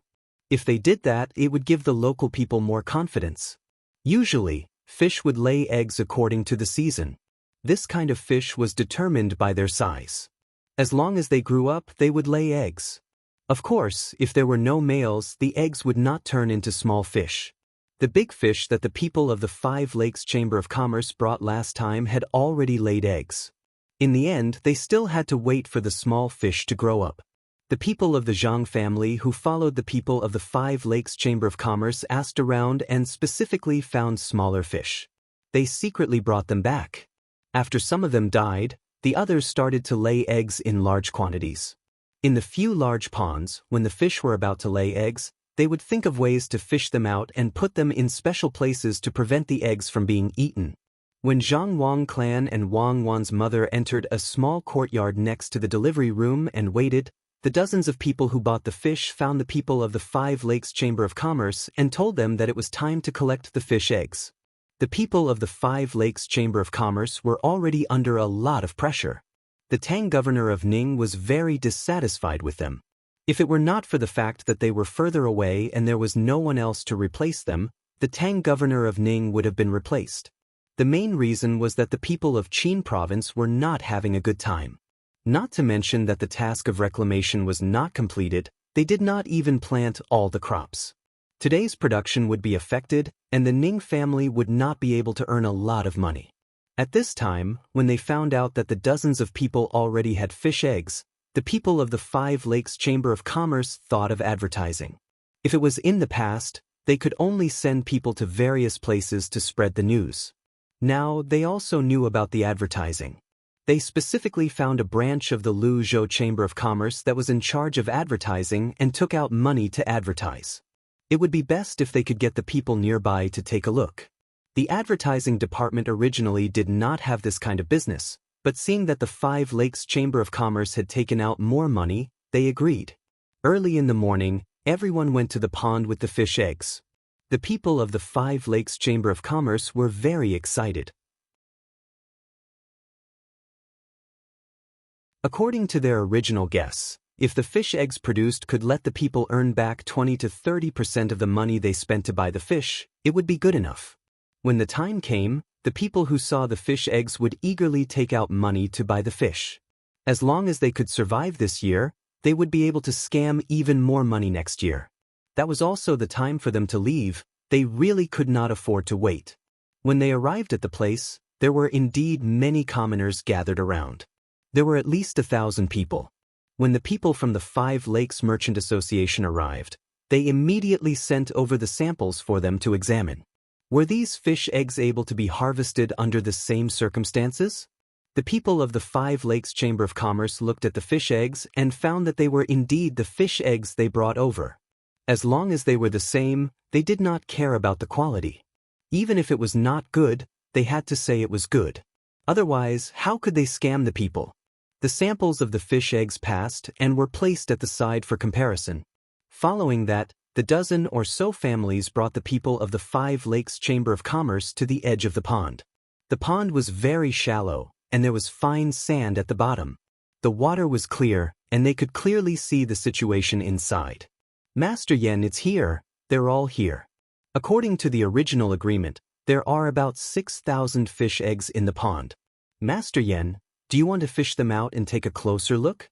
If they did that, it would give the local people more confidence. Usually, fish would lay eggs according to the season. This kind of fish was determined by their size. As long as they grew up, they would lay eggs. Of course, if there were no males, the eggs would not turn into small fish. The big fish that the people of the 5 Lakes Chamber of Commerce brought last time had already laid eggs. In the end, they still had to wait for the small fish to grow up. The people of the Zhang family who followed the people of the 5 Lakes Chamber of Commerce asked around and specifically found smaller fish. They secretly brought them back. After some of them died, the others started to lay eggs in large quantities. In the few large ponds, when the fish were about to lay eggs, they would think of ways to fish them out and put them in special places to prevent the eggs from being eaten. When Zhang Wang clan and Wang Wan's mother entered a small courtyard next to the delivery room and waited, the dozens of people who bought the fish found the people of the 5 Lakes Chamber of Commerce and told them that it was time to collect the fish eggs. The people of the 5 Lakes Chamber of Commerce were already under a lot of pressure. The Tang governor of Ning was very dissatisfied with them. If it were not for the fact that they were further away and there was no one else to replace them, the Tang governor of Ning would have been replaced. The main reason was that the people of Qin province were not having a good time. Not to mention that the task of reclamation was not completed, they did not even plant all the crops. Today's production would be affected, and the Ning family would not be able to earn a lot of money. At this time, when they found out that the dozens of people already had fish eggs, The people of the Five Lakes Chamber of Commerce thought of advertising. If it was in the past, they could only send people to various places to spread the news. Now, they also knew about the advertising. They specifically found a branch of the Luzhou Chamber of Commerce that was in charge of advertising and took out money to advertise. It would be best if they could get the people nearby to take a look. The advertising department originally did not have this kind of business, but seeing that the Five Lakes Chamber of Commerce had taken out more money, they agreed. Early in the morning, everyone went to the pond with the fish eggs. The people of the Five Lakes Chamber of Commerce were very excited. According to their original guess, if the fish eggs produced could let the people earn back 20 to 30% of the money they spent to buy the fish, it would be good enough. When the time came, the people who saw the fish eggs would eagerly take out money to buy the fish. As long as they could survive this year, they would be able to scam even more money next year. That was also the time for them to leave. They really could not afford to wait. When they arrived at the place, there were indeed many commoners gathered around. There were at least 1,000 people. When the people from the Five Lakes Merchant Association arrived, they immediately sent over the samples for them to examine. Were these fish eggs able to be harvested under the same circumstances? The people of the Five Lakes Chamber of Commerce looked at the fish eggs and found that they were indeed the fish eggs they brought over. As long as they were the same, they did not care about the quality. Even if it was not good, they had to say it was good. Otherwise, how could they scam the people? The samples of the fish eggs passed and were placed at the side for comparison. Following that, the dozen or so families brought the people of the Five Lakes Chamber of Commerce to the edge of the pond. The pond was very shallow, and there was fine sand at the bottom. The water was clear, and they could clearly see the situation inside. Master Yen, it's here, they're all here. According to the original agreement, there are about 6,000 fish eggs in the pond. Master Yen, do you want to fish them out and take a closer look?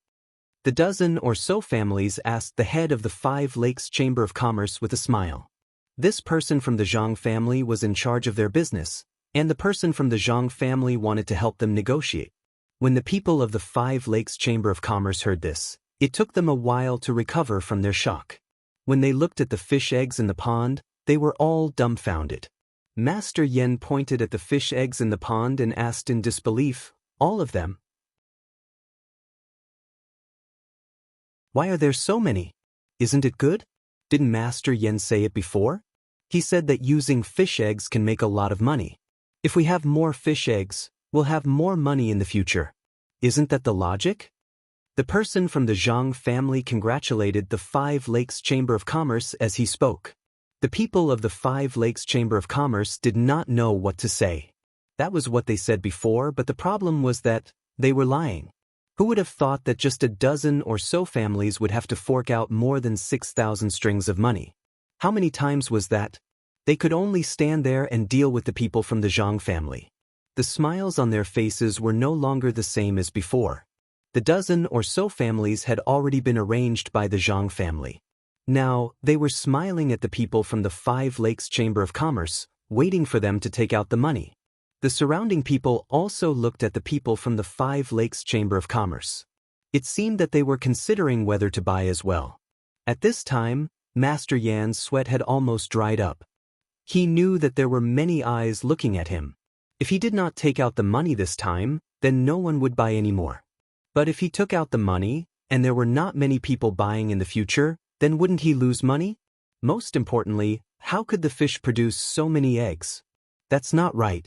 The dozen or so families asked the head of the Five Lakes Chamber of Commerce with a smile. This person from the Zhang family was in charge of their business, and the person from the Zhang family wanted to help them negotiate. When the people of the Five Lakes Chamber of Commerce heard this, it took them a while to recover from their shock. When they looked at the fish eggs in the pond, they were all dumbfounded. Master Yen pointed at the fish eggs in the pond and asked in disbelief, "All of them? Why are there so many? Isn't it good? Didn't Master Yen say it before? He said that using fish eggs can make a lot of money. If we have more fish eggs, we'll have more money in the future. Isn't that the logic?" The person from the Zhang family congratulated the Five Lakes Chamber of Commerce as he spoke. The people of the Five Lakes Chamber of Commerce did not know what to say. That was what they said before, but the problem was that they were lying. Who would have thought that just a dozen or so families would have to fork out more than 6,000 strings of money? How many times was that? They could only stand there and deal with the people from the Zhang family. The smiles on their faces were no longer the same as before. The dozen or so families had already been arranged by the Zhang family. Now, they were smiling at the people from the Five Lakes Chamber of Commerce, waiting for them to take out the money. The surrounding people also looked at the people from the Five Lakes Chamber of Commerce. It seemed that they were considering whether to buy as well. At this time, Master Yan's sweat had almost dried up. He knew that there were many eyes looking at him. If he did not take out the money this time, then no one would buy any more. But if he took out the money, and there were not many people buying in the future, then wouldn't he lose money? Most importantly, how could the fish produce so many eggs? That's not right.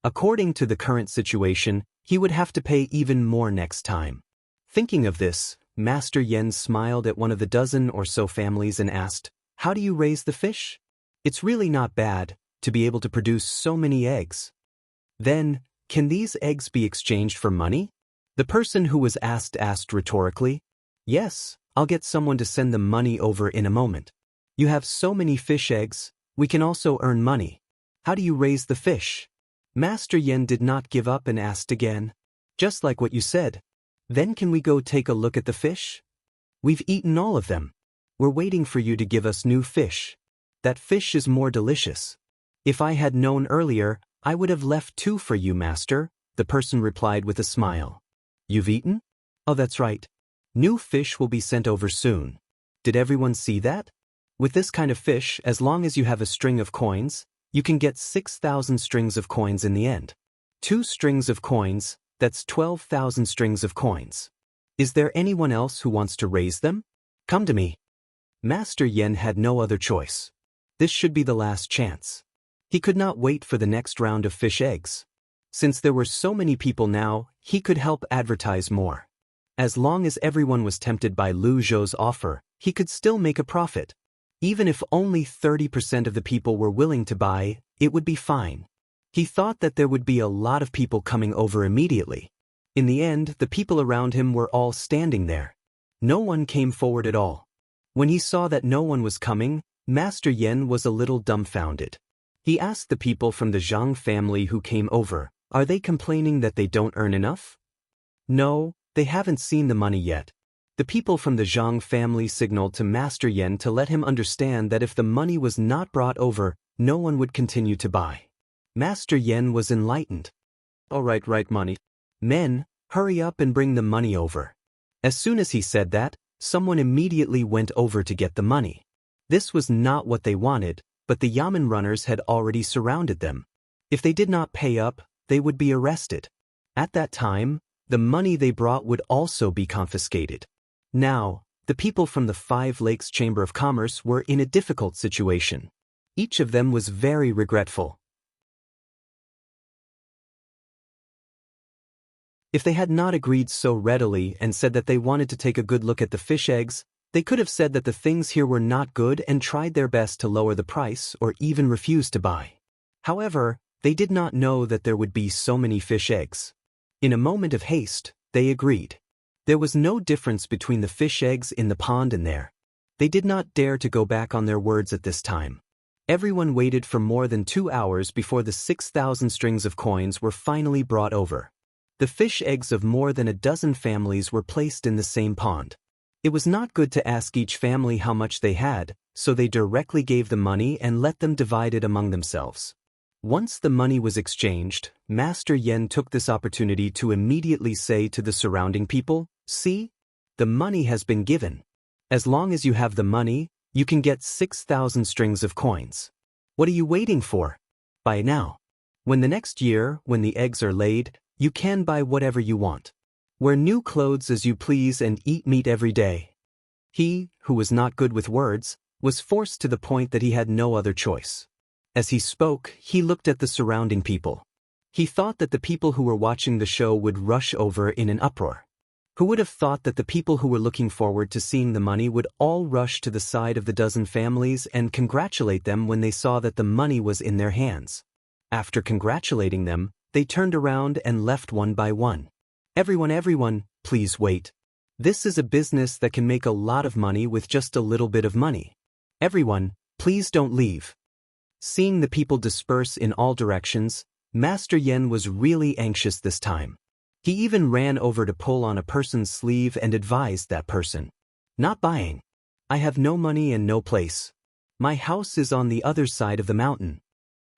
According to the current situation, he would have to pay even more next time. Thinking of this, Master Yen smiled at one of the dozen or so families and asked, "How do you raise the fish? It's really not bad to be able to produce so many eggs. Then, can these eggs be exchanged for money?" The person who was asked rhetorically. "Yes, I'll get someone to send the money over in a moment. You have so many fish eggs, we can also earn money. How do you raise the fish?" Master Yen did not give up and asked again. "Just like what you said. Then can we go take a look at the fish? We've eaten all of them. We're waiting for you to give us new fish. That fish is more delicious. If I had known earlier, I would have left 2 for you, Master," the person replied with a smile. "You've eaten? Oh, that's right. New fish will be sent over soon. Did everyone see that? With this kind of fish, as long as you have a string of coins, you can get 6,000 strings of coins in the end. 2 strings of coins, that's 12,000 strings of coins. Is there anyone else who wants to raise them? Come to me. Master Yen had no other choice. This should be the last chance. He could not wait for the next round of fish eggs. Since there were so many people now, he could help advertise more. As long as everyone was tempted by Lu Zhou's offer, he could still make a profit. Even if only 30% of the people were willing to buy, it would be fine. He thought that there would be a lot of people coming over immediately. In the end, the people around him were all standing there. No one came forward at all. When he saw that no one was coming, Master Yen was a little dumbfounded. He asked the people from the Zhang family who came over, are they complaining that they don't earn enough? No, they haven't seen the money yet. The people from the Zhang family signaled to Master Yen to let him understand that if the money was not brought over, no one would continue to buy. Master Yen was enlightened. All right, money. Men, hurry up and bring the money over. As soon as he said that, someone immediately went over to get the money. This was not what they wanted, but the yamen runners had already surrounded them. If they did not pay up, they would be arrested. At that time, the money they brought would also be confiscated. Now, the people from the 5 Lakes Chamber of Commerce were in a difficult situation. Each of them was very regretful. If they had not agreed so readily and said that they wanted to take a good look at the fish eggs, they could have said that the things here were not good and tried their best to lower the price or even refuse to buy. However, they did not know that there would be so many fish eggs. In a moment of haste, they agreed. There was no difference between the fish eggs in the pond and there. They did not dare to go back on their words at this time. Everyone waited for more than 2 hours before the 6,000 strings of coins were finally brought over. The fish eggs of more than a dozen families were placed in the same pond. It was not good to ask each family how much they had, so they directly gave the money and let them divide it among themselves. Once the money was exchanged, Master Yen took this opportunity to immediately say to the surrounding people, "See? The money has been given. As long as you have the money, you can get 6,000 strings of coins. What are you waiting for? Buy now. When the next year, when the eggs are laid, you can buy whatever you want. Wear new clothes as you please and eat meat every day." He, who was not good with words, was forced to the point that he had no other choice. As he spoke, he looked at the surrounding people. He thought that the people who were watching the show would rush over in an uproar. Who would have thought that the people who were looking forward to seeing the money would all rush to the side of the dozen families and congratulate them when they saw that the money was in their hands. After congratulating them, they turned around and left one by one. Everyone, please wait. This is a business that can make a lot of money with just a little bit of money. Everyone, please don't leave. Seeing the people disperse in all directions, Master Yen was really anxious this time. He even ran over to pull on a person's sleeve and advised that person. "Not buying. I have no money and no place. My house is on the other side of the mountain."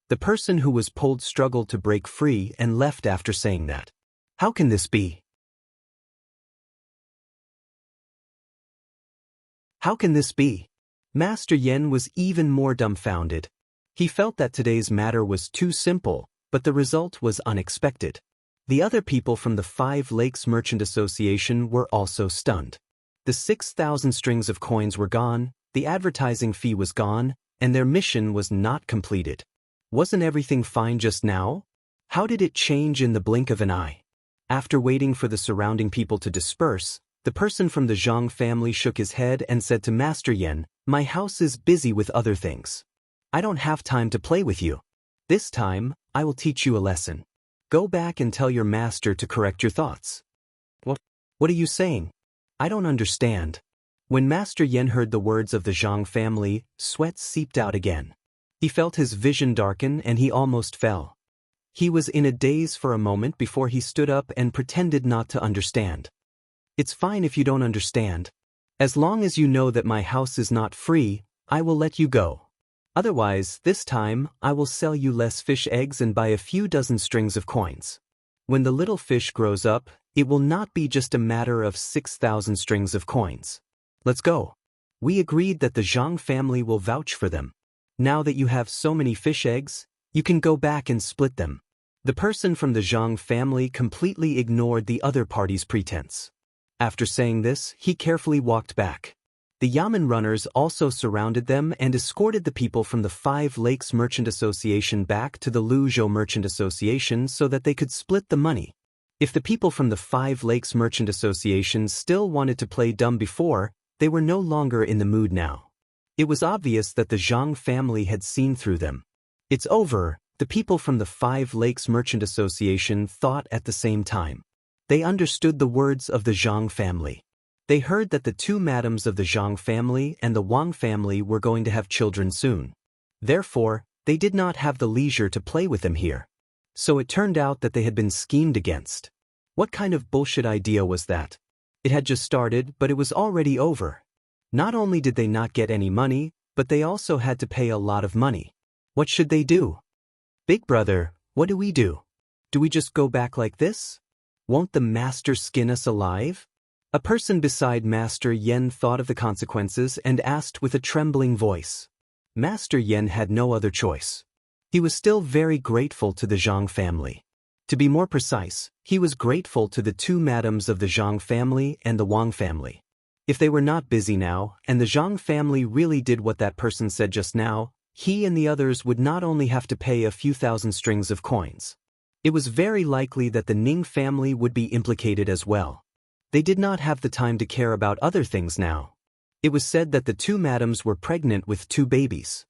The person who was pulled struggled to break free and left after saying that. How can this be? How can this be? Master Yen was even more dumbfounded. He felt that today's matter was too simple, but the result was unexpected. The other people from the 5 Lakes Merchant Association were also stunned. The 6,000 strings of coins were gone, the advertising fee was gone, and their mission was not completed. Wasn't everything fine just now? How did it change in the blink of an eye? After waiting for the surrounding people to disperse, the person from the Zhang family shook his head and said to Master Yen, "My house is busy with other things. I don't have time to play with you. This time, I will teach you a lesson. Go back and tell your master to correct your thoughts." What are you saying? I don't understand. When Master Yen heard the words of the Zhang family, sweat seeped out again. He felt his vision darken and he almost fell. He was in a daze for a moment before he stood up and pretended not to understand. "It's fine if you don't understand. As long as you know that my house is not free, I will let you go. Otherwise, this time, I will sell you less fish eggs and buy a few dozen strings of coins. When the little fish grows up, It will not be just a matter of 6,000 strings of coins. Let's go. We agreed that the Zhang family will vouch for them. Now that you have so many fish eggs, you can go back and split them. The person from the Zhang family completely ignored the other party's pretense. After saying this, he carefully walked back. The Yamen runners also surrounded them and escorted the people from the Five Lakes Merchant Association back to the Luzhou Merchant Association so that they could split the money. If the people from the Five Lakes Merchant Association still wanted to play dumb before, they were no longer in the mood now. It was obvious that the Zhang family had seen through them. It's over, the people from the Five Lakes Merchant Association thought at the same time. They understood the words of the Zhang family. They heard that the two madams of the Zhang family and the Wang family were going to have children soon. Therefore, they did not have the leisure to play with them here. So it turned out that they had been schemed against. What kind of bullshit idea was that? It had just started, but it was already over. Not only did they not get any money, but they also had to pay a lot of money. What should they do? Big brother, what do we do? Do we just go back like this? Won't the master skin us alive? A person beside Master Yen thought of the consequences and asked with a trembling voice. Master Yen had no other choice. He was still very grateful to the Zhang family. To be more precise, he was grateful to the two madams of the Zhang family and the Wang family. If they were not busy now, and the Zhang family really did what that person said just now, he and the others would not only have to pay a few thousand strings of coins. It was very likely that the Ning family would be implicated as well. They did not have the time to care about other things now. It was said that the two madams were pregnant with two babies.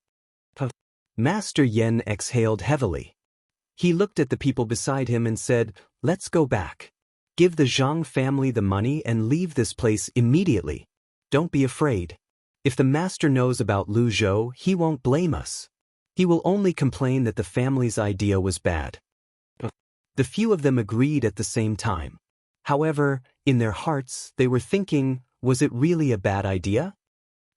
Master Yen exhaled heavily. He looked at the people beside him and said, "Let's go back. Give the Zhang family the money and leave this place immediately. Don't be afraid. If the master knows about Luzhou, he won't blame us. He will only complain that the family's idea was bad." The few of them agreed at the same time. However, in their hearts, they were thinking, was it really a bad idea?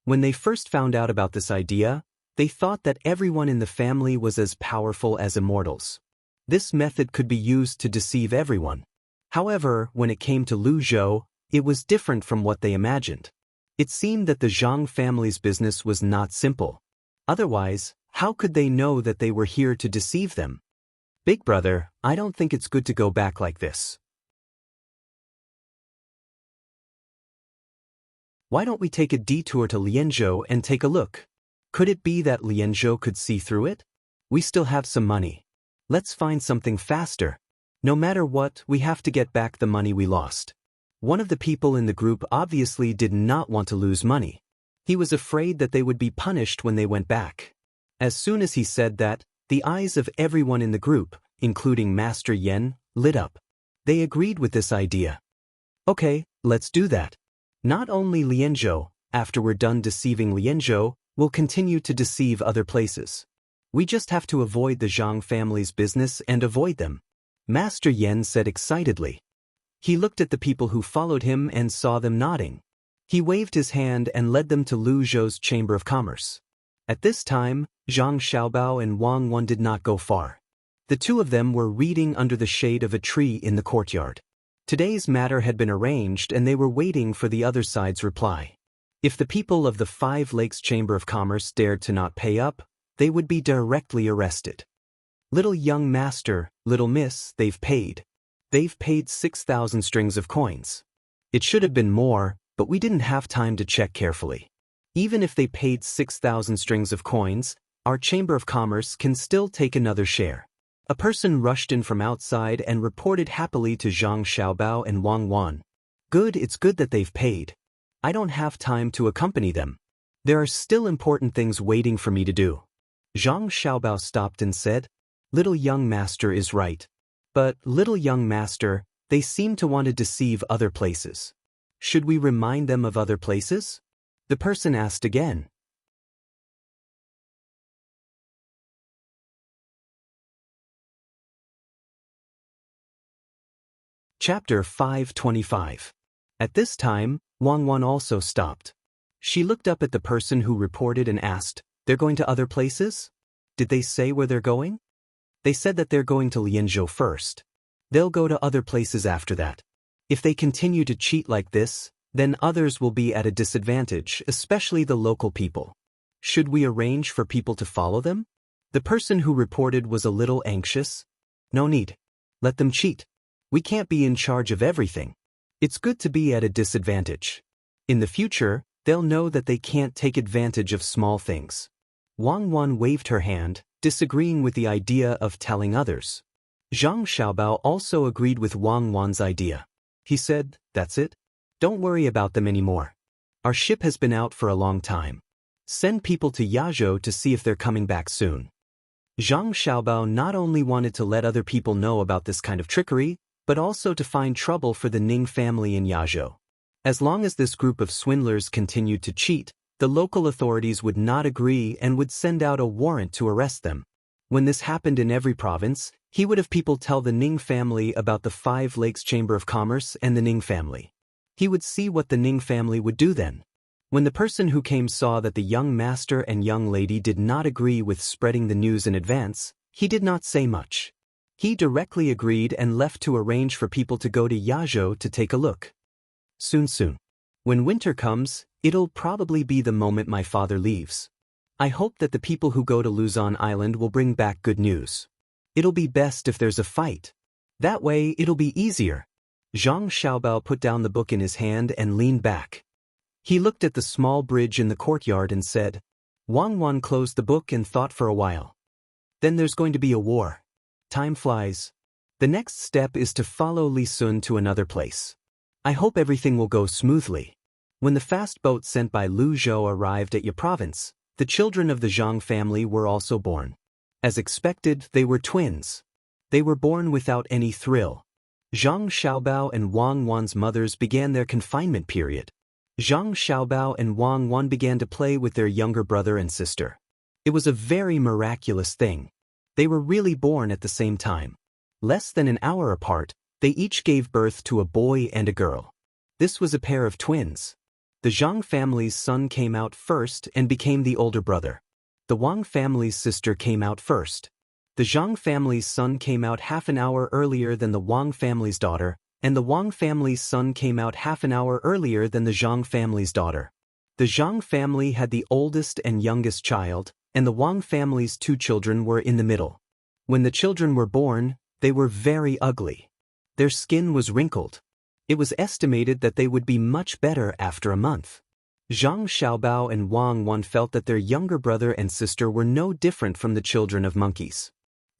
When they first found out about this idea, they thought that everyone in the family was as powerful as immortals. This method could be used to deceive everyone. However, when it came to Luzhou, it was different from what they imagined. It seemed that the Zhang family's business was not simple. Otherwise, how could they know that they were here to deceive them? Big brother, I don't think it's good to go back like this. Why don't we take a detour to Lianzhou and take a look? Could it be that Lianzhou could see through it? We still have some money. Let's find something faster. No matter what, we have to get back the money we lost. One of the people in the group obviously did not want to lose money. He was afraid that they would be punished when they went back. As soon as he said that, the eyes of everyone in the group, including Master Yen, lit up. They agreed with this idea. Okay, let's do that. Not only Lianzhou, after we're done deceiving Lianzhou, we'll continue to deceive other places. We just have to avoid the Zhang family's business and avoid them. Master Yen said excitedly. He looked at the people who followed him and saw them nodding. He waved his hand and led them to Luzhou's Chamber of Commerce. At this time, Zhang Xiaobao and Wang Wan did not go far. The two of them were reading under the shade of a tree in the courtyard. Today's matter had been arranged and they were waiting for the other side's reply. If the people of the Five Lakes Chamber of Commerce dared to not pay up, they would be directly arrested. Little young master, little miss, they've paid. They've paid 6,000 strings of coins. It should have been more, but we didn't have time to check carefully. Even if they paid 6,000 strings of coins, our Chamber of Commerce can still take another share. A person rushed in from outside and reported happily to Zhang Xiaobao and Wang Wan. Good, it's good that they've paid. I don't have time to accompany them. There are still important things waiting for me to do. Zhang Xiaobao stopped and said, Little young master is right. But, little young master, they seem to want to deceive other places. Should we remind them of other places? The person asked again. Chapter 525. At this time, Wang Wan also stopped. She looked up at the person who reported and asked, They're going to other places? Did they say where they're going? They said that they're going to Lianzhou first. They'll go to other places after that. If they continue to cheat like this, then others will be at a disadvantage, especially the local people. Should we arrange for people to follow them? The person who reported was a little anxious. No need. Let them cheat. We can't be in charge of everything. It's good to be at a disadvantage. In the future, they'll know that they can't take advantage of small things. Wang Wan waved her hand, disagreeing with the idea of telling others. Zhang Xiaobao also agreed with Wang Wan's idea. He said, "That's it. Don't worry about them anymore. Our ship has been out for a long time. Send people to Yazhou to see if they're coming back soon." Zhang Xiaobao not only wanted to let other people know about this kind of trickery, but also to find trouble for the Ning family in Yazhou. As long as this group of swindlers continued to cheat, the local authorities would not agree and would send out a warrant to arrest them. When this happened in every province, he would have people tell the Ning family about the Five Lakes Chamber of Commerce and the Ning family. He would see what the Ning family would do then. When the person who came saw that the young master and young lady did not agree with spreading the news in advance, he did not say much. He directly agreed and left to arrange for people to go to Yazhou to take a look. Soon. When winter comes, it'll probably be the moment my father leaves. I hope that the people who go to Luzon Island will bring back good news. It'll be best if there's a fight. That way it'll be easier. Zhang Xiaobao put down the book in his hand and leaned back. He looked at the small bridge in the courtyard and said. Wang Wan closed the book and thought for a while. Then there's going to be a war. Time flies. The next step is to follow Li Sun to another place. I hope everything will go smoothly. When the fast boat sent by Lu Zhou arrived at Yi province, the children of the Zhang family were also born. As expected, they were twins. They were born without any thrill. Zhang Xiaobao and Wang Wan's mothers began their confinement period. Zhang Xiaobao and Wang Wan began to play with their younger brother and sister. It was a very miraculous thing. They were really born at the same time. Less than an hour apart, they each gave birth to a boy and a girl. This was a pair of twins. The Zhang family's son came out first and became the older brother. The Wang family's sister came out first. The Zhang family's son came out half an hour earlier than the Wang family's daughter, and the Wang family's son came out half an hour earlier than the Zhang family's daughter. The Zhang family had the oldest and youngest child, and the Wang family's two children were in the middle. When the children were born, they were very ugly. Their skin was wrinkled. It was estimated that they would be much better after a month. Zhang Xiaobao and Wang Wan felt that their younger brother and sister were no different from the children of monkeys.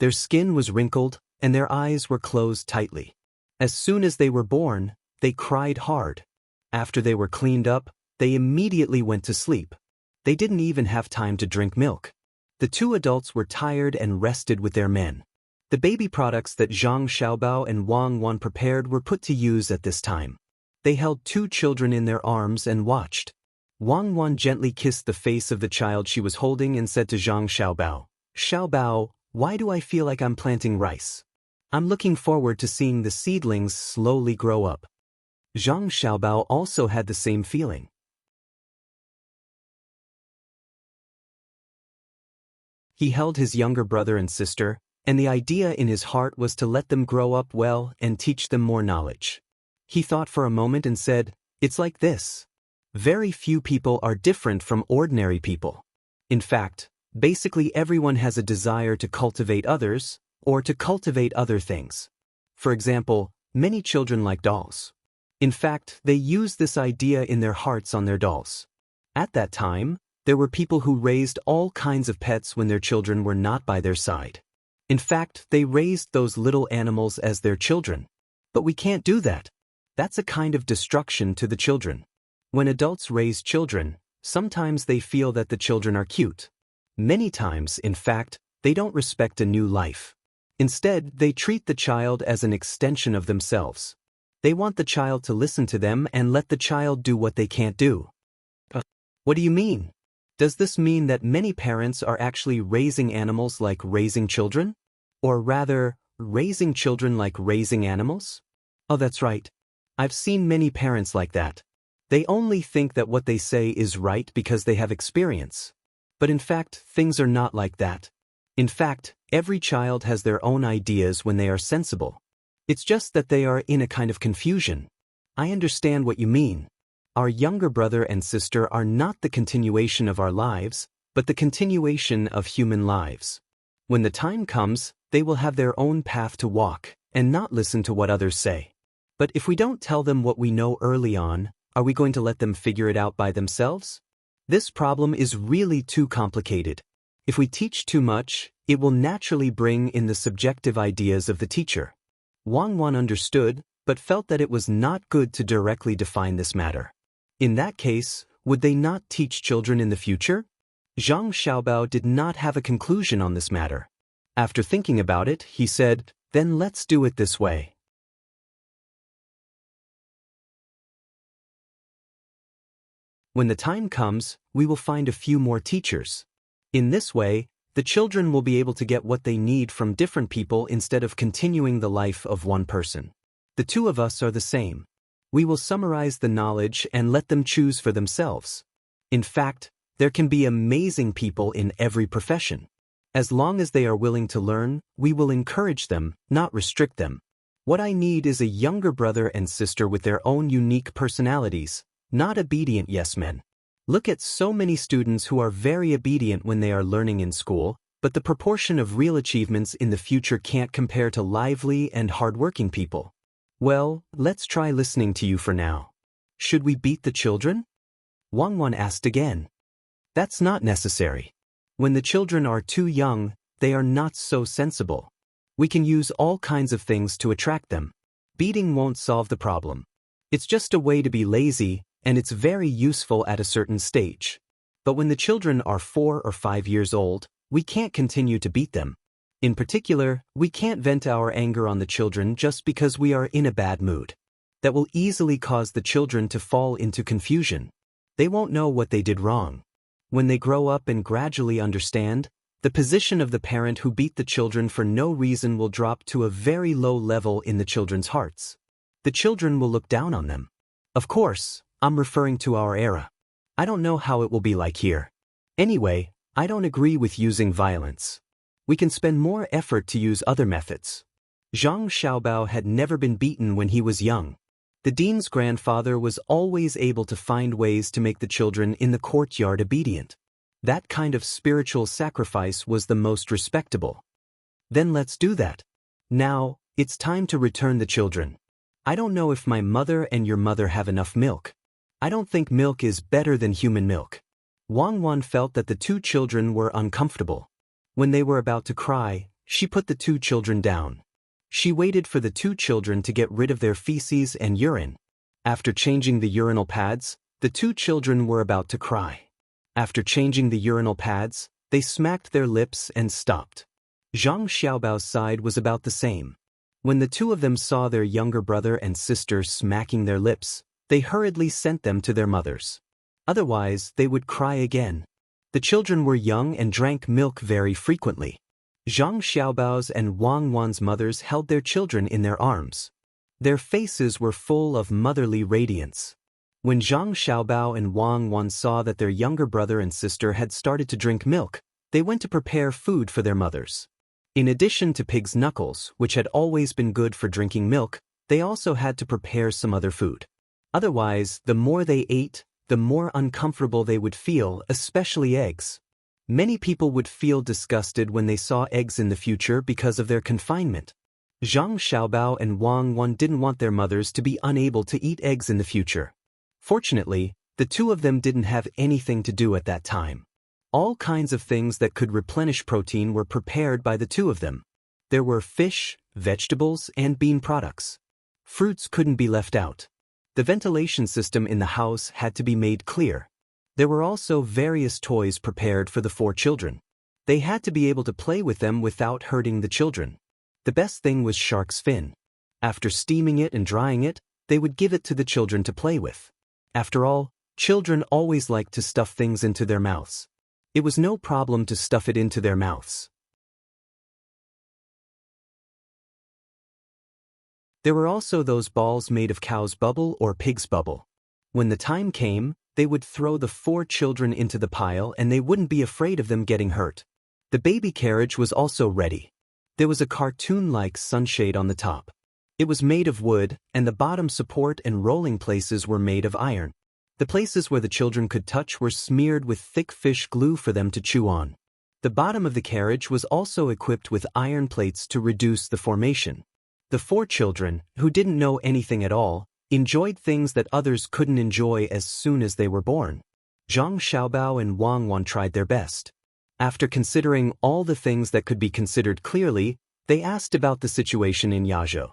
Their skin was wrinkled, and their eyes were closed tightly. As soon as they were born, they cried hard. After they were cleaned up, they immediately went to sleep. They didn't even have time to drink milk. The two adults were tired and rested with their men. The baby products that Zhang Xiaobao and Wang Wan prepared were put to use at this time. They held two children in their arms and watched. Wang Wan gently kissed the face of the child she was holding and said to Zhang Xiaobao, "Xiaobao, why do I feel like I'm planting rice? I'm looking forward to seeing the seedlings slowly grow up." Zhang Xiaobao also had the same feeling. He held his younger brother and sister, and the idea in his heart was to let them grow up well and teach them more knowledge. He thought for a moment and said, "It's like this. Very few people are different from ordinary people. In fact, basically everyone has a desire to cultivate others, or to cultivate other things. For example, many children like dolls. In fact, they use this idea in their hearts on their dolls. At that time, there were people who raised all kinds of pets when their children were not by their side. In fact, they raised those little animals as their children. But we can't do that. That's a kind of destruction to the children. When adults raise children, sometimes they feel that the children are cute. Many times, in fact, they don't respect a new life. Instead, they treat the child as an extension of themselves. They want the child to listen to them and let the child do what they can't do." What do you mean? Does this mean that many parents are actually raising animals like raising children? Or rather, raising children like raising animals? Oh, that's right. I've seen many parents like that. They only think that what they say is right because they have experience. But in fact, things are not like that. In fact, every child has their own ideas when they are sensible. It's just that they are in a kind of confusion. I understand what you mean. Our younger brother and sister are not the continuation of our lives, but the continuation of human lives. When the time comes, they will have their own path to walk, and not listen to what others say. But if we don't tell them what we know early on, are we going to let them figure it out by themselves? This problem is really too complicated. If we teach too much, it will naturally bring in the subjective ideas of the teacher. Wang Wan understood, but felt that it was not good to directly define this matter. In that case, would they not teach children in the future? Zhang Xiaobao did not have a conclusion on this matter. After thinking about it, he said, "Then let's do it this way. When the time comes, we will find a few more teachers. In this way, the children will be able to get what they need from different people instead of continuing the life of one person. The two of us are the same. We will summarize the knowledge and let them choose for themselves. In fact, there can be amazing people in every profession. As long as they are willing to learn, we will encourage them, not restrict them. What I need is a younger brother and sister with their own unique personalities, not obedient yes-men. Look at so many students who are very obedient when they are learning in school, but the proportion of real achievements in the future can't compare to lively and hardworking people. Well, let's try listening to you for now. Should we beat the children?" Wang Wan asked again. "That's not necessary. When the children are too young, they are not so sensible. We can use all kinds of things to attract them. Beating won't solve the problem. It's just a way to be lazy, and it's very useful at a certain stage. But when the children are 4 or 5 years old, we can't continue to beat them. In particular, we can't vent our anger on the children just because we are in a bad mood. That will easily cause the children to fall into confusion. They won't know what they did wrong. When they grow up and gradually understand, the position of the parent who beat the children for no reason will drop to a very low level in the children's hearts. The children will look down on them. Of course, I'm referring to our era. I don't know how it will be like here. Anyway, I don't agree with using violence. We can spend more effort to use other methods." Zhang Xiaobao had never been beaten when he was young. The dean's grandfather was always able to find ways to make the children in the courtyard obedient. That kind of spiritual sacrifice was the most respectable. "Then let's do that. Now, it's time to return the children. I don't know if my mother and your mother have enough milk. I don't think milk is better than human milk." Wang Wan felt that the two children were uncomfortable. When they were about to cry, she put the two children down. She waited for the two children to get rid of their feces and urine. After changing the urinal pads, the two children were about to cry. After changing the urinal pads, they smacked their lips and stopped. Zhang Xiaobao's side was about the same. When the two of them saw their younger brother and sister smacking their lips, they hurriedly sent them to their mothers. Otherwise, they would cry again. The children were young and drank milk very frequently. Zhang Xiaobao's and Wang Wan's mothers held their children in their arms. Their faces were full of motherly radiance. When Zhang Xiaobao and Wang Wan saw that their younger brother and sister had started to drink milk, they went to prepare food for their mothers. In addition to pig's knuckles, which had always been good for drinking milk, they also had to prepare some other food. Otherwise, the more they ate, the more uncomfortable they would feel, especially eggs. Many people would feel disgusted when they saw eggs in the future because of their confinement. Zhang Xiaobao and Wang Wan didn't want their mothers to be unable to eat eggs in the future. Fortunately, the two of them didn't have anything to do at that time. All kinds of things that could replenish protein were prepared by the two of them. There were fish, vegetables, and bean products. Fruits couldn't be left out. The ventilation system in the house had to be made clear. There were also various toys prepared for the 4 children. They had to be able to play with them without hurting the children. The best thing was shark's fin. After steaming it and drying it, they would give it to the children to play with. After all, children always like to stuff things into their mouths. It was no problem to stuff it into their mouths. There were also those balls made of cow's bubble or pig's bubble. When the time came, they would throw the 4 children into the pile and they wouldn't be afraid of them getting hurt. The baby carriage was also ready. There was a cartoon-like sunshade on the top. It was made of wood, and the bottom support and rolling places were made of iron. The places where the children could touch were smeared with thick fish glue for them to chew on. The bottom of the carriage was also equipped with iron plates to reduce the formation. The 4 children, who didn't know anything at all, enjoyed things that others couldn't enjoy as soon as they were born. Zhang Xiaobao and Wang Wan tried their best. After considering all the things that could be considered clearly, they asked about the situation in Yazhou.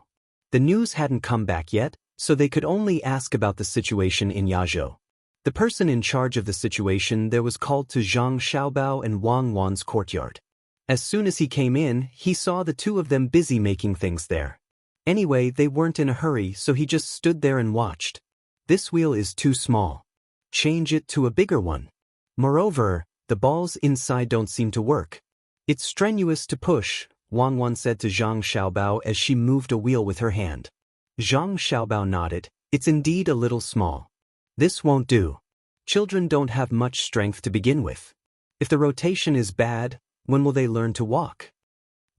The news hadn't come back yet, so they could only ask about the situation in Yazhou. The person in charge of the situation there was called to Zhang Xiaobao and Wang Wan's courtyard. As soon as he came in, he saw the 2 of them busy making things there. Anyway, they weren't in a hurry, so he just stood there and watched. This wheel is too small. Change it to a bigger one. Moreover, the balls inside don't seem to work. It's strenuous to push, Wang Wan said to Zhang Xiaobao as she moved a wheel with her hand. Zhang Xiaobao nodded. It's indeed a little small. This won't do. Children don't have much strength to begin with. If the rotation is bad, when will they learn to walk?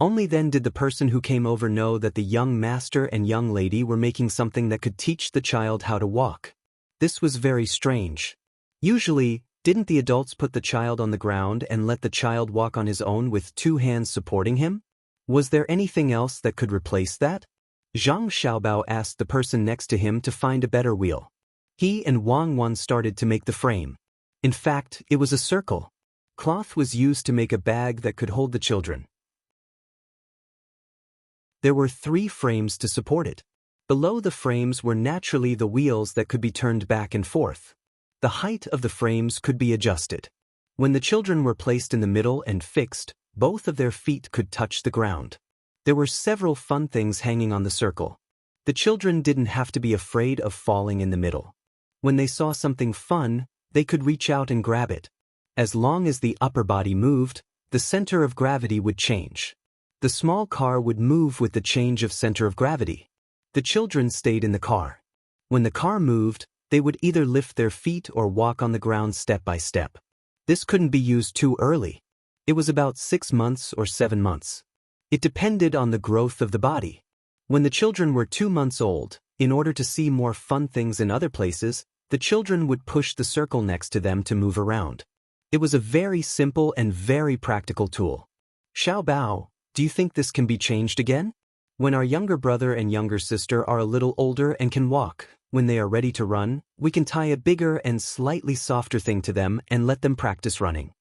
Only then did the person who came over know that the young master and young lady were making something that could teach the child how to walk. This was very strange. Usually, didn't the adults put the child on the ground and let the child walk on his own with 2 hands supporting him? Was there anything else that could replace that? Zhang Xiaobao asked the person next to him to find a better wheel. He and Wang Wan started to make the frame. In fact, it was a circle. Cloth was used to make a bag that could hold the children. There were 3 frames to support it. Below the frames were naturally the wheels that could be turned back and forth. The height of the frames could be adjusted. When the children were placed in the middle and fixed, both of their feet could touch the ground. There were several fun things hanging on the circle. The children didn't have to be afraid of falling in the middle. When they saw something fun, they could reach out and grab it. As long as the upper body moved, the center of gravity would change. The small car would move with the change of center of gravity. The children stayed in the car. When the car moved, they would either lift their feet or walk on the ground step by step. This couldn't be used too early. It was about 6 months or 7 months. It depended on the growth of the body. When the children were 2 months old, in order to see more fun things in other places, the children would push the circle next to them to move around. It was a very simple and very practical tool. Xiaobao, do you think this can be changed again? When our younger brother and younger sister are a little older and can walk, when they are ready to run, we can tie a bigger and slightly softer thing to them and let them practice running.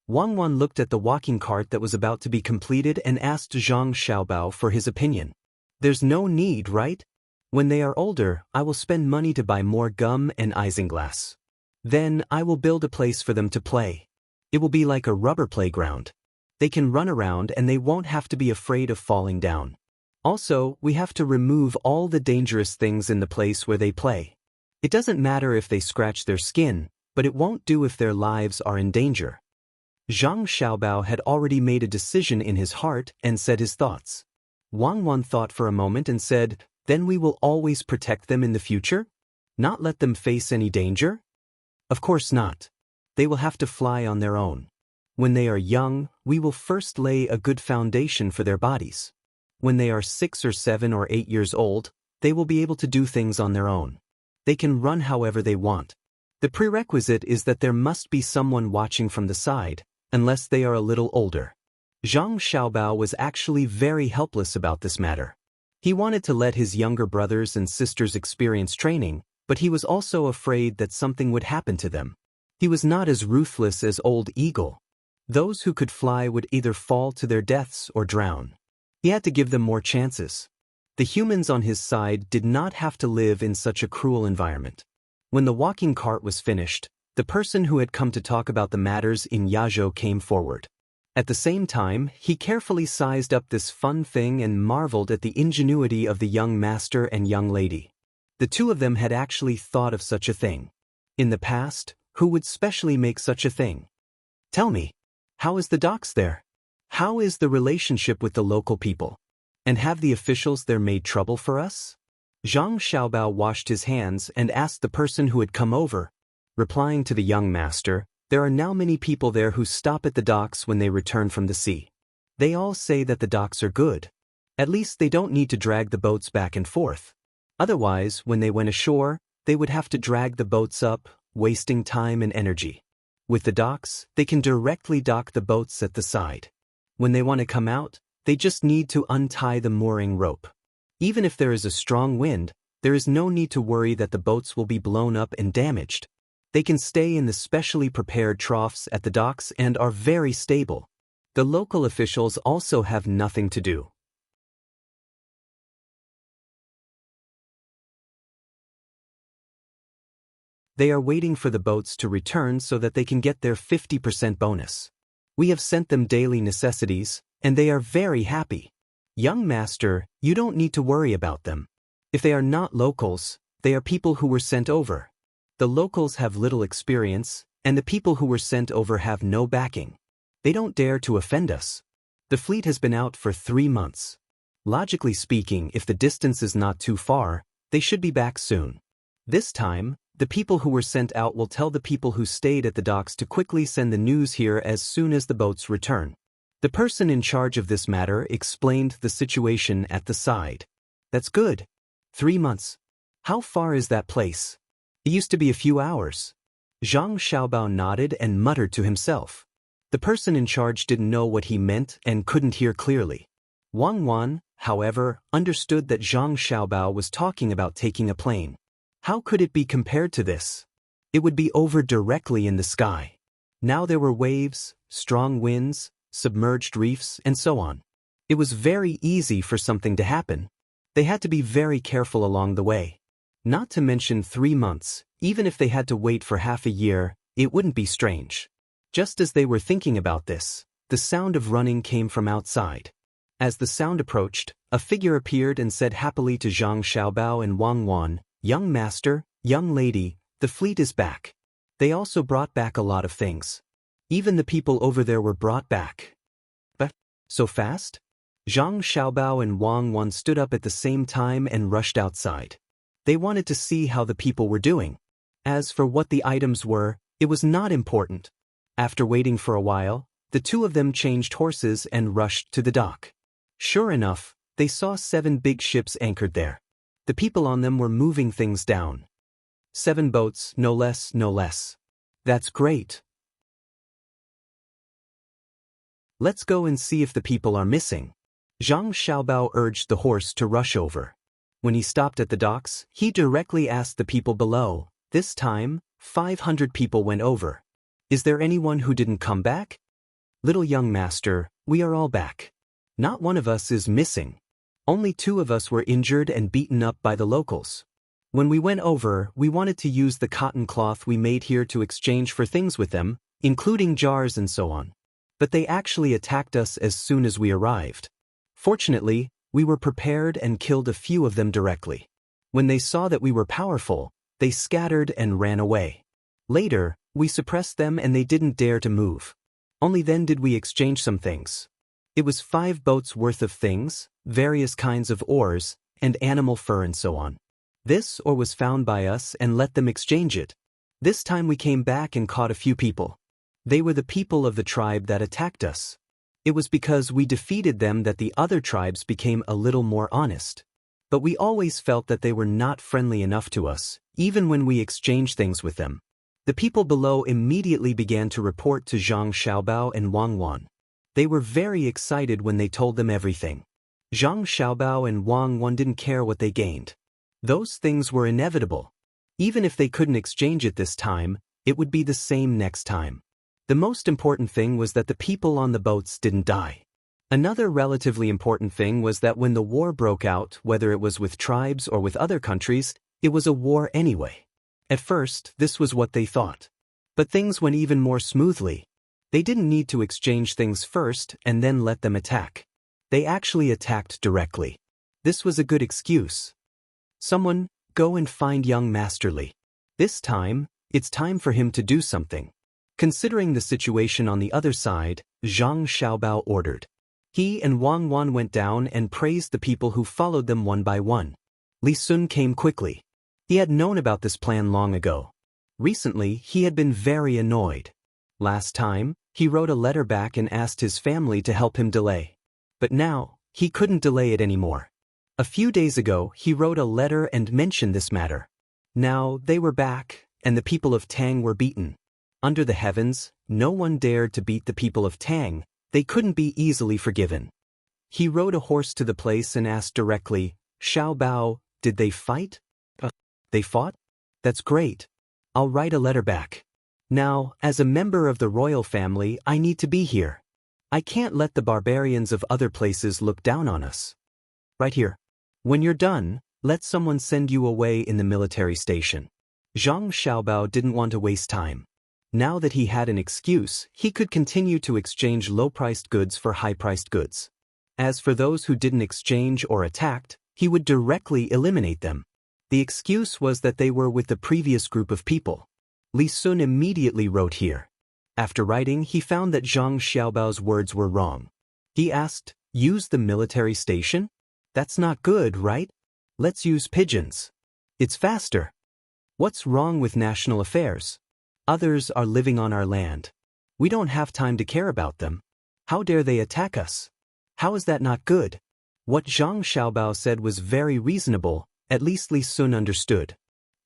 Wang Wan looked at the walking cart that was about to be completed and asked Zhang Xiaobao for his opinion. There's no need, right? When they are older, I will spend money to buy more gum and isinglass. Then I will build a place for them to play. It will be like a rubber playground. They can run around and they won't have to be afraid of falling down. Also, we have to remove all the dangerous things in the place where they play. It doesn't matter if they scratch their skin, but it won't do if their lives are in danger. Zhang Xiaobao had already made a decision in his heart and said his thoughts. Wang Wan thought for a moment and said, then we will always protect them in the future? Not let them face any danger? Of course not. They will have to fly on their own. When they are young, we will first lay a good foundation for their bodies. When they are 6 or 7 or 8 years old, they will be able to do things on their own. They can run however they want. The prerequisite is that there must be someone watching from the side, unless they are a little older. Zhang Xiaobao was actually very helpless about this matter. He wanted to let his younger brothers and sisters experience training, but he was also afraid that something would happen to them. He was not as ruthless as old Idyll. Those who could fly would either fall to their deaths or drown. He had to give them more chances. The humans on his side did not have to live in such a cruel environment. When the walking cart was finished, the person who had come to talk about the matters in Yazhou came forward. At the same time, he carefully sized up this fun thing and marveled at the ingenuity of the young master and young lady. The 2 of them had actually thought of such a thing. In the past, who would specially make such a thing? Tell me, how is the docks there? How is the relationship with the local people? And have the officials there made trouble for us? Zhang Xiaobao washed his hands and asked the person who had come over. Replying to the young master, there are now many people there who stop at the docks when they return from the sea. They all say that the docks are good. At least they don't need to drag the boats back and forth. Otherwise, when they went ashore, they would have to drag the boats up, wasting time and energy. With the docks, they can directly dock the boats at the side. When they want to come out, they just need to untie the mooring rope. Even if there is a strong wind, there is no need to worry that the boats will be blown up and damaged. They can stay in the specially prepared troughs at the docks and are very stable. The local officials also have nothing to do. They are waiting for the boats to return so that they can get their 50% bonus. We have sent them daily necessities, and they are very happy. Young master, you don't need to worry about them. If they are not locals, they are people who were sent over. The locals have little experience, and the people who were sent over have no backing. They don't dare to offend us. The fleet has been out for 3 months. Logically speaking, if the distance is not too far, they should be back soon. This time, the people who were sent out will tell the people who stayed at the docks to quickly send the news here as soon as the boats return. The person in charge of this matter explained the situation at the side. That's good. 3 months. How far is that place? It used to be a few hours. Zhang Xiaobao nodded and muttered to himself. The person in charge didn't know what he meant and couldn't hear clearly. Wang Wan, however, understood that Zhang Xiaobao was talking about taking a plane. How could it be compared to this? It would be over directly in the sky. Now there were waves, strong winds, submerged reefs, and so on. It was very easy for something to happen. They had to be very careful along the way. Not to mention 3 months, even if they had to wait for half a year, it wouldn't be strange. Just as they were thinking about this, the sound of running came from outside. As the sound approached, a figure appeared and said happily to Zhang Xiaobao and Wang Wan, "Young master, young lady, the fleet is back." They also brought back a lot of things. Even the people over there were brought back. But, so fast? Zhang Xiaobao and Wang Wan stood up at the same time and rushed outside. They wanted to see how the people were doing. As for what the items were, it was not important. After waiting for a while, the two of them changed horses and rushed to the dock. Sure enough, they saw 7 big ships anchored there. The people on them were moving things down. 7 boats, no less, no less. That's great. Let's go and see if the people are missing. Zhang Xiaobao urged the horse to rush over. When he stopped at the docks, he directly asked the people below. This time, 500 people went over. Is there anyone who didn't come back? Little young master, we are all back. Not one of us is missing. Only 2 of us were injured and beaten up by the locals. When we went over, we wanted to use the cotton cloth we made here to exchange for things with them, including jars and so on. But they actually attacked us as soon as we arrived. Fortunately, we were prepared and killed a few of them directly. When they saw that we were powerful, they scattered and ran away. Later, we suppressed them and they didn't dare to move. Only then did we exchange some things. It was 5 boats worth of things, various kinds of oars, and animal fur and so on. This ore was found by us and let them exchange it. This time we came back and caught a few people. They were the people of the tribe that attacked us. It was because we defeated them that the other tribes became a little more honest. But we always felt that they were not friendly enough to us, even when we exchanged things with them. The people below immediately began to report to Zhang Xiaobao and Wang Wan. They were very excited when they told them everything. Zhang Xiaobao and Wang Wan didn't care what they gained. Those things were inevitable. Even if they couldn't exchange it this time, it would be the same next time. The most important thing was that the people on the boats didn't die. Another relatively important thing was that when the war broke out, whether it was with tribes or with other countries, it was a war anyway. At first, this was what they thought. But things went even more smoothly. They didn't need to exchange things first and then let them attack. They actually attacked directly. This was a good excuse. Someone, go and find young Master Li. This time, it's time for him to do something. Considering the situation on the other side, Zhang Xiaobao ordered. He and Wang Wan went down and praised the people who followed them one by one. Li Sun came quickly. He had known about this plan long ago. Recently, he had been very annoyed. Last time, he wrote a letter back and asked his family to help him delay. But now, He couldn't delay it anymore. A few days ago, he wrote a letter and mentioned this matter. Now, they were back, and the people of Tang were beaten. Under the heavens, no one dared to beat the people of Tang. They couldn't be easily forgiven. He rode a horse to the place and asked directly, "Xiao Bao, did they fight?" They fought? That's great. I'll write a letter back. Now, as a member of the royal family, I need to be here. I can't let the barbarians of other places look down on us. Right here. When you're done, let someone send you away in the military station. Zhang Xiaobao didn't want to waste time. Now that he had an excuse, he could continue to exchange low-priced goods for high-priced goods. As for those who didn't exchange or attacked, he would directly eliminate them. The excuse was that they were with the previous group of people. Li Sun immediately wrote here. After writing, he found that Zhang Xiaobao's words were wrong. He asked, "Use the military station? That's not good, right? Let's use pigeons. It's faster. What's wrong with national affairs? Others are living on our land. We don't have time to care about them. How dare they attack us? How is that not good?" What Zhang Xiaobao said was very reasonable, at least Li Sun understood.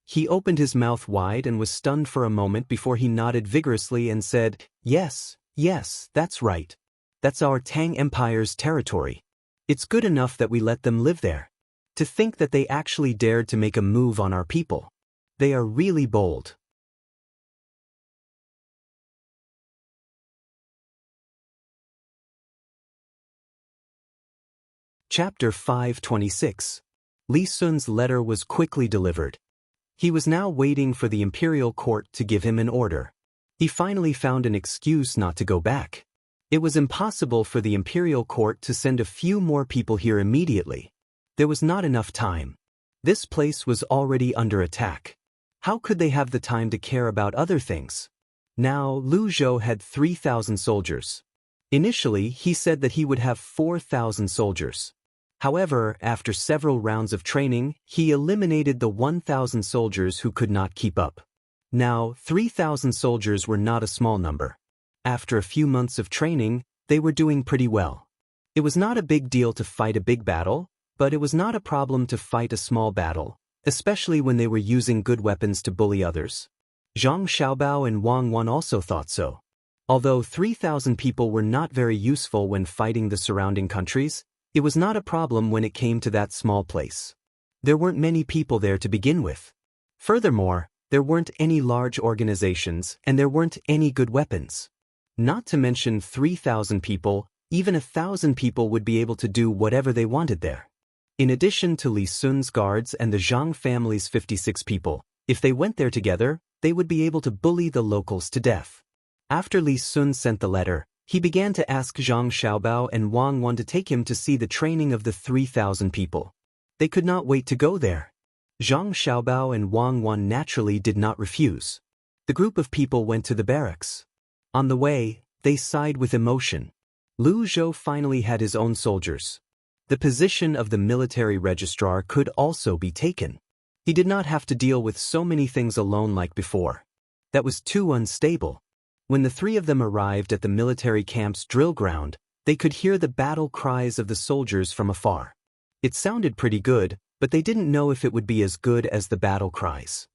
He opened his mouth wide and was stunned for a moment before he nodded vigorously and said, "Yes, yes, that's right. That's our Tang Empire's territory. It's good enough that we let them live there. To think that they actually dared to make a move on our people. They are really bold." Chapter 526. Li Sun's letter was quickly delivered. He was now waiting for the imperial court to give him an order. He finally found an excuse not to go back. It was impossible for the imperial court to send a few more people here immediately. There was not enough time. This place was already under attack. How could they have the time to care about other things? Now, Lu Zhou had 3,000 soldiers. Initially, he said that he would have 4,000 soldiers. However, after several rounds of training, he eliminated the 1,000 soldiers who could not keep up. Now, 3,000 soldiers were not a small number. After a few months of training, they were doing pretty well. It was not a big deal to fight a big battle, but it was not a problem to fight a small battle, especially when they were using good weapons to bully others. Zhang Xiaobao and Wang Wan also thought so. Although 3,000 people were not very useful when fighting the surrounding countries, it was not a problem when it came to that small place. There weren't many people there to begin with. Furthermore, there weren't any large organizations and there weren't any good weapons. Not to mention 3,000 people, even 1,000 people would be able to do whatever they wanted there. In addition to Li Sun's guards and the Zhang family's 56 people, if they went there together, they would be able to bully the locals to death. After Li Sun sent the letter, he began to ask Zhang Xiaobao and Wang Wan to take him to see the training of the 3,000 people. They could not wait to go there. Zhang Xiaobao and Wang Wan naturally did not refuse. The group of people went to the barracks. On the way, they sighed with emotion. Lu Zhou finally had his own soldiers. The position of the military registrar could also be taken. He did not have to deal with so many things alone like before. That was too unstable. When the three of them arrived at the military camp's drill ground, they could hear the battle cries of the soldiers from afar. It sounded pretty good, but they didn't know if it would be as good as the battle cries.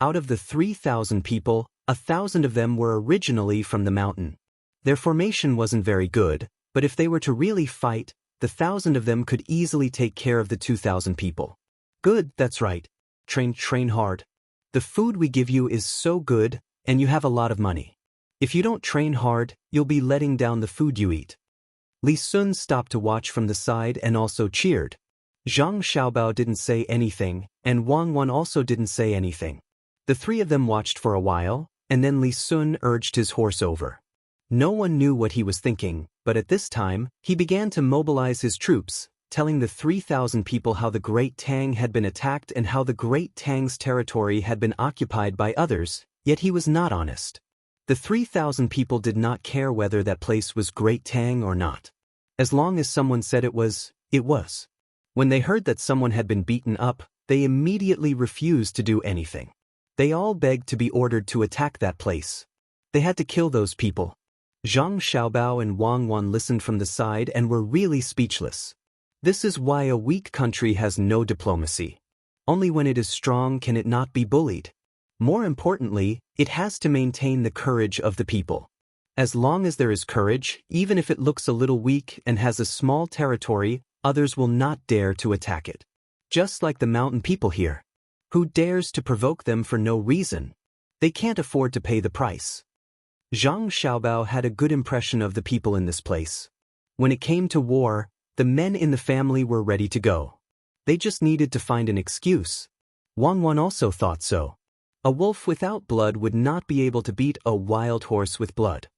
Out of the 3,000 people, 1,000 of them were originally from the mountain. Their formation wasn't very good, but if they were to really fight, the 1,000 of them could easily take care of the 2,000 people. Good, that's right. Train hard. The food we give you is so good, and you have a lot of money. If you don't train hard, you'll be letting down the food you eat. Li Sun stopped to watch from the side and also cheered. Zhang Xiaobao didn't say anything, and Wang Wan also didn't say anything. The three of them watched for a while, and then Li Sun urged his horse over. No one knew what he was thinking, but at this time, he began to mobilize his troops, telling the 3,000 people how the Great Tang had been attacked and how the Great Tang's territory had been occupied by others, yet he was not honest. The 3,000 people did not care whether that place was Great Tang or not. As long as someone said it was, it was. When they heard that someone had been beaten up, they immediately refused to do anything. They all begged to be ordered to attack that place. They had to kill those people. Zhang Xiaobao and Wang Wan listened from the side and were really speechless. This is why a weak country has no diplomacy. Only when it is strong can it not be bullied. More importantly, it has to maintain the courage of the people. As long as there is courage, even if it looks a little weak and has a small territory, others will not dare to attack it. Just like the mountain people here. Who dares to provoke them for no reason? They can't afford to pay the price. Zhang Xiaobao had a good impression of the people in this place. When it came to war, the men in the family were ready to go. They just needed to find an excuse. Wang Wan also thought so. A wolf without blood would not be able to beat a wild horse with blood.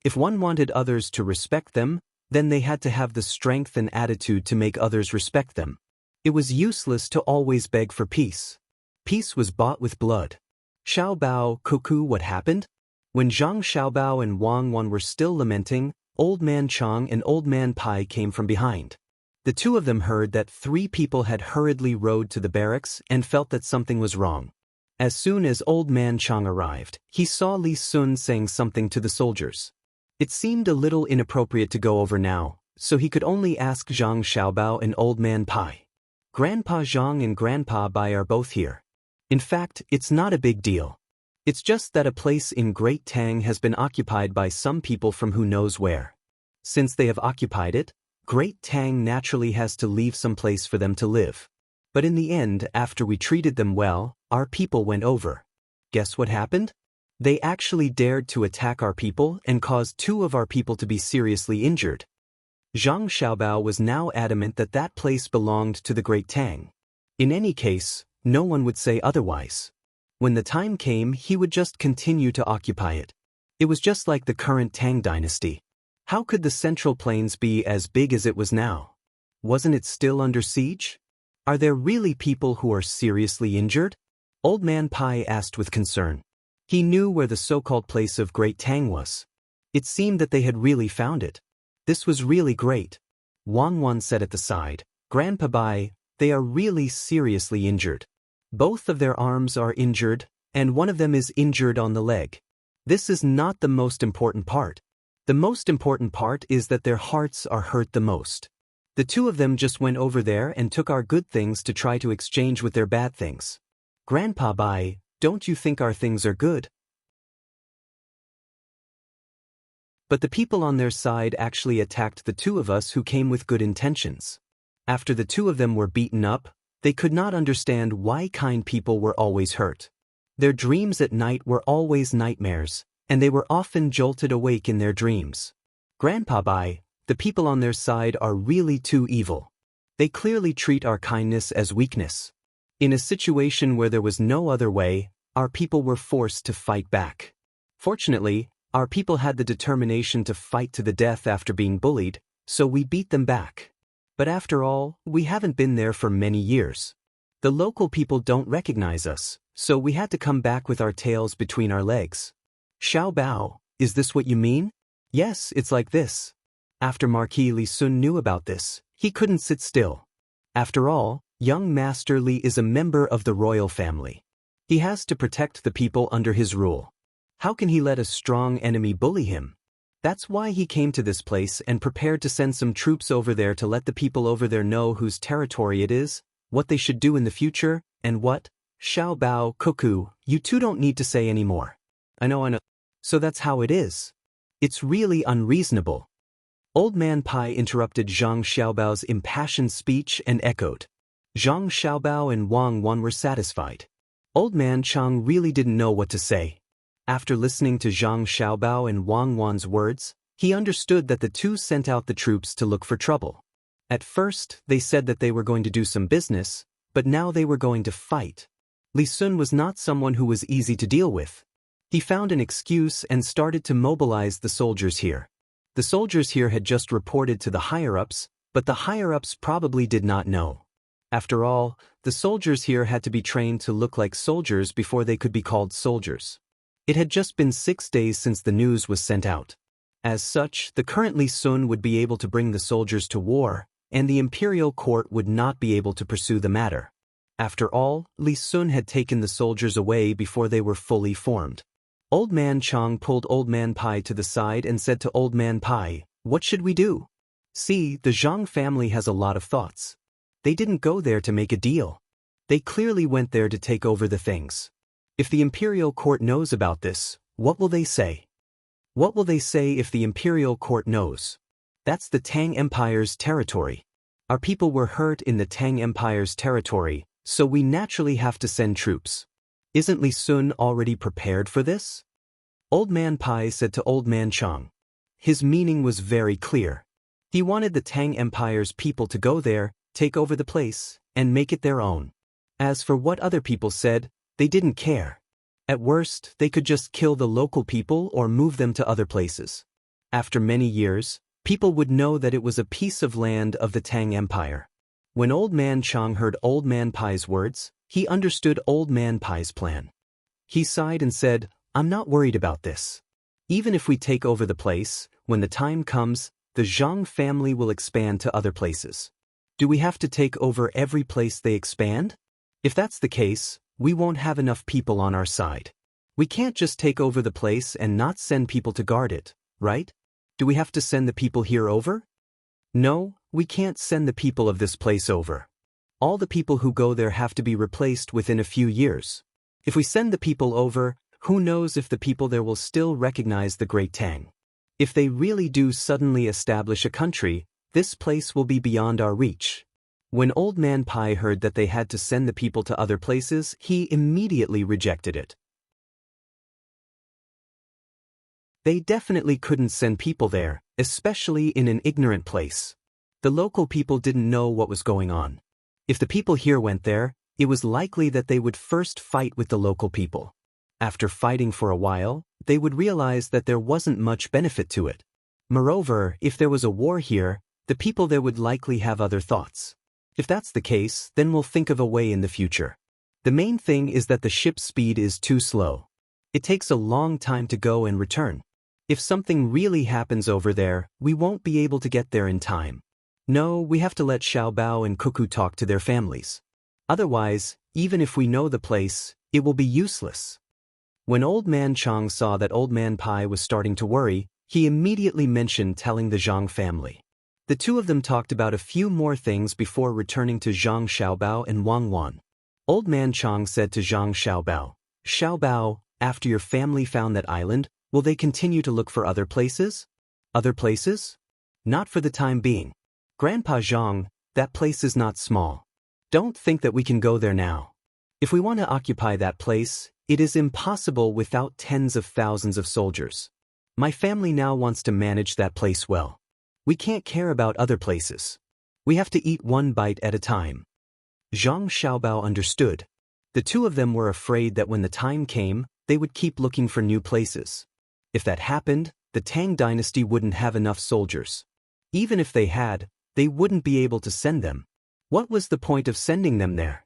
If one wanted others to respect them, then they had to have the strength and attitude to make others respect them. It was useless to always beg for peace. Peace was bought with blood. Xiaobao, cuckoo, what happened? When Zhang Xiaobao and Wang Wan were still lamenting, Old Man Chang and Old Man Pai came from behind. The two of them heard that 3 people had hurriedly rode to the barracks and felt that something was wrong. As soon as Old Man Chang arrived, he saw Li Sun saying something to the soldiers. It seemed a little inappropriate to go over now, so he could only ask Zhang Xiaobao and Old Man Pai. Grandpa Zhang and Grandpa Bai are both here. In fact, it's not a big deal. It's just that a place in Great Tang has been occupied by some people from who knows where. Since they have occupied it, Great Tang naturally has to leave some place for them to live. But in the end, after we treated them well, our people went over. Guess what happened? They actually dared to attack our people and caused 2 of our people to be seriously injured. Zhang Xiaobao was now adamant that that place belonged to the Great Tang. In any case, no one would say otherwise. When the time came, he would just continue to occupy it. It was just like the current Tang dynasty. How could the Central Plains be as big as it was now? Wasn't it still under siege? Are there really people who are seriously injured? Old Man Pai asked with concern. He knew where the so-called place of Great Tang was. It seemed that they had really found it. This was really great. Wang Wan said at the side, Grandpa Bai, they are really seriously injured. Both of their arms are injured, and one of them is injured on the leg. This is not the most important part. The most important part is that their hearts are hurt the most. The 2 of them just went over there and took our good things to try to exchange with their bad things. Grandpa Bai, don't you think our things are good? But the people on their side actually attacked the 2 of us who came with good intentions. After the 2 of them were beaten up, they could not understand why kind people were always hurt. Their dreams at night were always nightmares, and they were often jolted awake in their dreams. Grandpa Bai, the people on their side are really too evil. They clearly treat our kindness as weakness. In a situation where there was no other way, our people were forced to fight back. Fortunately, our people had the determination to fight to the death after being bullied, so we beat them back. But after all, we haven't been there for many years. The local people don't recognize us, so we had to come back with our tails between our legs. Xiaobao, is this what you mean? Yes, it's like this. After Marquis Li Sun knew about this, he couldn't sit still. After all, young Master Li is a member of the royal family. He has to protect the people under his rule. How can he let a strong enemy bully him? That's why he came to this place and prepared to send some troops over there to let the people over there know whose territory it is, what they should do in the future, and what. Xiaobao, cuckoo, you 2 don't need to say any more. I know. So that's how it is. It's really unreasonable. Old Man Pai interrupted Zhang Xiaobao's impassioned speech and echoed. Zhang Xiaobao and Wang Wan were satisfied. Old Man Chang really didn't know what to say. After listening to Zhang Xiaobao and Wang Wan's words, he understood that the 2 sent out the troops to look for trouble. At first, they said that they were going to do some business, but now they were going to fight. Li Sun was not someone who was easy to deal with. He found an excuse and started to mobilize the soldiers here. The soldiers here had just reported to the higher-ups, but the higher-ups probably did not know. After all, the soldiers here had to be trained to look like soldiers before they could be called soldiers. It had just been 6 days since the news was sent out. As such, the current Li Sun would be able to bring the soldiers to war, and the imperial court would not be able to pursue the matter. After all, Li Sun had taken the soldiers away before they were fully formed. Old Man Chang pulled Old Man Pai to the side and said to Old Man Pai, "What should we do?" See, the Zhang family has a lot of thoughts. They didn't go there to make a deal. They clearly went there to take over the things. If the imperial court knows about this, what will they say? What will they say if the imperial court knows? That's the Tang Empire's territory. Our people were hurt in the Tang Empire's territory, so we naturally have to send troops. Isn't Li Sun already prepared for this? Old Man Pai said to Old Man Chang. His meaning was very clear. He wanted the Tang Empire's people to go there, take over the place, and make it their own. As for what other people said, they didn't care. At worst, they could just kill the local people or move them to other places. After many years, people would know that it was a piece of land of the Tang Empire. When Old Man Chang heard Old Man Pai's words, he understood Old Man Pai's plan. He sighed and said, I'm not worried about this. Even if we take over the place, when the time comes, the Zhang family will expand to other places. Do we have to take over every place they expand? If that's the case, we won't have enough people on our side. We can't just take over the place and not send people to guard it, right? Do we have to send the people here over? No, we can't send the people of this place over. All the people who go there have to be replaced within a few years. If we send the people over, who knows if the people there will still recognize the Great Tang. If they really do suddenly establish a country, this place will be beyond our reach. When Old Man Pai heard that they had to send the people to other places, he immediately rejected it. They definitely couldn't send people there, especially in an ignorant place. The local people didn't know what was going on. If the people here went there, it was likely that they would first fight with the local people. After fighting for a while, they would realize that there wasn't much benefit to it. Moreover, if there was a war here, the people there would likely have other thoughts. If that's the case, then we'll think of a way in the future. The main thing is that the ship's speed is too slow. It takes a long time to go and return. If something really happens over there, we won't be able to get there in time. No, we have to let Xiaobao and Cuckoo talk to their families. Otherwise, even if we know the place, it will be useless. When Old Man Chang saw that Old Man Pai was starting to worry, he immediately mentioned telling the Zhang family. The two of them talked about a few more things before returning to Zhang Xiaobao and Wang Wan. Old Man Chang said to Zhang Xiaobao, Xiaobao, after your family found that island, will they continue to look for other places? Other places? Not for the time being. Grandpa Zhang, that place is not small. Don't think that we can go there now. If we want to occupy that place, it is impossible without tens of thousands of soldiers. My family now wants to manage that place well. We can't care about other places. We have to eat one bite at a time. Zhang Xiaobao understood. The two of them were afraid that when the time came, they would keep looking for new places. If that happened, the Tang dynasty wouldn't have enough soldiers. Even if they had, they wouldn't be able to send them. What was the point of sending them there?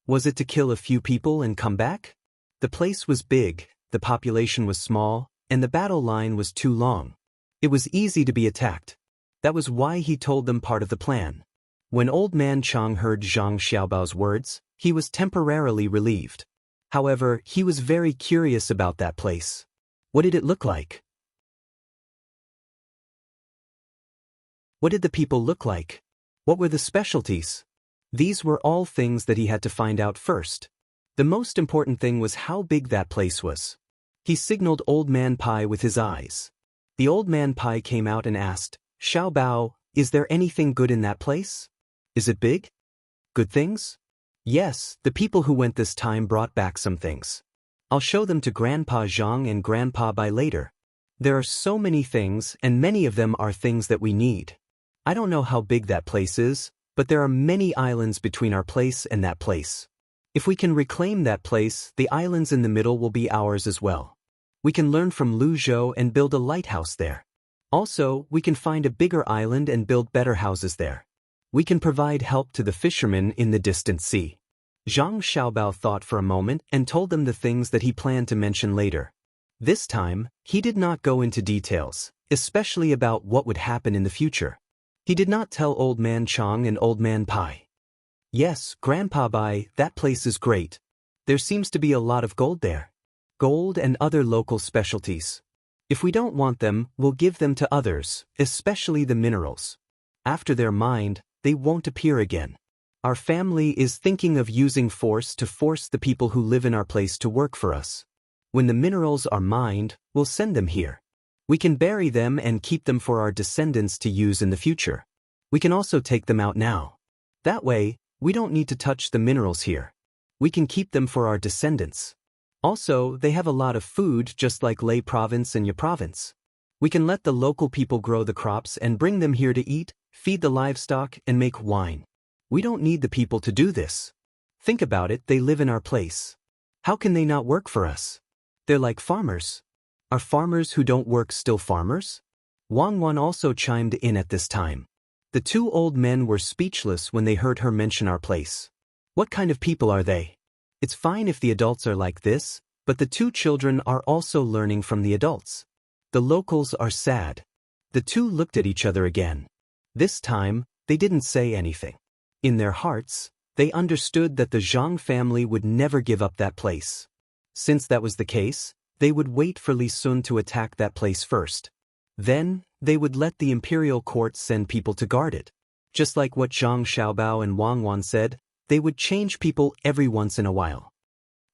Was it to kill a few people and come back? The place was big, the population was small, and the battle line was too long. It was easy to be attacked. That was why he told them part of the plan. When Old Man Chang heard Zhang Xiaobao's words, he was temporarily relieved. However, he was very curious about that place. What did it look like? What did the people look like? What were the specialties? These were all things that he had to find out first. The most important thing was how big that place was. He signaled Old Man Pai with his eyes. The Old Man Pai came out and asked, Xiaobao, is there anything good in that place? Is it big? Good things? Yes, the people who went this time brought back some things. I'll show them to Grandpa Zhang and Grandpa Bai later. There are so many things, and many of them are things that we need. I don't know how big that place is, but there are many islands between our place and that place. If we can reclaim that place, the islands in the middle will be ours as well. We can learn from Lu Zhou and build a lighthouse there. Also, we can find a bigger island and build better houses there. We can provide help to the fishermen in the distant sea. Zhang Xiaobao thought for a moment and told them the things that he planned to mention later. This time, he did not go into details, especially about what would happen in the future. He did not tell Old Man Chang and Old Man Pai. Yes, Grandpa Bai, that place is great. There seems to be a lot of gold there. Gold and other local specialties. If we don't want them, we'll give them to others, especially the minerals. After they're mined, they won't appear again. Our family is thinking of using force to force the people who live in our place to work for us. When the minerals are mined, we'll send them here. We can bury them and keep them for our descendants to use in the future. We can also take them out now. That way, we don't need to touch the minerals here. We can keep them for our descendants. Also, they have a lot of food just like Leh province and Ya province. We can let the local people grow the crops and bring them here to eat, feed the livestock, and make wine. We don't need the people to do this. Think about it, they live in our place. How can they not work for us? They're like farmers. Are farmers who don't work still farmers? Wang Wan also chimed in at this time. The two old men were speechless when they heard her mention our place. What kind of people are they? It's fine if the adults are like this, but the two children are also learning from the adults. The locals are sad. The two looked at each other again. This time, they didn't say anything. In their hearts, they understood that the Zhang family would never give up that place. Since that was the case, they would wait for Li Sun to attack that place first. Then, they would let the imperial court send people to guard it. Just like what Zhang Xiaobao and Wang Wan said, they would change people every once in a while.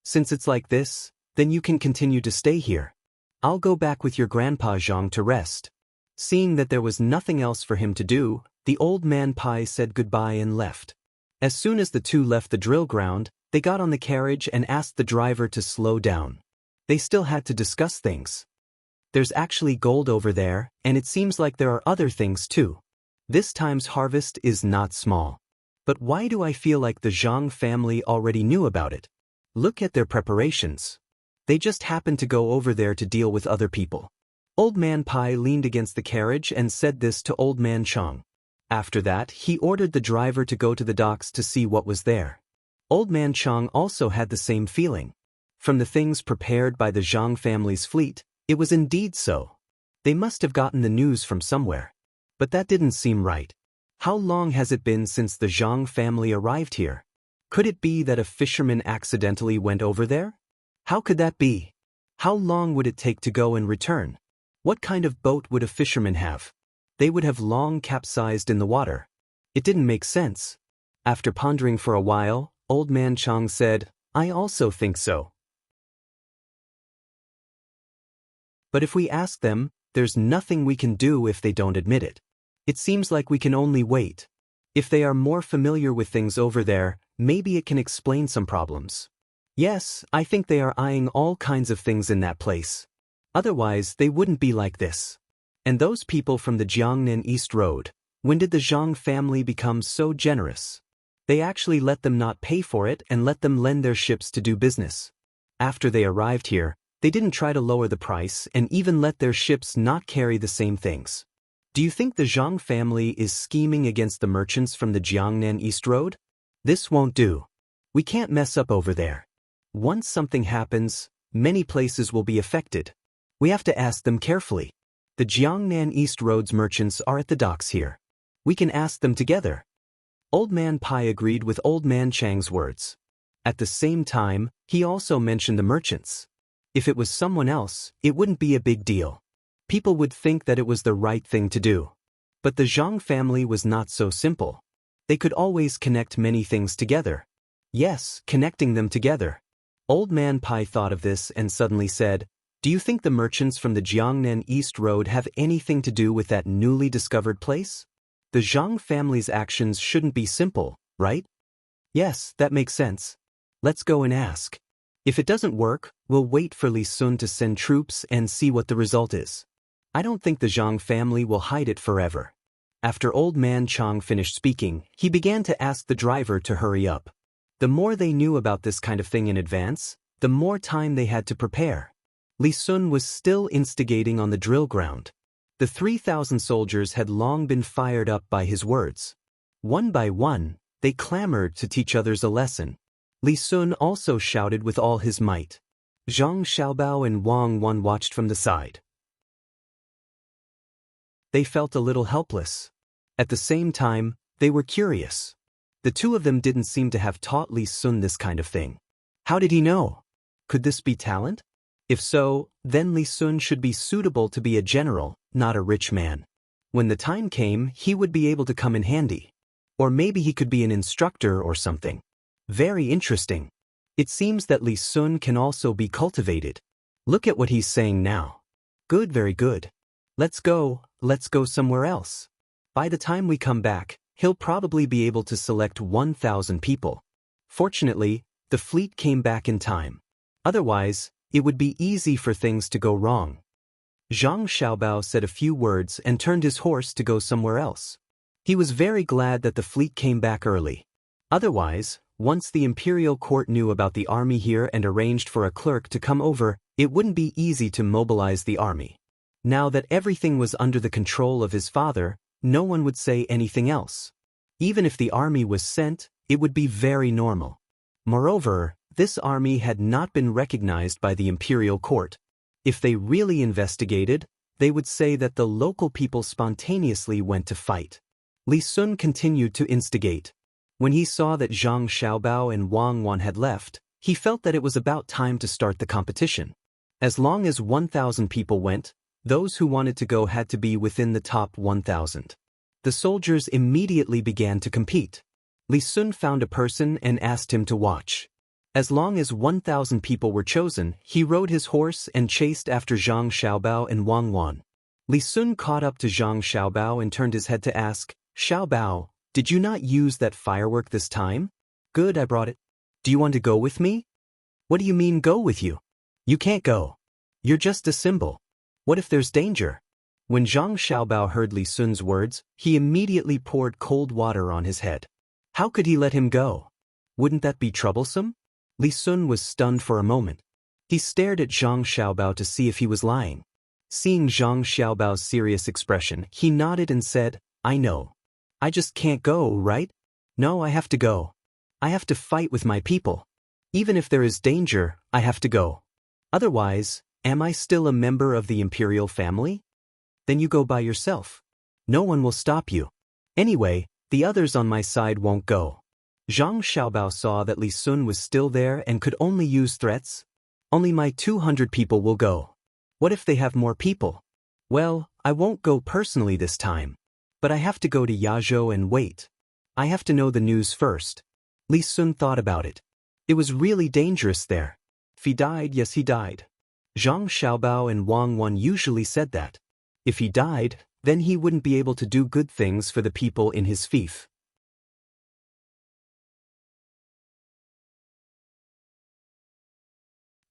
Since it's like this, then you can continue to stay here. I'll go back with your grandpa Zhang to rest. Seeing that there was nothing else for him to do, the old man Pai said goodbye and left. As soon as the two left the drill ground, they got on the carriage and asked the driver to slow down. They still had to discuss things. There's actually gold over there, and it seems like there are other things too. This time's harvest is not small. But why do I feel like the Zhang family already knew about it? Look at their preparations. They just happened to go over there to deal with other people. Old Man Pai leaned against the carriage and said this to Old Man Chang. After that, he ordered the driver to go to the docks to see what was there. Old Man Chang also had the same feeling. From the things prepared by the Zhang family's fleet, it was indeed so. They must have gotten the news from somewhere. But that didn't seem right. How long has it been since the Zhang family arrived here? Could it be that a fisherman accidentally went over there? How could that be? How long would it take to go and return? What kind of boat would a fisherman have? They would have long capsized in the water. It didn't make sense. After pondering for a while, Old Man Chang said, I also think so. But if we ask them, there's nothing we can do if they don't admit it. It seems like we can only wait. If they are more familiar with things over there, maybe it can explain some problems. Yes, I think they are eyeing all kinds of things in that place. Otherwise, they wouldn't be like this. And those people from the Jiangnan East Road, when did the Zhang family become so generous? They actually let them not pay for it and let them lend their ships to do business. After they arrived here, they didn't try to lower the price and even let their ships not carry the same things. Do you think the Zhang family is scheming against the merchants from the Jiangnan East Road? This won't do. We can't mess up over there. Once something happens, many places will be affected. We have to ask them carefully. The Jiangnan East Road's merchants are at the docks here. We can ask them together. Old Man Pai agreed with Old Man Chang's words. At the same time, he also mentioned the merchants. If it was someone else, it wouldn't be a big deal. People would think that it was the right thing to do. But the Zhang family was not so simple. They could always connect many things together. Yes, connecting them together. Old Man Pai thought of this and suddenly said, do you think the merchants from the Jiangnan East Road have anything to do with that newly discovered place? The Zhang family's actions shouldn't be simple, right? Yes, that makes sense. Let's go and ask. If it doesn't work, we'll wait for Li Sun to send troops and see what the result is. I don't think the Zhang family will hide it forever. After Old Man Chang finished speaking, he began to ask the driver to hurry up. The more they knew about this kind of thing in advance, the more time they had to prepare. Li Sun was still instigating on the drill ground. The 3,000 soldiers had long been fired up by his words. One by one, they clamored to teach others a lesson. Li Sun also shouted with all his might. Zhang Xiaobao and Wang Wan watched from the side. They felt a little helpless. At the same time, they were curious. The two of them didn't seem to have taught Li Sun this kind of thing. How did he know? Could this be talent? If so, then Li Sun should be suitable to be a general, not a rich man. When the time came, he would be able to come in handy. Or maybe he could be an instructor or something. Very interesting. It seems that Li Sun can also be cultivated. Look at what he's saying now. Good, very good. Let's go somewhere else. By the time we come back, he'll probably be able to select 1,000 people. Fortunately, the fleet came back in time. Otherwise, it would be easy for things to go wrong. Zhang Xiaobao said a few words and turned his horse to go somewhere else. He was very glad that the fleet came back early. Otherwise, once the imperial court knew about the army here and arranged for a clerk to come over, it wouldn't be easy to mobilize the army. Now that everything was under the control of his father, no one would say anything else. Even if the army was sent, it would be very normal. Moreover, this army had not been recognized by the imperial court. If they really investigated, they would say that the local people spontaneously went to fight. Li Sun continued to instigate. When he saw that Zhang Xiaobao and Wang Wan had left, he felt that it was about time to start the competition. As long as 1,000 people went, those who wanted to go had to be within the top 1,000. The soldiers immediately began to compete. Li Sun found a person and asked him to watch. As long as 1,000 people were chosen, he rode his horse and chased after Zhang Xiaobao and Wang Wan. Li Sun caught up to Zhang Xiaobao and turned his head to ask, "Xiaobao, did you not use that firework this time?" "Good, I brought it. Do you want to go with me?" "What do you mean go with you? You can't go. You're just a symbol. What if there's danger?" When Zhang Xiaobao heard Li Sun's words, he immediately poured cold water on his head. How could he let him go? Wouldn't that be troublesome? Li Sun was stunned for a moment. He stared at Zhang Xiaobao to see if he was lying. Seeing Zhang Xiaobao's serious expression, he nodded and said, "I know. I just can't go, right? No, I have to go. I have to fight with my people. Even if there is danger, I have to go. Otherwise, am I still a member of the imperial family? Then you go by yourself. No one will stop you. Anyway, the others on my side won't go." Zhang Xiaobao saw that Li Sun was still there and could only use threats. "Only my 200 people will go. What if they have more people?" "Well, I won't go personally this time. But I have to go to Yazhou and wait. I have to know the news first." Li Sun thought about it. It was really dangerous there. If he died, yes, he died. Zhang Xiaobao and Wang Wan usually said that. If he died, then he wouldn't be able to do good things for the people in his fief.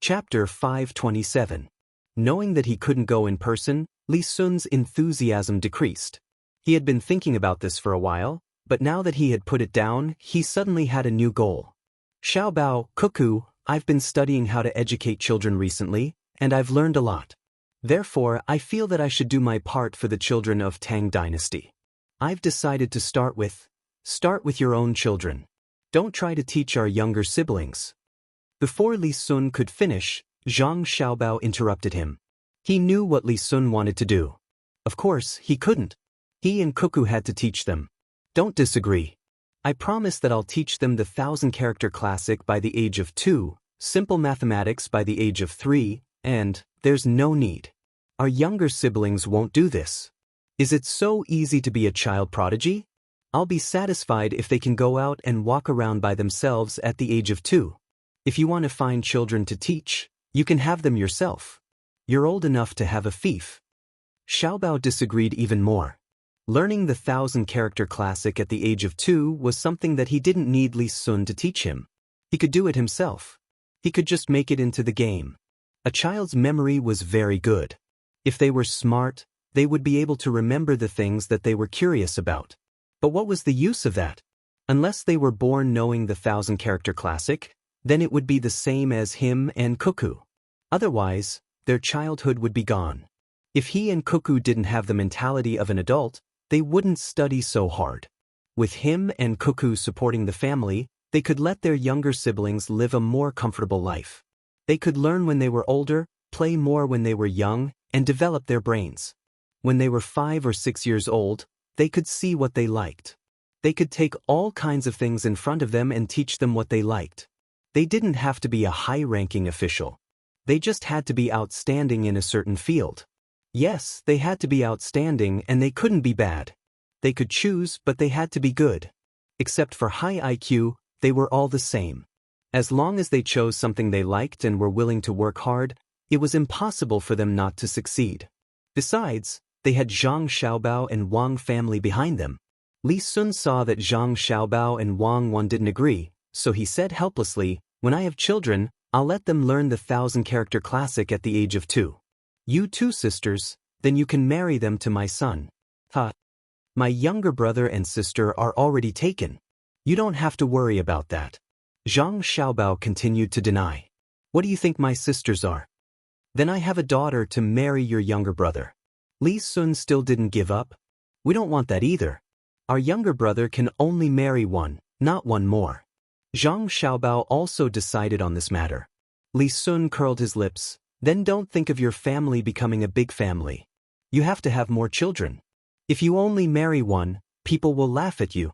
Chapter 527. Knowing that he couldn't go in person, Li Sun's enthusiasm decreased. He had been thinking about this for a while, but now that he had put it down, he suddenly had a new goal. "Xiaobao, Cuckoo, I've been studying how to educate children recently, and I've learned a lot. Therefore, I feel that I should do my part for the children of Tang dynasty. I've decided to start with your own children. Don't try to teach our younger siblings." Before Li Sun could finish, Zhang Xiaobao interrupted him. He knew what Li Sun wanted to do. Of course, he couldn't. He and Cuckoo had to teach them. "Don't disagree. I promise that I'll teach them the 1,000-character classic by the age of 2, simple mathematics by the age of 3, and there's no need. Our younger siblings won't do this. Is it so easy to be a child prodigy? I'll be satisfied if they can go out and walk around by themselves at the age of 2. If you want to find children to teach, you can have them yourself. You're old enough to have a fief." Xiaobao disagreed even more. Learning the 1,000-character classic at the age of 2 was something that he didn't need Li Sun to teach him. He could do it himself. He could just make it into the game. A child's memory was very good. If they were smart, they would be able to remember the things that they were curious about. But what was the use of that? Unless they were born knowing the 1,000-character classic, then it would be the same as him and Cuckoo. Otherwise, their childhood would be gone. If he and Cuckoo didn't have the mentality of an adult, they wouldn't study so hard. With him and Cuckoo supporting the family, they could let their younger siblings live a more comfortable life. They could learn when they were older, play more when they were young, and develop their brains. When they were 5 or 6 years old, they could see what they liked. They could take all kinds of things in front of them and teach them what they liked. They didn't have to be a high-ranking official. They just had to be outstanding in a certain field. Yes, they had to be outstanding and they couldn't be bad. They could choose, but they had to be good. Except for high IQ, they were all the same. As long as they chose something they liked and were willing to work hard, it was impossible for them not to succeed. Besides, they had Zhang Xiaobao and Wang family behind them. Li Sun saw that Zhang Xiaobao and Wang Wan didn't agree, so he said helplessly, "When I have children, I'll let them learn the 1,000-character classic at the age of 2. You 2 sisters, then you can marry them to my son." "Huh. My younger brother and sister are already taken. You don't have to worry about that." Zhang Xiaobao continued to deny. "What do you think my sisters are?" "Then I have a daughter to marry your younger brother." Li Sun still didn't give up. "We don't want that either. Our younger brother can only marry one, not one more." Zhang Xiaobao also decided on this matter. Li Sun curled his lips. "Then don't think of your family becoming a big family. You have to have more children. If you only marry one, people will laugh at you.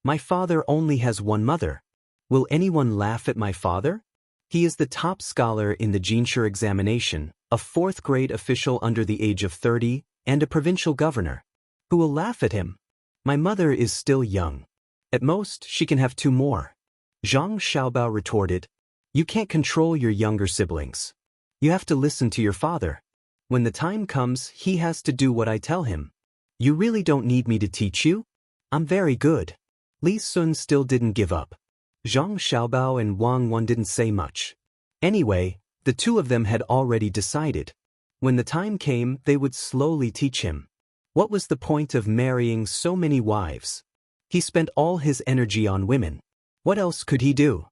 My father only has one mother. Will anyone laugh at my father? He is the top scholar in the Jinshi examination, a 4th grade official under the age of 30, and a provincial governor. Who will laugh at him? My mother is still young. At most, she can have 2 more." Zhang Xiaobao retorted, "You can't control your younger siblings. You have to listen to your father. When the time comes, he has to do what I tell him. You really don't need me to teach you? I'm very good." Li Sun still didn't give up. Zhang Xiaobao and Wang Wan didn't say much. Anyway, the 2 of them had already decided. When the time came, they would slowly teach him. What was the point of marrying so many wives? He spent all his energy on women. What else could he do?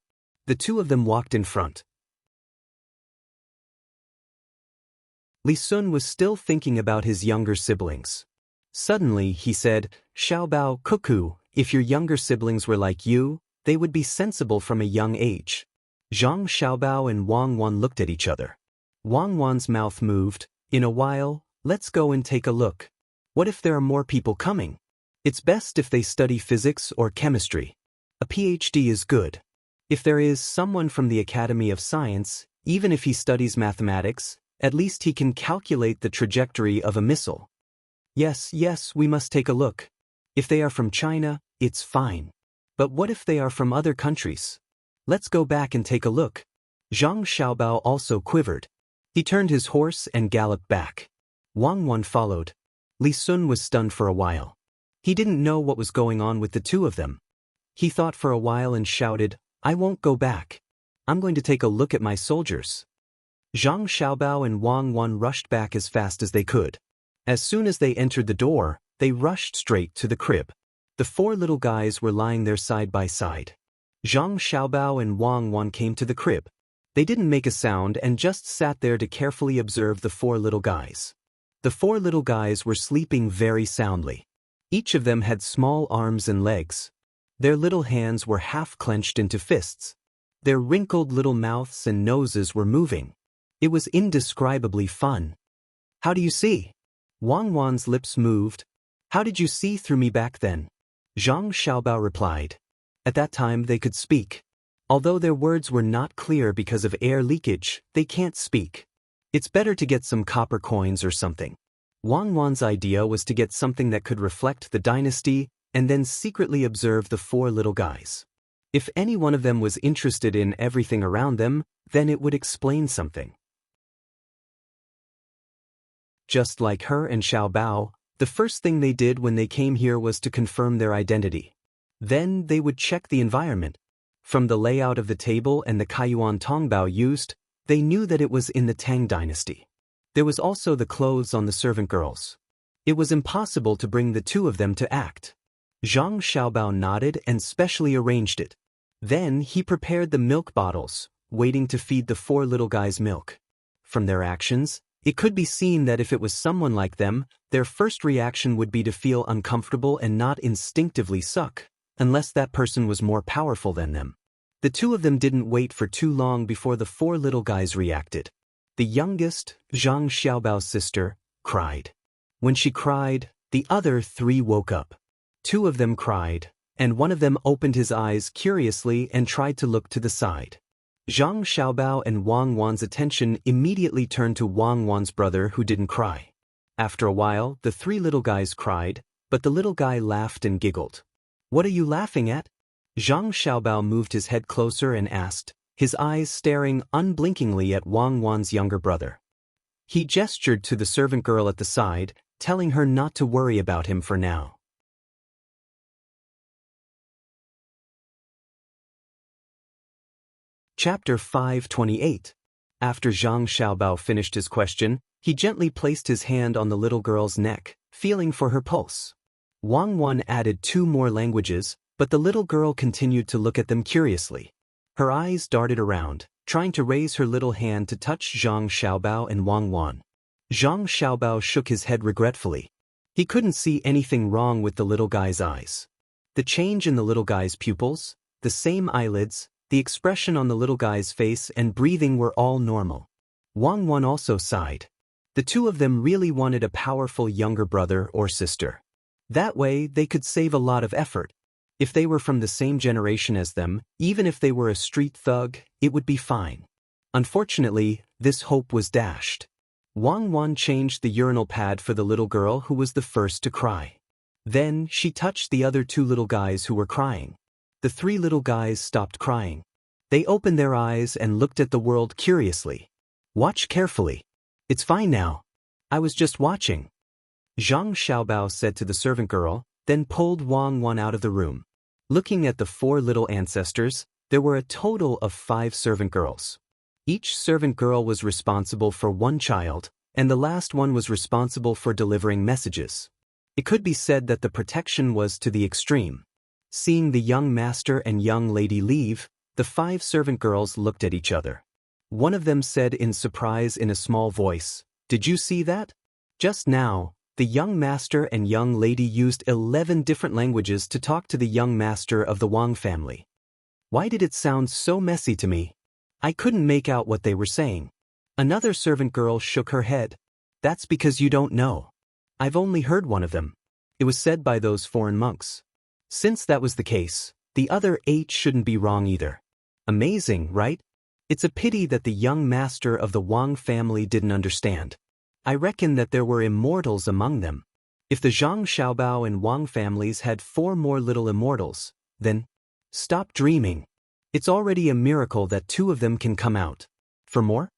The 2 of them walked in front. Li Sun was still thinking about his younger siblings. Suddenly, he said, "Xiaobao, cuckoo, if your younger siblings were like you, they would be sensible from a young age." Zhang Xiaobao and Wang Wan looked at each other. Wang Wan's mouth moved. "In a while, let's go and take a look. What if there are more people coming? It's best if they study physics or chemistry. A PhD is good. If there is someone from the Academy of Science, even if he studies mathematics, at least he can calculate the trajectory of a missile. Yes, we must take a look. If they are from China, it's fine. But what if they are from other countries? Let's go back and take a look." Zhang Xiaobao also quivered. He turned his horse and galloped back. Wang Wan followed. Li Sun was stunned for a while. He didn't know what was going on with the 2 of them. He thought for a while and shouted, "I won't go back. I'm going to take a look at my soldiers." Zhang Xiaobao and Wang Wan rushed back as fast as they could. As soon as they entered the door, they rushed straight to the crib. The 4 little guys were lying there side by side. Zhang Xiaobao and Wang Wan came to the crib. They didn't make a sound and just sat there to carefully observe the 4 little guys. The 4 little guys were sleeping very soundly. Each of them had small arms and legs. Their little hands were half clenched into fists. Their wrinkled little mouths and noses were moving. It was indescribably fun. "How do you see?" Wang Wan's lips moved. "How did you see through me back then?" Zhang Xiaobao replied. At that time they could speak. Although their words were not clear because of air leakage, they can't speak. It's better to get some copper coins or something. Wang Wan's idea was to get something that could reflect the dynasty and then secretly observe the 4 little guys. If any one of them was interested in everything around them, then it would explain something. Just like her and Xiaobao, the first thing they did when they came here was to confirm their identity. Then they would check the environment. From the layout of the table and the Kaiyuan Tongbao used, they knew that it was in the Tang dynasty. There was also the clothes on the servant girls. It was impossible to bring the 2 of them to act. Zhang Xiaobao nodded and specially arranged it. Then he prepared the milk bottles, waiting to feed the 4 little guys milk. From their actions, it could be seen that if it was someone like them, their first reaction would be to feel uncomfortable and not instinctively suck, unless that person was more powerful than them. The 2 of them didn't wait for too long before the 4 little guys reacted. The youngest, Zhang Xiaobao's sister, cried. When she cried, the other 3 woke up. 2 of them cried, and one of them opened his eyes curiously and tried to look to the side. Zhang Xiaobao and Wang Wan's attention immediately turned to Wang Wan's brother who didn't cry. After a while, the three little guys cried, but the little guy laughed and giggled. "What are you laughing at?" Zhang Xiaobao moved his head closer and asked, his eyes staring unblinkingly at Wang Wan's younger brother. He gestured to the servant girl at the side, telling her not to worry about him for now. Chapter 528. After Zhang Xiaobao finished his question, he gently placed his hand on the little girl's neck, feeling for her pulse. Wang Wan added 2 more languages, but the little girl continued to look at them curiously. Her eyes darted around, trying to raise her little hand to touch Zhang Xiaobao and Wang Wan. Zhang Xiaobao shook his head regretfully. He couldn't see anything wrong with the little guy's eyes. The change in the little guy's pupils, the same eyelids, the expression on the little guy's face and breathing were all normal. Wang Wan also sighed. The two of them really wanted a powerful younger brother or sister. That way, they could save a lot of effort. If they were from the same generation as them, even if they were a street thug, it would be fine. Unfortunately, this hope was dashed. Wang Wan changed the urinal pad for the little girl who was the first to cry. Then, she touched the other 2 little guys who were crying. The 3 little guys stopped crying. They opened their eyes and looked at the world curiously. "Watch carefully. It's fine now. I was just watching," Zhang Xiaobao said to the servant girl, then pulled Wang Wan out of the room. Looking at the 4 little ancestors, there were a total of 5 servant girls. Each servant girl was responsible for 1 child, and the last one was responsible for delivering messages. It could be said that the protection was to the extreme. Seeing the young master and young lady leave, the 5 servant girls looked at each other. One of them said in surprise in a small voice, "Did you see that? Just now, the young master and young lady used 11 different languages to talk to the young master of the Wang family. Why did it sound so messy to me? I couldn't make out what they were saying." Another servant girl shook her head. "That's because you don't know. I've only heard one of them. It was said by those foreign monks." Since that was the case, the other 8 shouldn't be wrong either. Amazing, right? It's a pity that the young master of the Wang family didn't understand. I reckon that there were immortals among them. If the Zhang Xiaobao and Wang families had 4 more little immortals, then stop dreaming. It's already a miracle that 2 of them can come out. For more?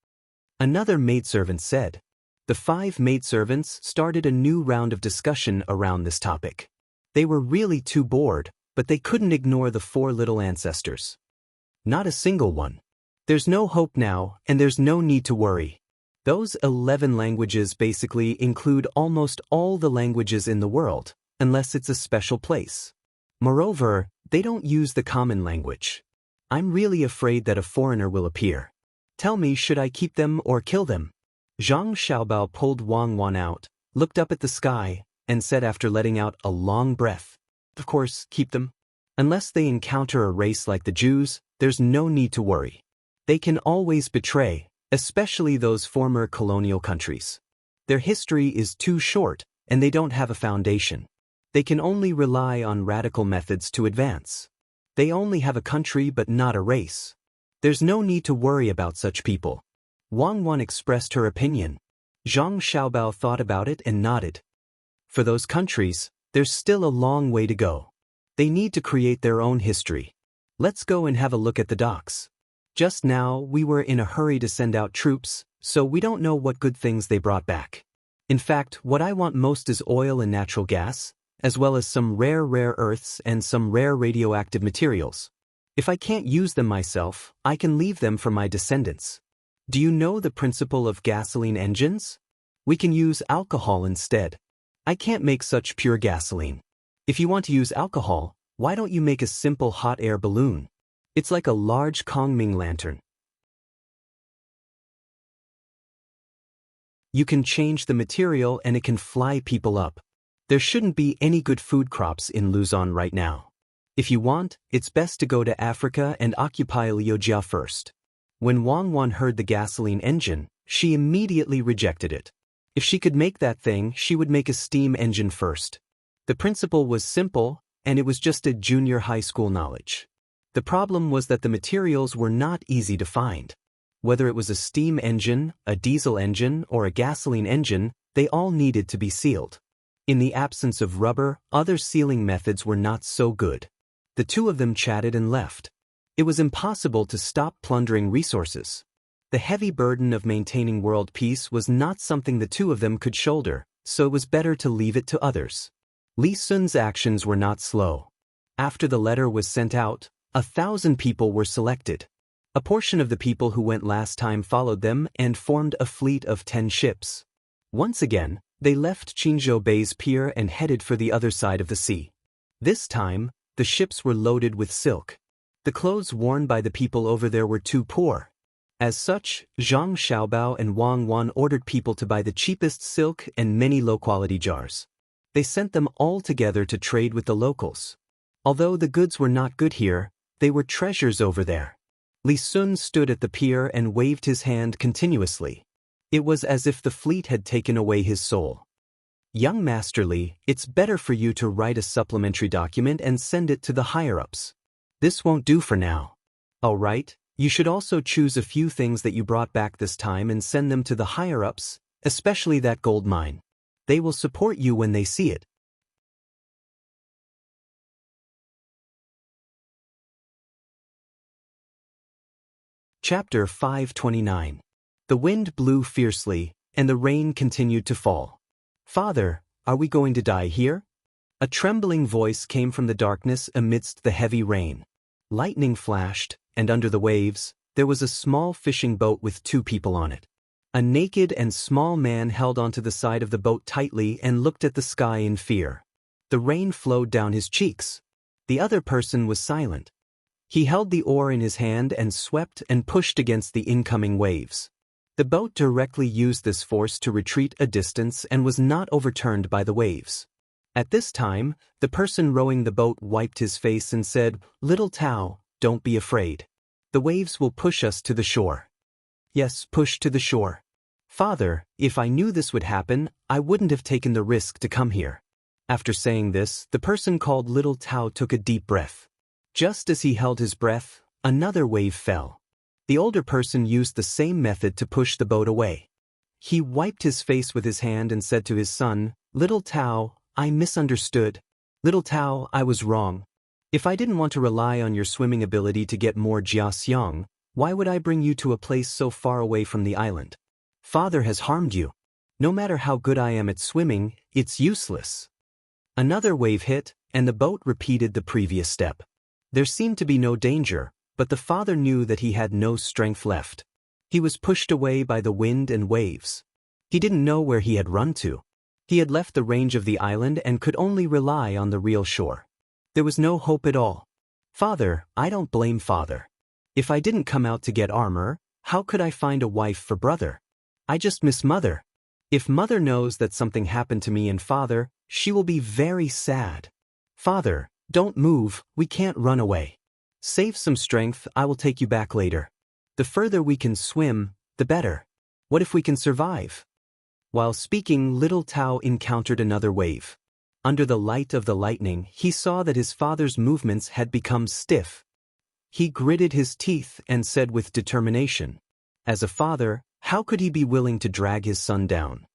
Another maidservant said. The 5 maidservants started a new round of discussion around this topic. They were really too bored, but they couldn't ignore the 4 little ancestors. Not a single one. There's no hope now, and there's no need to worry. Those 11 languages basically include almost all the languages in the world, unless it's a special place. Moreover, they don't use the common language. I'm really afraid that a foreigner will appear. Tell me, should I keep them or kill them? Zhang Xiaobao pulled Wang Wan out, looked up at the sky, and said after letting out a long breath, "Of course, keep them. Unless they encounter a race like the Jews, there's no need to worry. They can always betray, especially those former colonial countries. Their history is too short, and they don't have a foundation. They can only rely on radical methods to advance. They only have a country but not a race. There's no need to worry about such people." Wang Wan expressed her opinion. Zhang Xiaobao thought about it and nodded. For those countries, there's still a long way to go. They need to create their own history. Let's go and have a look at the docks. Just now, we were in a hurry to send out troops, so we don't know what good things they brought back. In fact, what I want most is oil and natural gas, as well as some rare earths and some rare radioactive materials. If I can't use them myself, I can leave them for my descendants. Do you know the principle of gasoline engines? We can use alcohol instead. I can't make such pure gasoline. If you want to use alcohol, why don't you make a simple hot air balloon? It's like a large Kongming lantern. You can change the material and it can fly people up. There shouldn't be any good food crops in Luzon right now. If you want, it's best to go to Africa and occupy Liujia first. When Wang Wan heard the gasoline engine, she immediately rejected it. If she could make that thing, she would make a steam engine first. The principle was simple, and it was just a junior high school knowledge. The problem was that the materials were not easy to find. Whether it was a steam engine, a diesel engine, or a gasoline engine, they all needed to be sealed. In the absence of rubber, other sealing methods were not so good. The two of them chatted and left. It was impossible to stop plundering resources. The heavy burden of maintaining world peace was not something the two of them could shoulder, so it was better to leave it to others. Li Sun's actions were not slow. After the letter was sent out, 1,000 people were selected. A portion of the people who went last time followed them and formed a fleet of 10 ships. Once again, they left Qingzhou Bay's pier and headed for the other side of the sea. This time, the ships were loaded with silk. The clothes worn by the people over there were too poor. As such, Zhang Xiaobao and Wang Wan ordered people to buy the cheapest silk and many low-quality jars. They sent them all together to trade with the locals. Although the goods were not good here, they were treasures over there. Li Sun stood at the pier and waved his hand continuously. It was as if the fleet had taken away his soul. Young Master Li, it's better for you to write a supplementary document and send it to the higher-ups. This won't do for now. All right, you should also choose a few things that you brought back this time and send them to the higher-ups, especially that gold mine. They will support you when they see it. Chapter 529. The wind blew fiercely, and the rain continued to fall. Father, are we going to die here? A trembling voice came from the darkness amidst the heavy rain. Lightning flashed, and under the waves, there was a small fishing boat with 2 people on it. A naked and small man held onto the side of the boat tightly and looked at the sky in fear. The rain flowed down his cheeks. The other person was silent. He held the oar in his hand and swept and pushed against the incoming waves. The boat directly used this force to retreat a distance and was not overturned by the waves. At this time, the person rowing the boat wiped his face and said, "Little Tao, don't be afraid. The waves will push us to the shore." "Yes, push to the shore. Father, if I knew this would happen, I wouldn't have taken the risk to come here." After saying this, the person called Little Tao took a deep breath. Just as he held his breath, another wave fell. The older person used the same method to push the boat away. He wiped his face with his hand and said to his son, "Little Tao, I misunderstood. Little Tao, I was wrong. If I didn't want to rely on your swimming ability to get more jiaxiang, why would I bring you to a place so far away from the island? Father has harmed you. No matter how good I am at swimming, it's useless." Another wave hit, and the boat repeated the previous step. There seemed to be no danger, but the father knew that he had no strength left. He was pushed away by the wind and waves. He didn't know where he had run to. He had left the range of the island and could only rely on the real shore. There was no hope at all. "Father, I don't blame Father. If I didn't come out to get armor, how could I find a wife for brother? I just miss Mother. If Mother knows that something happened to me and Father, she will be very sad. Father, don't move, we can't run away. Save some strength, I will take you back later. The further we can swim, the better. What if we can survive?" While speaking, Little Tao encountered another wave. Under the light of the lightning, he saw that his father's movements had become stiff. He gritted his teeth and said with determination, "As a father, how could he be willing to drag his son down?"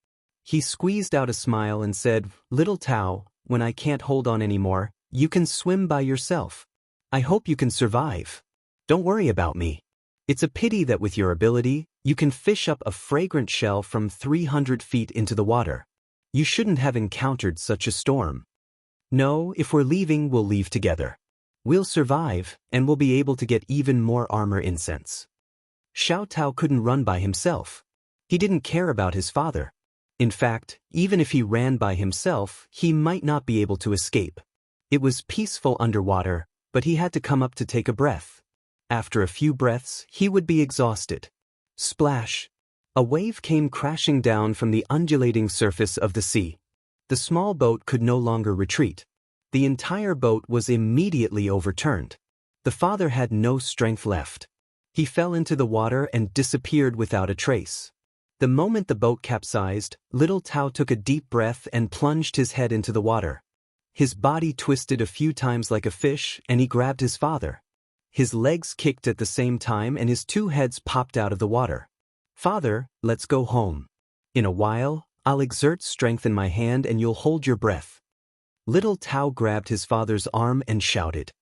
He squeezed out a smile and said, "Little Tao, when I can't hold on anymore, you can swim by yourself. I hope you can survive. Don't worry about me. It's a pity that with your ability, you can fish up a fragrant shell from 300 feet into the water. You shouldn't have encountered such a storm. No, if we're leaving, we'll leave together. We'll survive, and we'll be able to get even more armor incense." Xiao Tao couldn't run by himself. He didn't care about his father. In fact, even if he ran by himself, he might not be able to escape. It was peaceful underwater, but he had to come up to take a breath. After a few breaths, he would be exhausted. Splash! A wave came crashing down from the undulating surface of the sea. The small boat could no longer retreat. The entire boat was immediately overturned. The father had no strength left. He fell into the water and disappeared without a trace. The moment the boat capsized, Little Tao took a deep breath and plunged his head into the water. His body twisted a few times like a fish, and he grabbed his father. His legs kicked at the same time and his 2 heads popped out of the water. "Father, let's go home. In a while, I'll exert strength in my hand and you'll hold your breath. Little Tao grabbed his father's arm and shouted.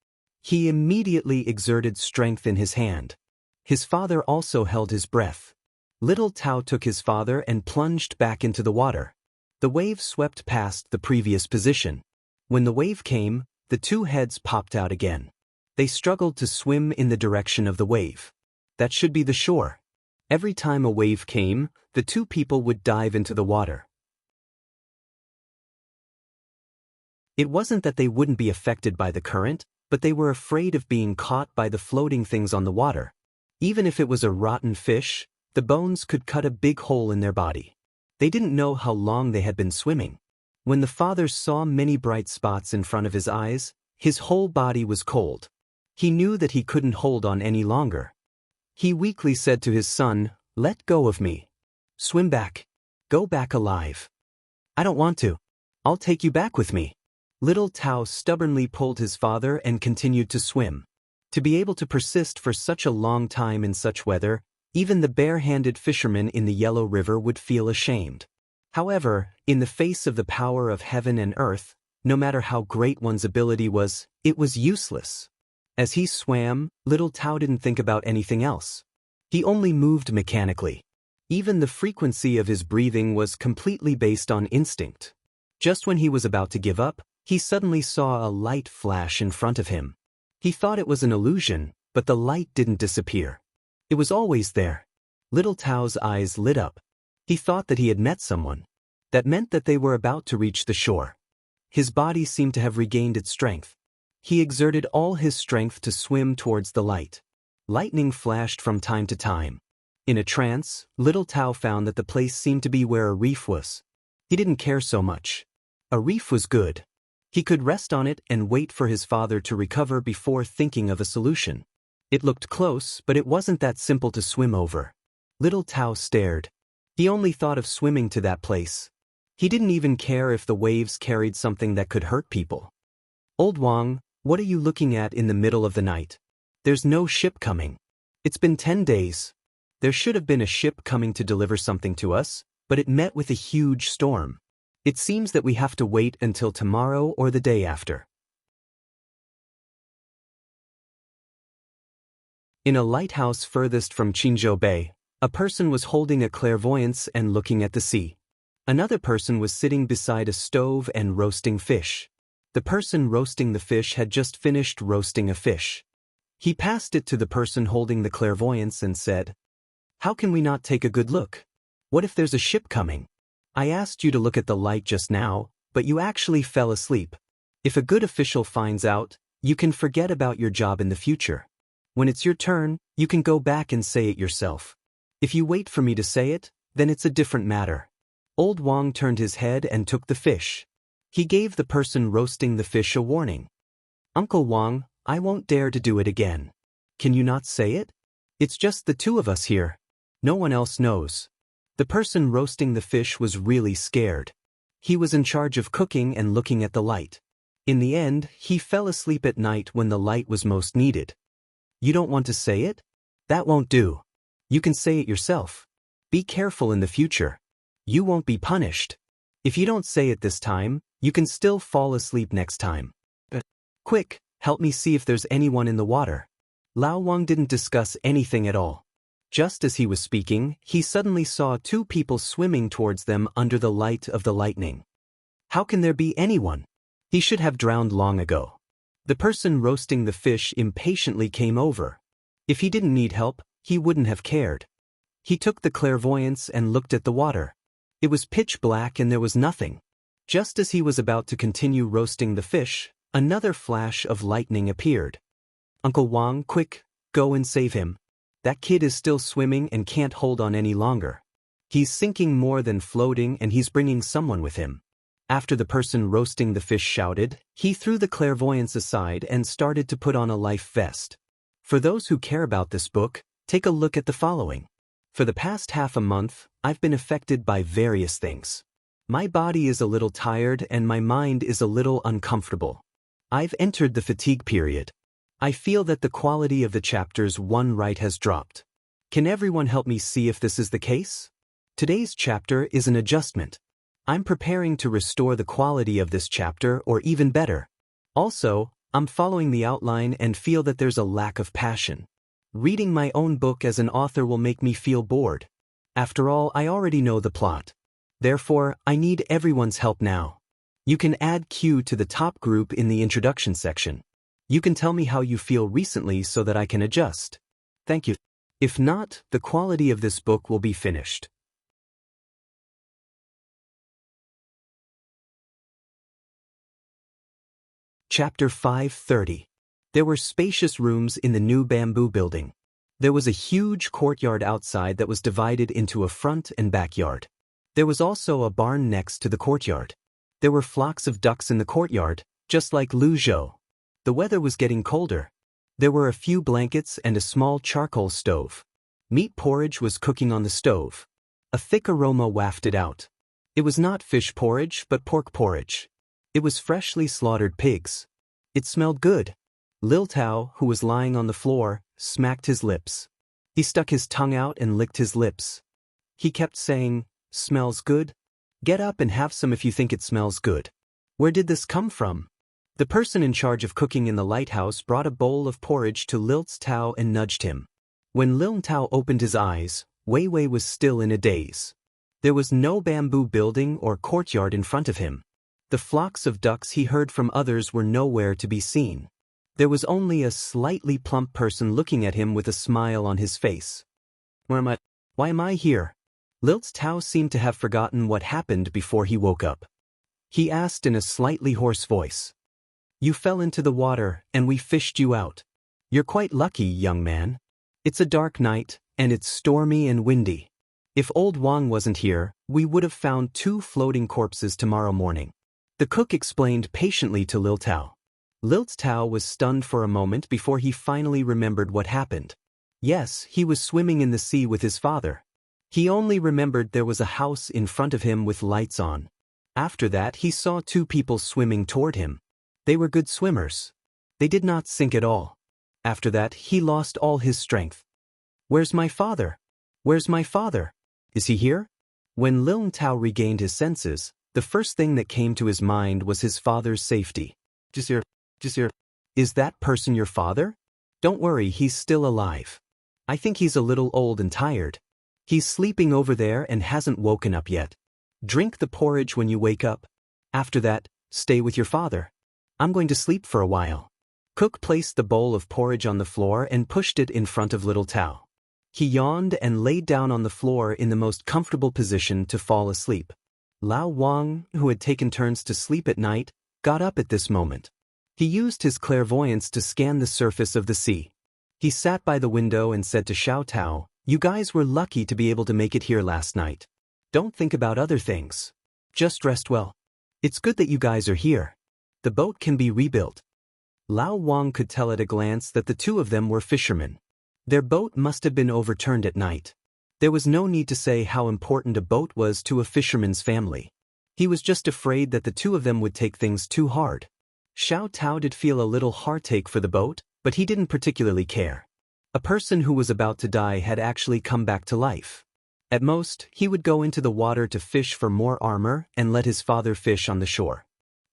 He immediately exerted strength in his hand. His father also held his breath. Little Tao took his father and plunged back into the water. The wave swept past the previous position. When the wave came, the two heads popped out again. They struggled to swim in the direction of the wave. That should be the shore. Every time a wave came, the two people would dive into the water. It wasn't that they wouldn't be affected by the current, but they were afraid of being caught by the floating things on the water. Even if it was a rotten fish, the bones could cut a big hole in their body. They didn't know how long they had been swimming. When the father saw many bright spots in front of his eyes, his whole body was cold. He knew that he couldn't hold on any longer. He weakly said to his son, "Let go of me. Swim back. Go back alive." "I don't want to. I'll take you back with me." Little Tao stubbornly pulled his father and continued to swim. To be able to persist for such a long time in such weather, even the bare-handed fisherman in the Yellow River would feel ashamed. However, in the face of the power of heaven and earth, no matter how great one's ability was, it was useless. As he swam, Little Tao didn't think about anything else. He only moved mechanically. Even the frequency of his breathing was completely based on instinct. Just when he was about to give up, he suddenly saw a light flash in front of him. He thought it was an illusion, but the light didn't disappear. It was always there. Little Tao's eyes lit up. He thought that he had met someone. That meant that they were about to reach the shore. His body seemed to have regained its strength. He exerted all his strength to swim towards the light. Lightning flashed from time to time. In a trance, Little Tao found that the place seemed to be where a reef was. He didn't care so much. A reef was good. He could rest on it and wait for his father to recover before thinking of a solution. It looked close, but it wasn't that simple to swim over. Little Tao stared. He only thought of swimming to that place. He didn't even care if the waves carried something that could hurt people. "Old Wang, what are you looking at in the middle of the night? There's no ship coming. It's been 10 days. There should have been a ship coming to deliver something to us, but it met with a huge storm. It seems that we have to wait until tomorrow or the day after." In a lighthouse furthest from Qingzhou Bay, a person was holding a clairvoyance and looking at the sea. Another person was sitting beside a stove and roasting fish. The person roasting the fish had just finished roasting a fish. He passed it to the person holding the clairvoyance and said, "How can we not take a good look? What if there's a ship coming? I asked you to look at the light just now, but you actually fell asleep. If a good official finds out, you can forget about your job in the future. When it's your turn, you can go back and say it yourself. If you wait for me to say it, then it's a different matter." Old Wang turned his head and took the fish. He gave the person roasting the fish a warning. "Uncle Wang, I won't dare to do it again. Can you not say it? It's just the two of us here. No one else knows." The person roasting the fish was really scared. He was in charge of cooking and looking at the light. In the end, he fell asleep at night when the light was most needed. "You don't want to say it? That won't do. You can say it yourself. Be careful in the future. You won't be punished. If you don't say it this time, you can still fall asleep next time. Quick, help me see if there's anyone in the water." Lao Wang didn't discuss anything at all. Just as he was speaking, he suddenly saw two people swimming towards them under the light of the lightning. How can there be anyone? He should have drowned long ago. The person roasting the fish impatiently came over. If he didn't need help, he wouldn't have cared. He took the clairvoyance and looked at the water. It was pitch black and there was nothing. Just as he was about to continue roasting the fish, another flash of lightning appeared. "Uncle Wang, quick, go and save him. That kid is still swimming and can't hold on any longer. He's sinking more than floating and he's bringing someone with him." After the person roasting the fish shouted, he threw the clairvoyance aside and started to put on a life vest. For those who care about this book, take a look at the following. For the past half a month, I've been affected by various things. My body is a little tired and my mind is a little uncomfortable. I've entered the fatigue period. I feel that the quality of the chapters 1 right has dropped. Can everyone help me see if this is the case? Today's chapter is an adjustment. I'm preparing to restore the quality of this chapter or even better. Also, I'm following the outline and feel that there's a lack of passion. Reading my own book as an author will make me feel bored. After all, I already know the plot. Therefore, I need everyone's help now. You can add Q to the top group in the introduction section. You can tell me how you feel recently so that I can adjust. Thank you. If not, the quality of this book will be finished. Chapter 5:30. There were spacious rooms in the new bamboo building. There was a huge courtyard outside that was divided into a front and backyard. There was also a barn next to the courtyard. There were flocks of ducks in the courtyard, just like Luzhou. The weather was getting colder. There were a few blankets and a small charcoal stove. Meat porridge was cooking on the stove. A thick aroma wafted out. It was not fish porridge but pork porridge. It was freshly slaughtered pigs. It smelled good. Lil Tao, who was lying on the floor, smacked his lips. He stuck his tongue out and licked his lips. He kept saying, "Smells good? Get up and have some if you think it smells good." Where did this come from? The person in charge of cooking in the lighthouse brought a bowl of porridge to Lil Tao and nudged him. When Lil Tao opened his eyes, Wei Wei was still in a daze. There was no bamboo building or courtyard in front of him. The flocks of ducks he heard from others were nowhere to be seen. There was only a slightly plump person looking at him with a smile on his face. Why am I here? Lil Tao seemed to have forgotten what happened before he woke up. He asked in a slightly hoarse voice. "You fell into the water, and we fished you out. You're quite lucky, young man. It's a dark night, and it's stormy and windy. If old Wang wasn't here, we would have found 2 floating corpses tomorrow morning." The cook explained patiently to Lil Tao. Lil Tao was stunned for a moment before he finally remembered what happened. Yes, he was swimming in the sea with his father. He only remembered there was a house in front of him with lights on. After that, he saw 2 people swimming toward him. They were good swimmers. They did not sink at all. After that, he lost all his strength. "Where's my father? Where's my father? Is he here?" When Lil Tao regained his senses, the first thing that came to his mind was his father's safety. Jisir. Is that person your father? Don't worry, he's still alive. I think he's a little old and tired. He's sleeping over there and hasn't woken up yet. Drink the porridge when you wake up. After that, stay with your father. I'm going to sleep for a while. Cook placed the bowl of porridge on the floor and pushed it in front of Little Tao. He yawned and laid down on the floor in the most comfortable position to fall asleep. Lao Wang, who had taken turns to sleep at night, got up at this moment. He used his clairvoyance to scan the surface of the sea. He sat by the window and said to Xiao Tao, "You guys were lucky to be able to make it here last night. Don't think about other things. Just rest well. It's good that you guys are here. The boat can be rebuilt." Lao Wang could tell at a glance that the 2 of them were fishermen. Their boat must have been overturned at night. There was no need to say how important a boat was to a fisherman's family. He was just afraid that the 2 of them would take things too hard. Xiao Tao did feel a little heartache for the boat, but he didn't particularly care. A person who was about to die had actually come back to life. At most, he would go into the water to fish for more armor and let his father fish on the shore.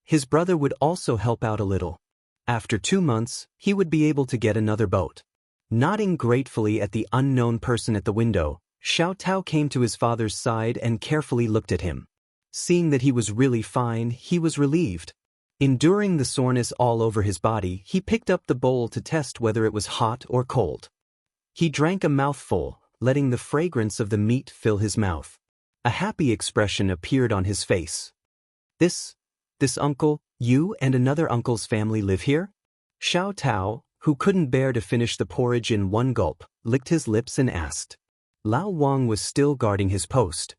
His brother would also help out a little. After 2 months, he would be able to get another boat. Nodding gratefully at the unknown person at the window, Xiao Tao came to his father's side and carefully looked at him. Seeing that he was really fine, he was relieved. Enduring the soreness all over his body, he picked up the bowl to test whether it was hot or cold. He drank a mouthful, letting the fragrance of the meat fill his mouth. A happy expression appeared on his face. This uncle, you and another uncle's family live here?" Xiao Tao, who couldn't bear to finish the porridge in one gulp, licked his lips and asked. Lao Wang was still guarding his post.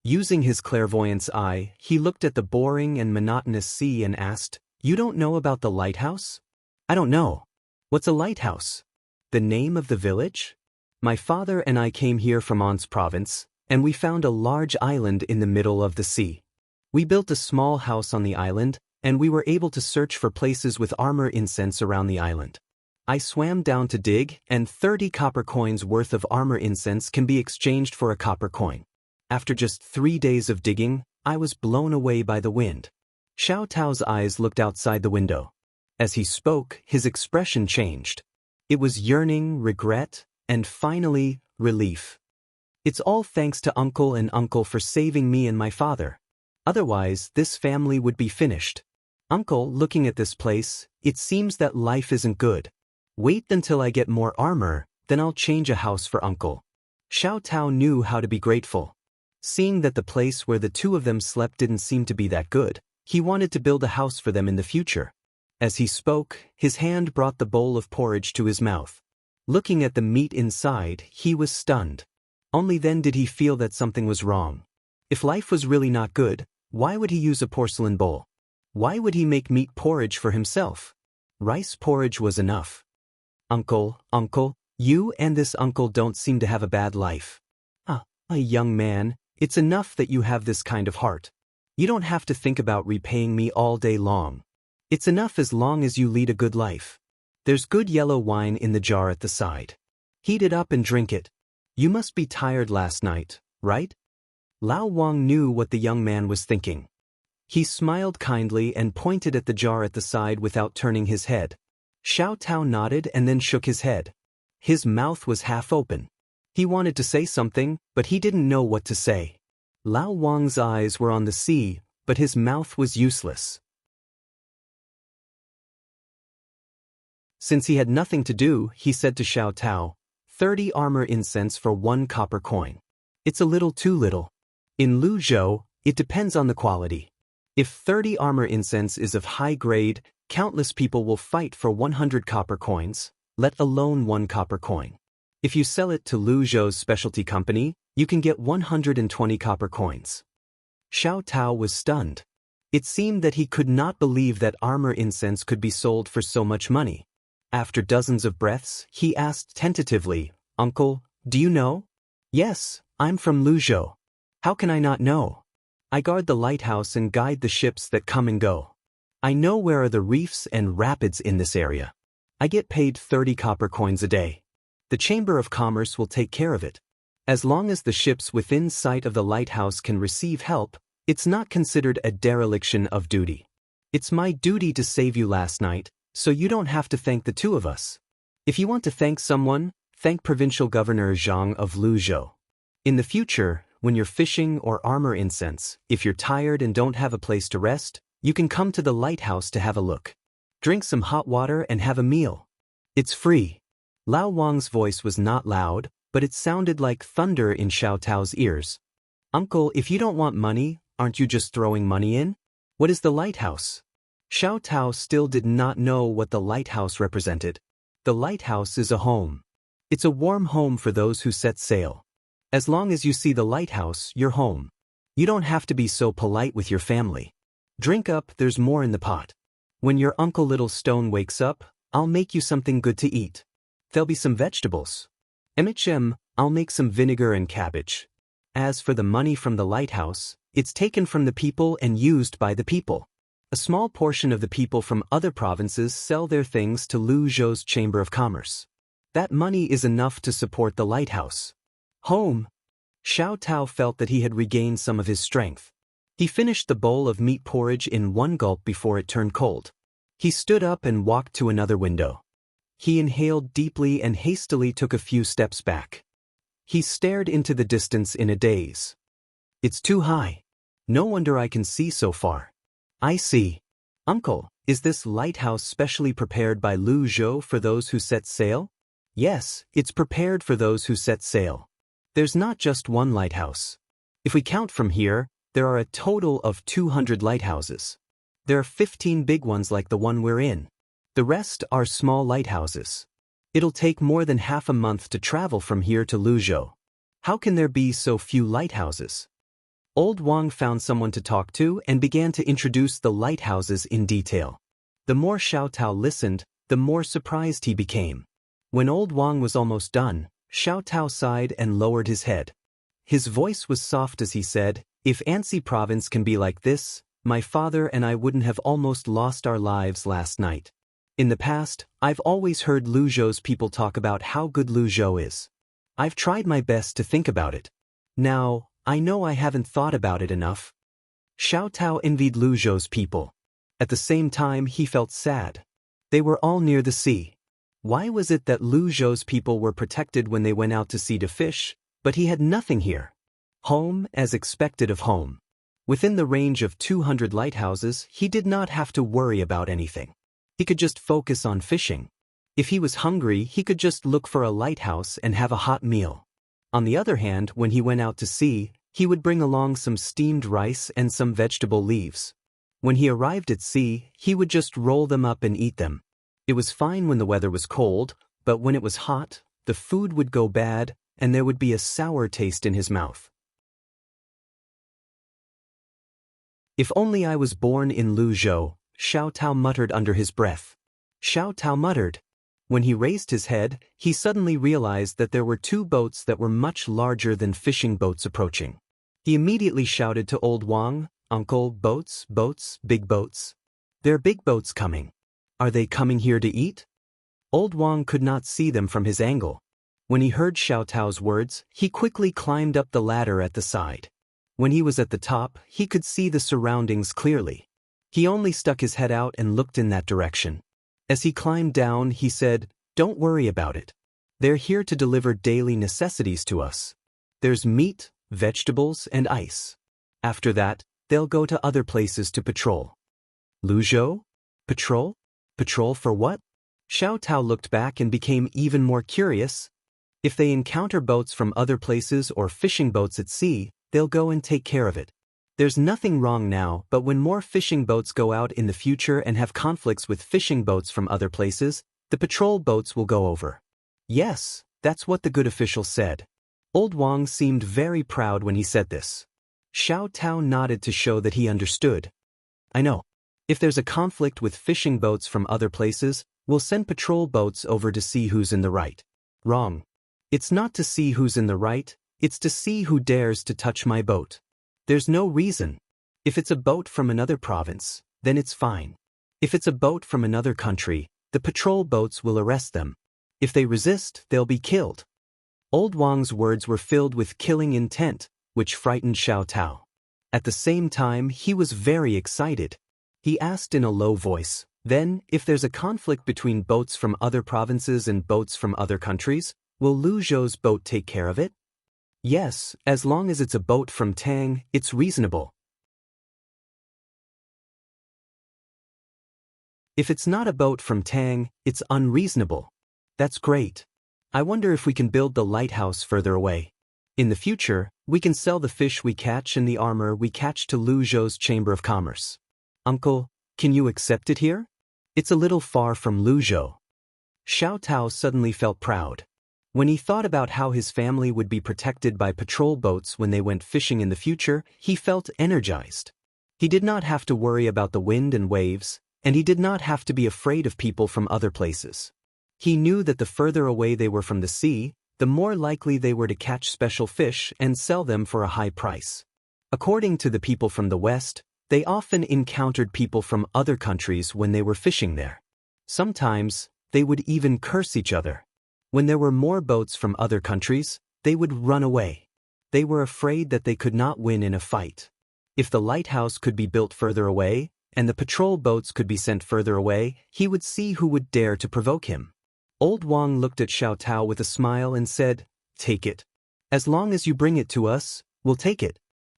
Using his clairvoyance eye, he looked at the boring and monotonous sea and asked, "You don't know about the lighthouse?" "I don't know. What's a lighthouse?" "The name of the village? My father and I came here from An's province, and we found a large island in the middle of the sea. We built a small house on the island, and we were able to search for places with armor incense around the island. I swam down to dig, and 30 copper coins worth of armor incense can be exchanged for a copper coin. After just 3 days of digging, I was blown away by the wind. Xiao Tao's eyes looked outside the window. As he spoke, his expression changed. It was yearning, regret, and finally, relief. It's all thanks to Uncle and Uncle for saving me and my father. Otherwise, this family would be finished. Uncle, looking at this place, it seems that life isn't good. Wait until I get more armor, then I'll change a house for Uncle. Xiao Tao knew how to be grateful. Seeing that the place where the two of them slept didn't seem to be that good, he wanted to build a house for them in the future. As he spoke, his hand brought the bowl of porridge to his mouth. Looking at the meat inside, he was stunned. Only then did he feel that something was wrong. If life was really not good, why would he use a porcelain bowl? Why would he make meat porridge for himself? Rice porridge was enough. Uncle, you and this uncle don't seem to have a bad life. A young man, it's enough that you have this kind of heart. You don't have to think about repaying me all day long. It's enough as long as you lead a good life. There's good yellow wine in the jar at the side. Heat it up and drink it. You must be tired last night, right? Lao Wang knew what the young man was thinking. He smiled kindly and pointed at the jar at the side without turning his head. Xiao Tao nodded and then shook his head. His mouth was half open. He wanted to say something, but he didn't know what to say. Lao Wang's eyes were on the sea, but his mouth was useless. Since he had nothing to do, he said to Xiao Tao, 30 armor incense for 1 copper coin. It's a little too little. In Luzhou, it depends on the quality. If 30 armor incense is of high grade, countless people will fight for 100 copper coins, let alone 1 copper coin. If you sell it to Luzhou's specialty company, you can get 120 copper coins. Xiao Tao was stunned. It seemed that he could not believe that armor incense could be sold for so much money. After dozens of breaths, he asked tentatively, Uncle, do you know? Yes, I'm from Luzhou. How can I not know? I guard the lighthouse and guide the ships that come and go. I know where are the reefs and rapids in this area. I get paid 30 copper coins a day. The Chamber of Commerce will take care of it. As long as the ships within sight of the lighthouse can receive help, it's not considered a dereliction of duty. It's my duty to save you last night, so you don't have to thank the two of us. If you want to thank someone, thank Provincial Governor Zhang of Luzhou. In the future, when you're fishing or armor incense, if you're tired and don't have a place to rest, you can come to the lighthouse to have a look. Drink some hot water and have a meal. It's free. Lao Wang's voice was not loud, but it sounded like thunder in Xiao Tao's ears. Uncle, if you don't want money, aren't you just throwing money in? What is the lighthouse? Xiao Tao still did not know what the lighthouse represented. The lighthouse is a home. It's a warm home for those who set sail. As long as you see the lighthouse, you're home. You don't have to be so polite with your family. Drink up, there's more in the pot. When your Uncle Little Stone wakes up, I'll make you something good to eat. There'll be some vegetables. I'll make some vinegar and cabbage. As for the money from the lighthouse, it's taken from the people and used by the people. A small portion of the people from other provinces sell their things to Luzhou's Chamber of Commerce. That money is enough to support the lighthouse. Home. Xiao Tao felt that he had regained some of his strength. He finished the bowl of meat porridge in one gulp before it turned cold. He stood up and walked to another window. He inhaled deeply and hastily took a few steps back. He stared into the distance in a daze. It's too high. No wonder I can see so far. I see. Uncle, is this lighthouse specially prepared by Luzhou for those who set sail? Yes, it's prepared for those who set sail. There's not just one lighthouse. If we count from here, there are a total of 200 lighthouses. There are 15 big ones like the one we're in. The rest are small lighthouses. It'll take more than half a month to travel from here to Luzhou. How can there be so few lighthouses? Old Wang found someone to talk to and began to introduce the lighthouses in detail. The more Xiao Tao listened, the more surprised he became. When Old Wang was almost done, Xiao Tao sighed and lowered his head. His voice was soft as he said, If Ansi province can be like this, my father and I wouldn't have almost lost our lives last night. In the past, I've always heard Luzhou's people talk about how good Luzhou is. I've tried my best to think about it. Now, I know I haven't thought about it enough. Xiao Tao envied Luzhou's people. At the same time, he felt sad. They were all near the sea. Why was it that Luzhou's people were protected when they went out to sea to fish, but he had nothing here? Home as expected of home. Within the range of 200 lighthouses, he did not have to worry about anything. He could just focus on fishing. If he was hungry, he could just look for a lighthouse and have a hot meal. On the other hand, when he went out to sea, he would bring along some steamed rice and some vegetable leaves. When he arrived at sea, he would just roll them up and eat them. It was fine when the weather was cold, but when it was hot, the food would go bad, and there would be a sour taste in his mouth. If only I was born in Luzhou, Xiao Tao muttered under his breath. Xiao Tao muttered. When he raised his head, he suddenly realized that there were two boats that were much larger than fishing boats approaching. He immediately shouted to Old Wang, "Uncle, boats, boats, big boats. There are big boats coming. Are they coming here to eat?" Old Wang could not see them from his angle. When he heard Xiao Tao's words, he quickly climbed up the ladder at the side. When he was at the top, he could see the surroundings clearly. He only stuck his head out and looked in that direction. As he climbed down, he said, "Don't worry about it. They're here to deliver daily necessities to us. There's meat, vegetables, and ice. After that, they'll go to other places to patrol." Luzhou? Patrol? Patrol for what? Xiao Tao looked back and became even more curious. If they encounter boats from other places or fishing boats at sea, they'll go and take care of it. There's nothing wrong now, but when more fishing boats go out in the future and have conflicts with fishing boats from other places, the patrol boats will go over. Yes, that's what the good official said. Old Wang seemed very proud when he said this. Xiao Tao nodded to show that he understood. I know. If there's a conflict with fishing boats from other places, we'll send patrol boats over to see who's in the right. Wrong. It's not to see who's in the right, it's to see who dares to touch my boat. There's no reason. If it's a boat from another province, then it's fine. If it's a boat from another country, the patrol boats will arrest them. If they resist, they'll be killed. Old Wang's words were filled with killing intent, which frightened Xiao Tao. At the same time, he was very excited. He asked in a low voice, "Then, if there's a conflict between boats from other provinces and boats from other countries, will Luzhou's boat take care of it?" Yes, as long as it's a boat from Tang, it's reasonable. If it's not a boat from Tang, it's unreasonable. That's great. I wonder if we can build the lighthouse further away. In the future, we can sell the fish we catch and the armor we catch to Luzhou's Chamber of Commerce. Uncle, can you accept it here? It's a little far from Luzhou. Xiao Tao suddenly felt proud. When he thought about how his family would be protected by patrol boats when they went fishing in the future, he felt energized. He did not have to worry about the wind and waves, and he did not have to be afraid of people from other places. He knew that the further away they were from the sea, the more likely they were to catch special fish and sell them for a high price. According to the people from the West, they often encountered people from other countries when they were fishing there. Sometimes, they would even curse each other. When there were more boats from other countries, they would run away. They were afraid that they could not win in a fight. If the lighthouse could be built further away, and the patrol boats could be sent further away, he would see who would dare to provoke him. Old Wang looked at Xiao Tao with a smile and said, "Take it. As long as you bring it to us, we'll take it.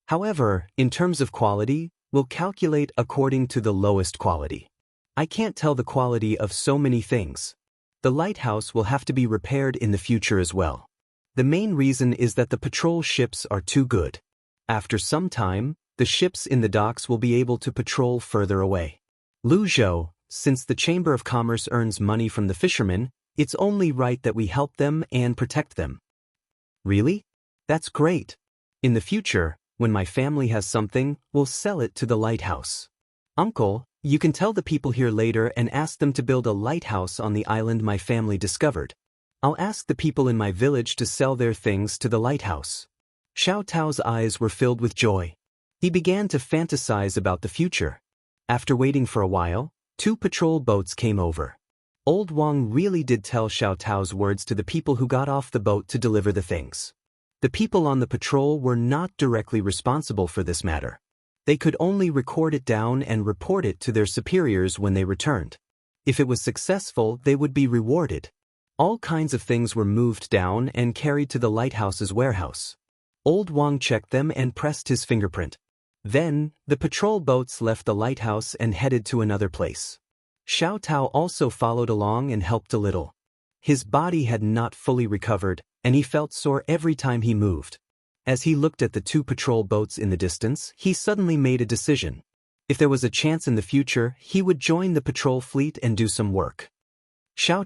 However, in terms of quality, we'll calculate according to the lowest quality. I can't tell the quality of so many things. The lighthouse will have to be repaired in the future as well. The main reason is that the patrol ships are too good. After some time, the ships in the docks will be able to patrol further away. Luzhou, since the Chamber of Commerce earns money from the fishermen, it's only right that we help them and protect them." Really? That's great. In the future, when my family has something, we'll sell it to the lighthouse. Uncle, you can tell the people here later and ask them to build a lighthouse on the island my family discovered. I'll ask the people in my village to sell their things to the lighthouse. Xiao Tao's eyes were filled with joy. He began to fantasize about the future. After waiting for a while, 2 patrol boats came over. Old Wang really did tell Xiao Tao's words to the people who got off the boat to deliver the things. The people on the patrol were not directly responsible for this matter. They could only record it down and report it to their superiors when they returned. If it was successful, they would be rewarded. All kinds of things were moved down and carried to the lighthouse's warehouse. Old Wang checked them and pressed his fingerprint. Then, the patrol boats left the lighthouse and headed to another place. Xiao Tao also followed along and helped a little. His body had not fully recovered, and he felt sore every time he moved. As he looked at the two patrol boats in the distance, he suddenly made a decision. If there was a chance in the future, he would join the patrol fleet and do some work. Xiao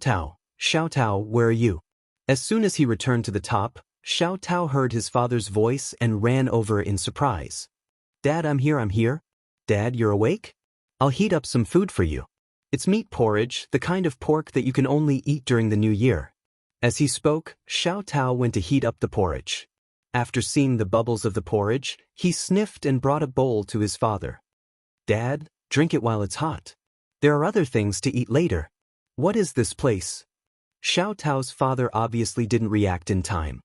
Tao, where are you? As soon as he returned to the top, Xiao Tao heard his father's voice and ran over in surprise. Dad, I'm here. Dad, you're awake? I'll heat up some food for you. It's meat porridge, the kind of pork that you can only eat during the new year. As he spoke, Xiao Tao went to heat up the porridge. After seeing the bubbles of the porridge, he sniffed and brought a bowl to his father. Dad, drink it while it's hot. There are other things to eat later. What is this place? Xiao Tao's father obviously didn't react in time.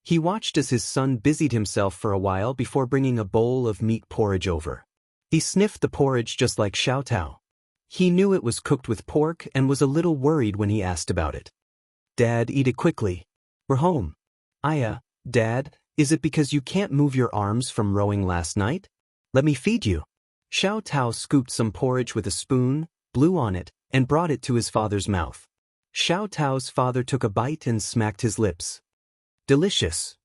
He watched as his son busied himself for a while before bringing a bowl of meat porridge over. He sniffed the porridge just like Xiao Tao. He knew it was cooked with pork and was a little worried when he asked about it. Dad, eat it quickly. We're home. Dad, is it because you can't move your arms from rowing last night? Let me feed you. Xiao Tao scooped some porridge with a spoon, blew on it, and brought it to his father's mouth. Xiao Tao's father took a bite and smacked his lips. Delicious.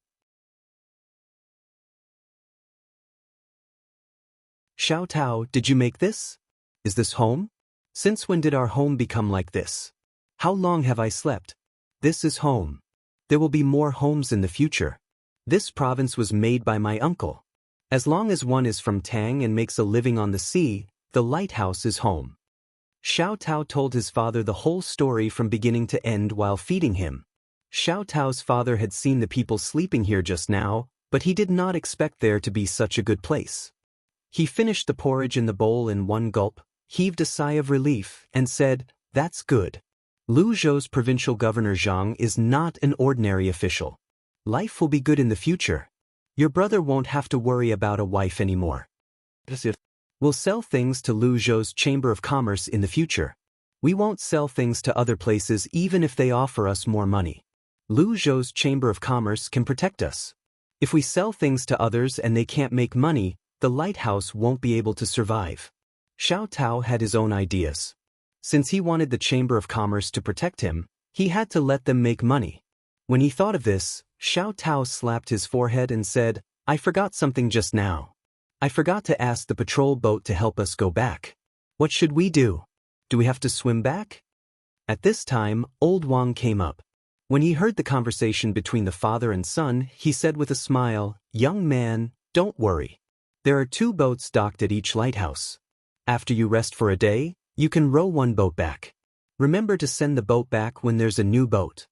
Xiao Tao, did you make this? Is this home? Since when did our home become like this? How long have I slept? This is home. There will be more homes in the future. This province was made by my uncle. As long as one is from Tang and makes a living on the sea, the lighthouse is home. Xiao Tao told his father the whole story from beginning to end while feeding him. Xiao Tao's father had seen the people sleeping here just now, but he did not expect there to be such a good place. He finished the porridge in the bowl in one gulp, heaved a sigh of relief, and said, "That's good. Luzhou's provincial governor Zhang is not an ordinary official. Life will be good in the future. Your brother won't have to worry about a wife anymore. We'll sell things to Luzhou's Chamber of Commerce in the future. We won't sell things to other places even if they offer us more money. Luzhou's Chamber of Commerce can protect us. If we sell things to others and they can't make money, the lighthouse won't be able to survive." Xiao Tao had his own ideas. Since he wanted the Chamber of Commerce to protect him, he had to let them make money. When he thought of this, Xiao Tao slapped his forehead and said, "I forgot something just now. I forgot to ask the patrol boat to help us go back. What should we do? Do we have to swim back?" At this time, Old Wang came up. When he heard the conversation between the father and son, he said with a smile, "Young man, don't worry. There are 2 boats docked at each lighthouse. After you rest for a day, you can row one boat back. Remember to send the boat back when there's a new boat."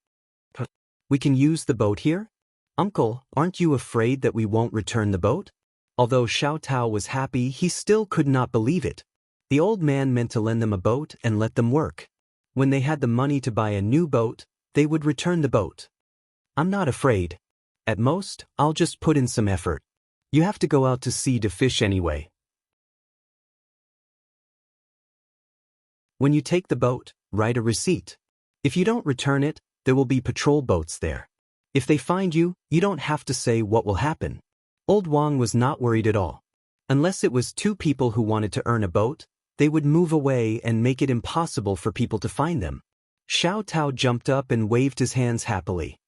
"We can use the boat here? Uncle, aren't you afraid that we won't return the boat?" Although Xiao Tao was happy, he still could not believe it. The old man meant to lend them a boat and let them work. When they had the money to buy a new boat, they would return the boat. "I'm not afraid. At most, I'll just put in some effort. You have to go out to sea to fish anyway. When you take the boat, write a receipt. If you don't return it, there will be patrol boats there. If they find you, you don't have to say what will happen." Old Wang was not worried at all. Unless it was 2 people who wanted to earn a boat, they would move away and make it impossible for people to find them. Xiao Tao jumped up and waved his hands happily.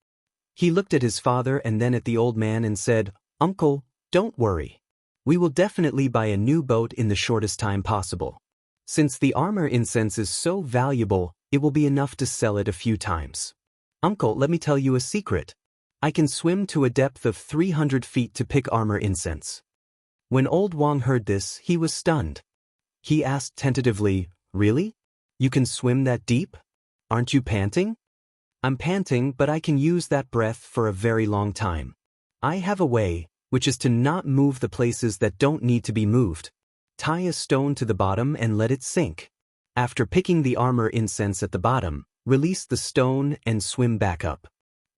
He looked at his father and then at the old man and said, "Uncle, don't worry. We will definitely buy a new boat in the shortest time possible. Since the armor incense is so valuable, it will be enough to sell it a few times. Uncle, let me tell you a secret. I can swim to a depth of 300 feet to pick armor incense." When Old Wang heard this, he was stunned. He asked tentatively, "Really? You can swim that deep? Aren't you panting?" "I'm panting, but I can use that breath for a very long time. I have a way, which is to not move the places that don't need to be moved. Tie a stone to the bottom and let it sink. After picking the armor incense at the bottom, release the stone and swim back up.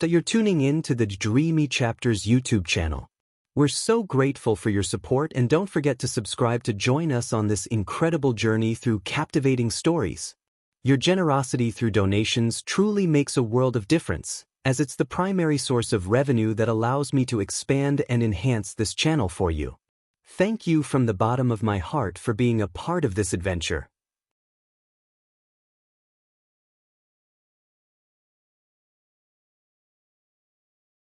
You're tuning in to the Dreamy Chapters YouTube channel. We're so grateful for your support, and don't forget to subscribe to join us on this incredible journey through captivating stories. Your generosity through donations truly makes a world of difference, as it's the primary source of revenue that allows me to expand and enhance this channel for you. Thank you from the bottom of my heart for being a part of this adventure.